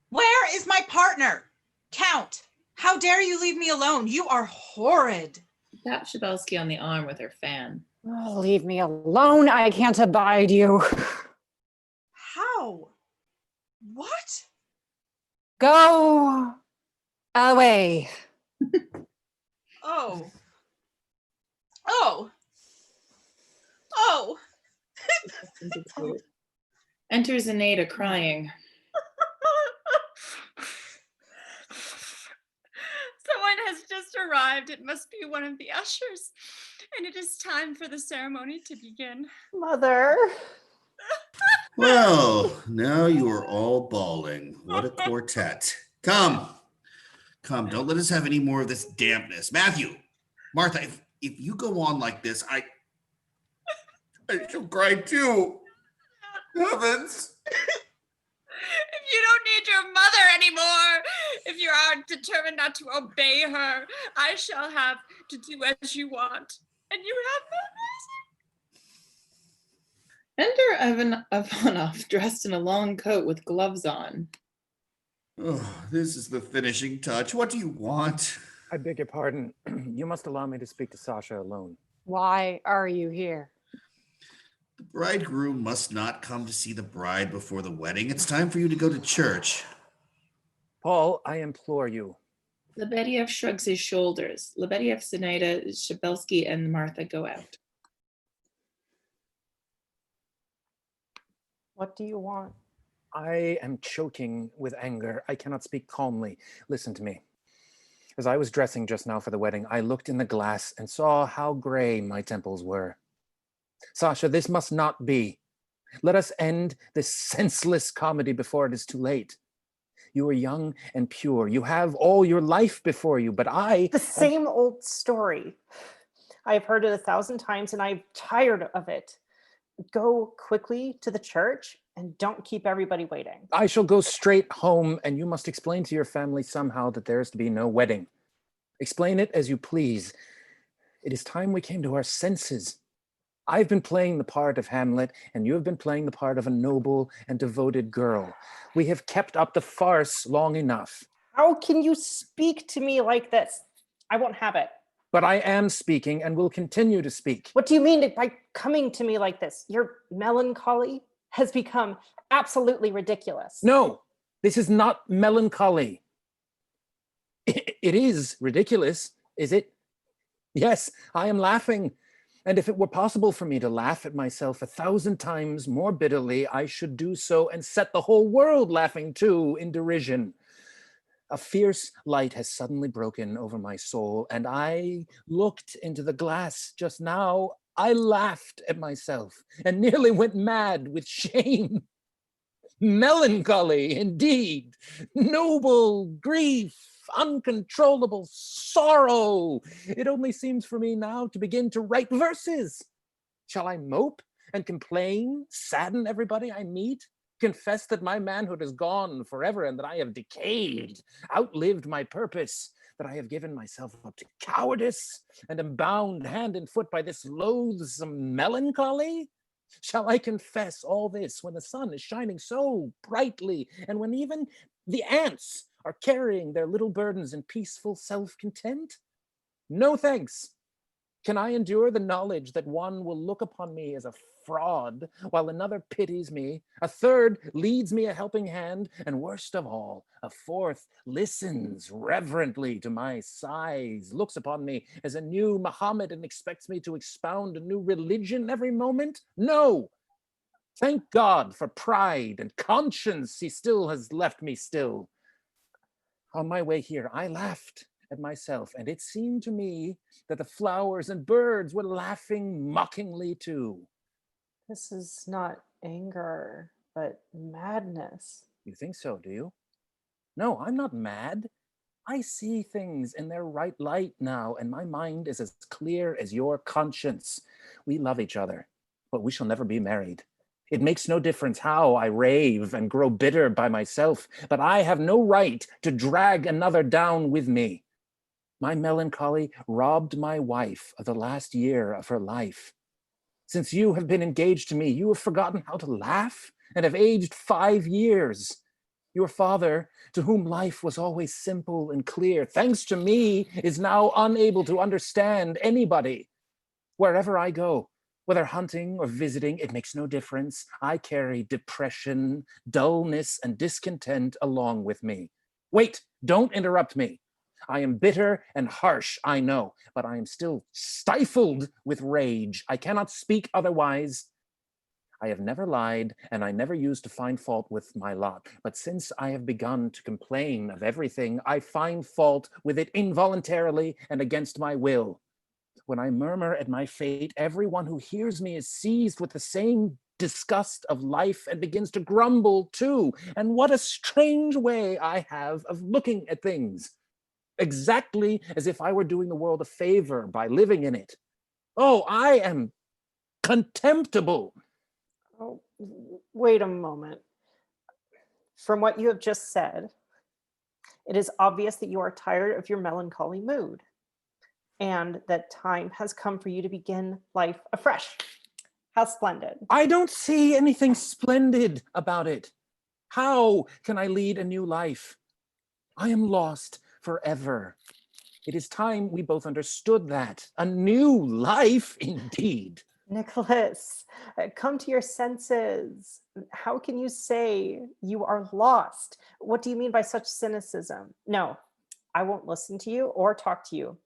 Where is my partner? Count, How dare you leave me alone? You are horrid. Tap Shabelsky on the arm with her fan. Oh, leave me alone. I can't abide you. How? What? Go away. Oh. Oh. Oh. Enters Aneda crying. Someone has just arrived. It must be one of the ushers. And it is time for the ceremony to begin. Mother. Well, now you are all bawling. What a quartet. Come, don't let us have any more of this dampness. Matthew, Martha, if you go on like this, I shall cry too. Heavens. If you don't need your mother anymore, if you are determined not to obey her, I shall have to do as you want. And you have no mercy. Enter Ivanoff, dressed in a long coat with gloves on. Oh, this is the finishing touch. What do you want? I beg your pardon. You must allow me to speak to Sasha alone. Why are you here? The bridegroom must not come to see the bride before the wedding. It's time for you to go to church. Paul, I implore you. Lebedev shrugs his shoulders. Lebedev, Zenaida, Shabelsky, and Martha go out. What do you want? I am choking with anger. I cannot speak calmly. Listen to me. As I was dressing just now for the wedding, I looked in the glass and saw how gray my temples were. Sasha, this must not be. Let us end this senseless comedy before it is too late. You are young and pure. You have all your life before you, but I... The same old story. I've heard it 1,000 times and I'm tired of it. Go quickly to the church and don't keep everybody waiting. I shall go straight home, and you must explain to your family somehow that there is to be no wedding. Explain it as you please. It is time we came to our senses. I've been playing the part of Hamlet, and you have been playing the part of a noble and devoted girl. We have kept up the farce long enough. How can you speak to me like this? I won't have it. But I am speaking and will continue to speak. What do you mean by coming to me like this? Your melancholy has become absolutely ridiculous. No, this is not melancholy. It is ridiculous, is it? Yes, I am laughing. And if it were possible for me to laugh at myself 1,000 times more bitterly, I should do so and set the whole world laughing too in derision. A fierce light has suddenly broken over my soul, and I looked into the glass just now. I laughed at myself and nearly went mad with shame. Melancholy, indeed. Noble grief. Uncontrollable sorrow. It only seems for me now to begin to write verses. Shall I mope and complain, sadden everybody I meet, confess that my manhood is gone forever and that I have decayed, outlived my purpose, that I have given myself up to cowardice and am bound hand and foot by this loathsome melancholy? Shall I confess all this when the sun is shining so brightly and when even the ants are carrying their little burdens in peaceful self-content? No thanks. Can I endure the knowledge that one will look upon me as a fraud, while another pities me, a third leads me a helping hand, and worst of all, a fourth listens reverently to my sighs, looks upon me as a new Muhammad and expects me to expound a new religion every moment? No! Thank God for pride and conscience, he still has left me still. On my way here, I laughed at myself, and it seemed to me that the flowers and birds were laughing mockingly too. This is not anger, but madness. You think so, do you? No, I'm not mad. I see things in their right light now, and my mind is as clear as your conscience. We love each other, but we shall never be married. It makes no difference how I rave and grow bitter by myself, but I have no right to drag another down with me. My melancholy robbed my wife of the last year of her life. Since you have been engaged to me, you have forgotten how to laugh and have aged 5 years. Your father, to whom life was always simple and clear, thanks to me, is now unable to understand anybody. Wherever I go, whether hunting or visiting, it makes no difference. I carry depression, dullness, and discontent along with me. Wait, don't interrupt me. I am bitter and harsh, I know, but I am still stifled with rage. I cannot speak otherwise. I have never lied, and I never used to find fault with my lot. But since I have begun to complain of everything, I find fault with it involuntarily and against my will. When I murmur at my fate, everyone who hears me is seized with the same disgust of life and begins to grumble too. And what a strange way I have of looking at things. Exactly as if I were doing the world a favor by living in it. Oh, I am contemptible. Oh, wait a moment. From what you have just said, it is obvious that you are tired of your melancholy mood and that time has come for you to begin life afresh. How splendid. I don't see anything splendid about it. How can I lead a new life? I am lost forever. It is time we both understood that. A new life, indeed. Nicholas, come to your senses. How can you say you are lost? What do you mean by such cynicism? No, I won't listen to you or talk to you.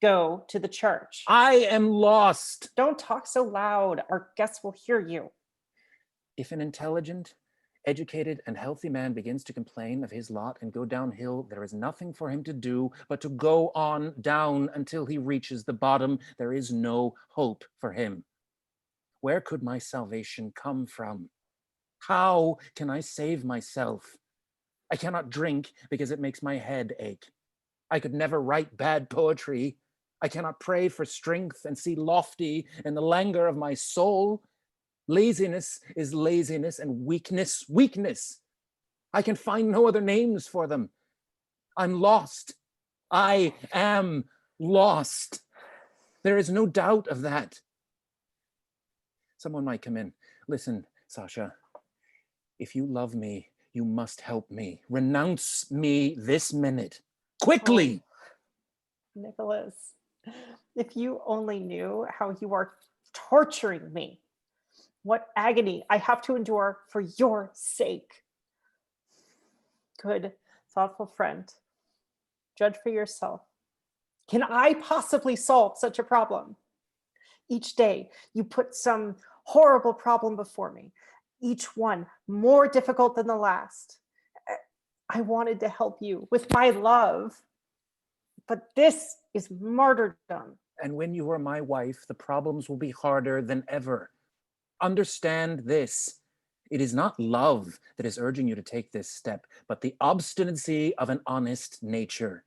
Go to the church. I am lost. Don't talk so loud. Our guests will hear you. If an intelligent, educated, and healthy man begins to complain of his lot and go downhill, there is nothing for him to do but to go on down until he reaches the bottom. There is no hope for him. Where could my salvation come from? How can I save myself? I cannot drink because it makes my head ache. I could never write bad poetry. I cannot pray for strength and see lofty in the languor of my soul. Laziness is laziness and weakness, weakness. I can find no other names for them. I'm lost. I am lost. There is no doubt of that. Someone might come in. Listen, Sasha, if you love me, you must help me. Renounce me this minute. Quickly! Oh, Nicholas, if you only knew how you are torturing me, what agony I have to endure for your sake. Good, thoughtful friend, judge for yourself. Can I possibly solve such a problem? Each day, you put some horrible problem before me, each one more difficult than the last. I wanted to help you with my love, but this is martyrdom. And when you are my wife, the problems will be harder than ever. Understand this. It is not love that is urging you to take this step, but the obstinacy of an honest nature.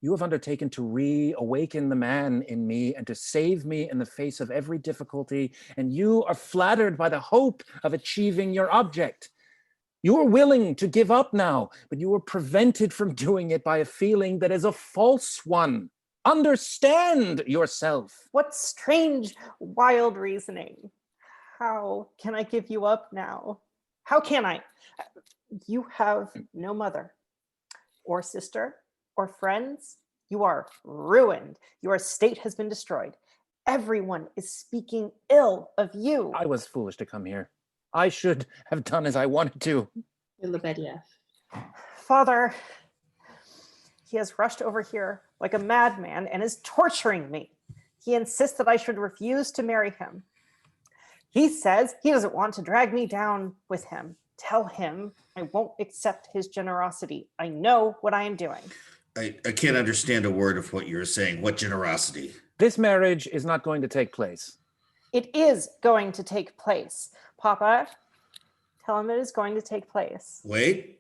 You have undertaken to reawaken the man in me and to save me in the face of every difficulty, and you are flattered by the hope of achieving your object. You are willing to give up now, but you are prevented from doing it by a feeling that is a false one. Understand yourself. What strange, wild reasoning. How can I give you up now? How can I? You have no mother or sister or friends. You are ruined. Your estate has been destroyed. Everyone is speaking ill of you. I was foolish to come here. I should have done as I wanted to. Father, he has rushed over here like a madman and is torturing me. He insists that I should refuse to marry him. He says he doesn't want to drag me down with him. Tell him I won't accept his generosity. I know what I am doing. I can't understand a word of what you're saying. What generosity? This marriage is not going to take place. It is going to take place. Papa, tell him it is going to take place. Wait.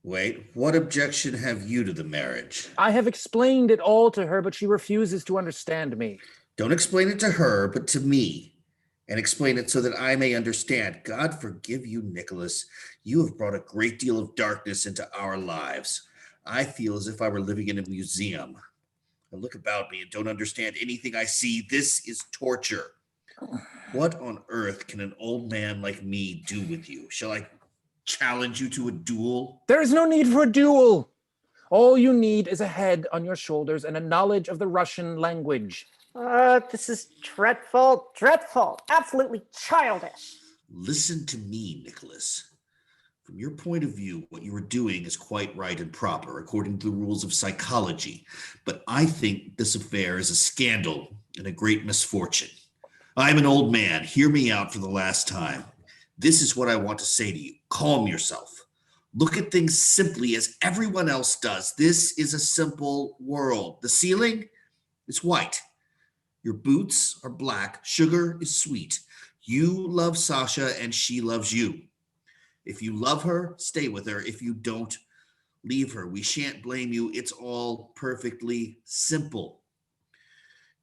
What objection have you to the marriage? I have explained it all to her, but she refuses to understand me. Don't explain it to her, but to me. And explain it so that I may understand. God forgive you, Nicholas. You have brought a great deal of darkness into our lives. I feel as if I were living in a museum. I look about me and don't understand anything I see. This is torture. What on earth can an old man like me do with you? Shall I challenge you to a duel? There is no need for a duel. All you need is a head on your shoulders and a knowledge of the Russian language. This is dreadful, dreadful, absolutely childish. Listen to me, Nicholas. From your point of view, what you are doing is quite right and proper, according to the rules of psychology. But I think this affair is a scandal and a great misfortune. I'm an old man. Hear me out for the last time. This is what I want to say to you. Calm yourself. Look at things simply as everyone else does. This is a simple world. The ceiling is white. Your boots are black. Sugar is sweet. You love Sasha and she loves you. If you love her, stay with her. If you don't, leave her. We shan't blame you. It's all perfectly simple.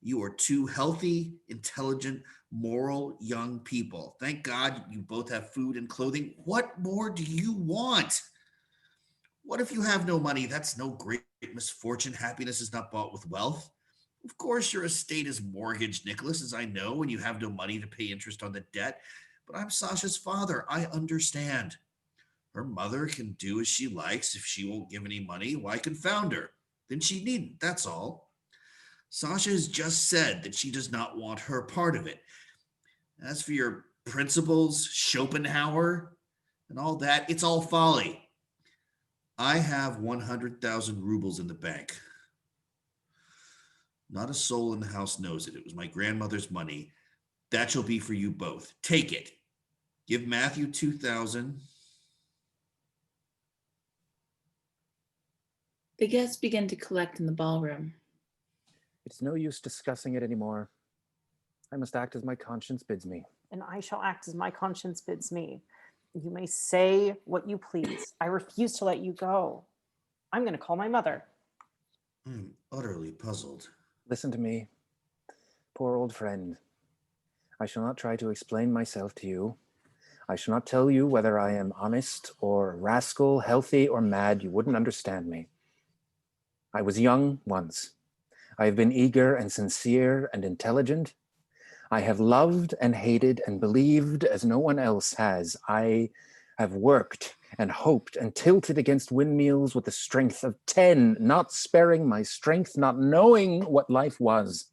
You are two healthy, intelligent, moral young people. Thank God you both have food and clothing. What more do you want? What if you have no money? That's no great misfortune. Happiness is not bought with wealth. Of course, your estate is mortgaged, Nicholas, as I know, and you have no money to pay interest on the debt. But I'm Sasha's father. I understand. Her mother can do as she likes. If she won't give any money, why confound her? Then she needn't, that's all. Sasha has just said that she does not want her part of it. As for your principles, Schopenhauer, and all that, it's all folly. I have 100,000 rubles in the bank. Not a soul in the house knows it. It was my grandmother's money. That shall be for you both. Take it. Give Matthew 2,000. The guests begin to collect in the ballroom. It's no use discussing it anymore. I must act as my conscience bids me. And I shall act as my conscience bids me. You may say what you please. I refuse to let you go. I'm going to call my mother. I'm utterly puzzled. Listen to me, poor old friend. I shall not try to explain myself to you. I shall not tell you whether I am honest or rascal, healthy or mad. You wouldn't understand me. I was young once. I have been eager and sincere and intelligent. I have loved and hated and believed as no one else has. I have worked and hoped and tilted against windmills with the strength of 10, not sparing my strength, not knowing what life was.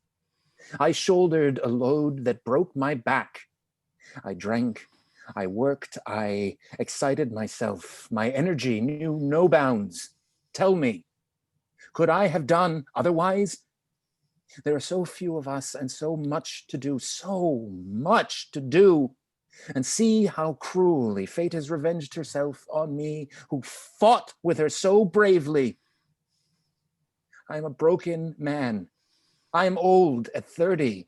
I shouldered a load that broke my back. I drank, I worked, I excited myself. My energy knew no bounds. Tell me, could I have done otherwise? There are so few of us and so much to do, so much to do. And see how cruelly fate has revenged herself on me, who fought with her so bravely. I am a broken man. I am old at 30.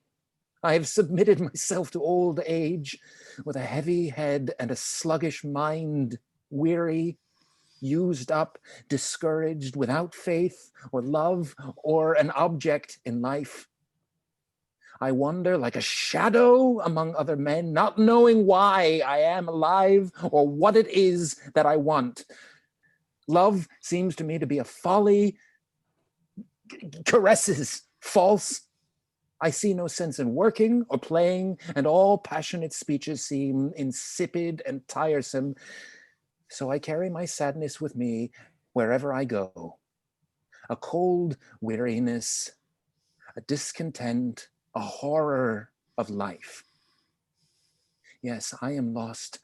I have submitted myself to old age with a heavy head and a sluggish mind, weary, used up, discouraged, without faith or love or an object in life. I wander like a shadow among other men, not knowing why I am alive or what it is that I want. Love seems to me to be a folly, caresses false. I see no sense in working or playing, and all passionate speeches seem insipid and tiresome. So I carry my sadness with me wherever I go. A cold weariness, a discontent, a horror of life. Yes, I am lost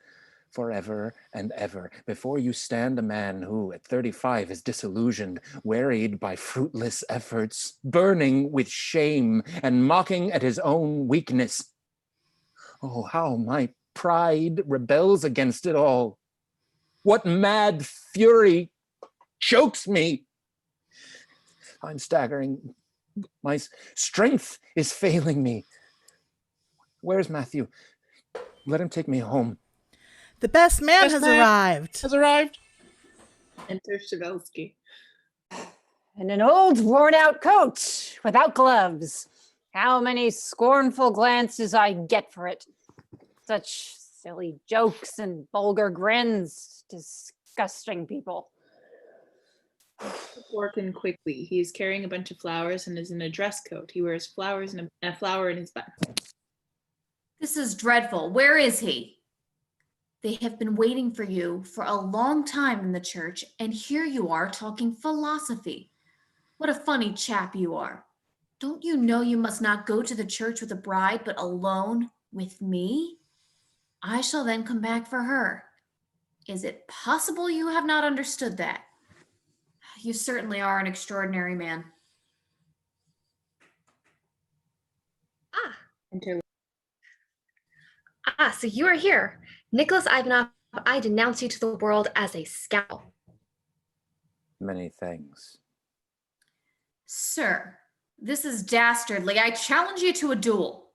forever and ever. Before you stand a man who at 35 is disillusioned, wearied by fruitless efforts, burning with shame and mocking at his own weakness. Oh, how my pride rebels against it all. What mad fury chokes me. I'm staggering. My strength is failing me. Where's Matthew? Let him take me home. The best man has arrived. Enter Shavelski. In an old worn-out coat without gloves. How many scornful glances I get for it. Such silly jokes and vulgar grins. Disgusting people. Working quickly. He is carrying a bunch of flowers and is in a dress coat. He wears flowers and a flower in his buttonhole. This is dreadful. Where is he? They have been waiting for you for a long time in the church, and here you are talking philosophy. What a funny chap you are. Don't you know you must not go to the church with a bride, but alone with me? I shall then come back for her. Is it possible you have not understood that? You certainly are an extraordinary man. So you are here. Nicholas Ivanoff, I denounce you to the world as a scoundrel. Many thanks. Sir, this is dastardly. I challenge you to a duel.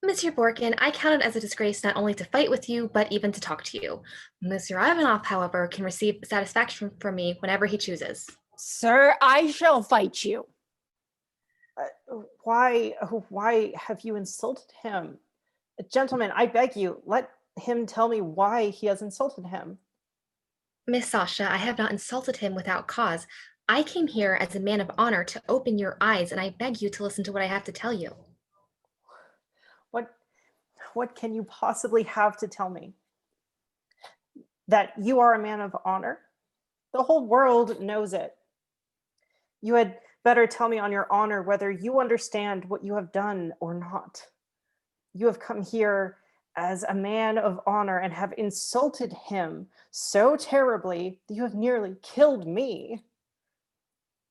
Monsieur Borkin, I count it as a disgrace not only to fight with you, but even to talk to you. Monsieur Ivanoff, however, can receive satisfaction from me whenever he chooses. Sir, I shall fight you. Why have you insulted him? Gentlemen, I beg you, let him tell me why he has insulted him. Miss Sasha, I have not insulted him without cause. I came here as a man of honor to open your eyes, and I beg you to listen to what I have to tell you. What can you possibly have to tell me? That you are a man of honor? The whole world knows it. You had better tell me on your honor whether you understand what you have done or not. You have come here as a man of honor and have insulted him so terribly that you have nearly killed me.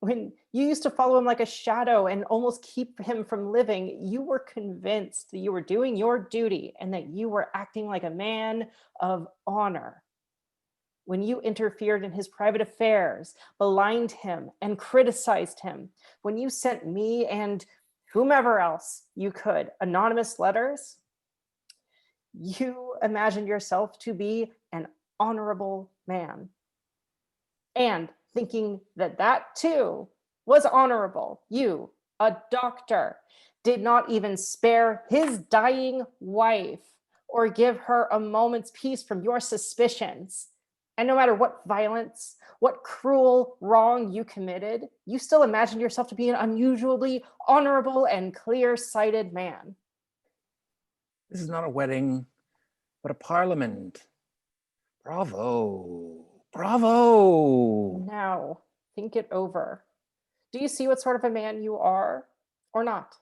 When you used to follow him like a shadow and almost keep him from living, you were convinced that you were doing your duty and that you were acting like a man of honor. When you interfered in his private affairs, maligned him and criticized him, when you sent me and whomever else you could anonymous letters, you imagined yourself to be an honorable man. And thinking that that too was honorable, you, a doctor, did not even spare his dying wife or give her a moment's peace from your suspicions. And no matter what violence, what cruel wrong you committed, you still imagined yourself to be an unusually honorable and clear-sighted man. This is not a wedding, but a parliament. Bravo. Bravo. Now, think it over. Do you see what sort of a man you are or not?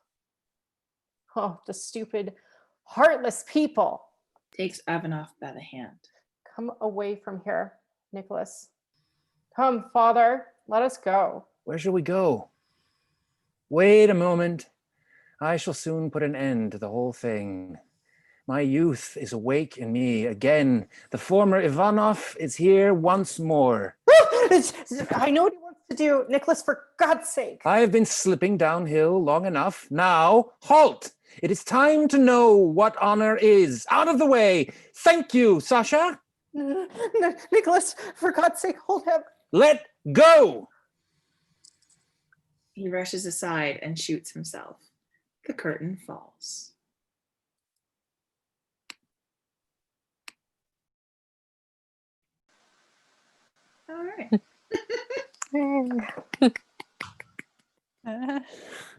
Oh, the stupid, heartless people. Takes Ivanoff by the hand. Come away from here, Nicholas. Come, father, let us go. Where shall we go? Wait a moment. I shall soon put an end to the whole thing. My youth is awake in me again. The former Ivanoff is here once more. I know what he wants to do, Nicholas, for God's sake. I have been slipping downhill long enough. Now, halt! It is time to know what honor is. Out of the way! Thank you, Sasha! Nicholas, for God's sake, hold him. Let go! He rushes aside and shoots himself. The curtain falls. All right.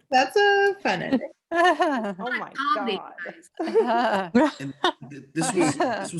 That's a fun ending. Oh my God. And this was a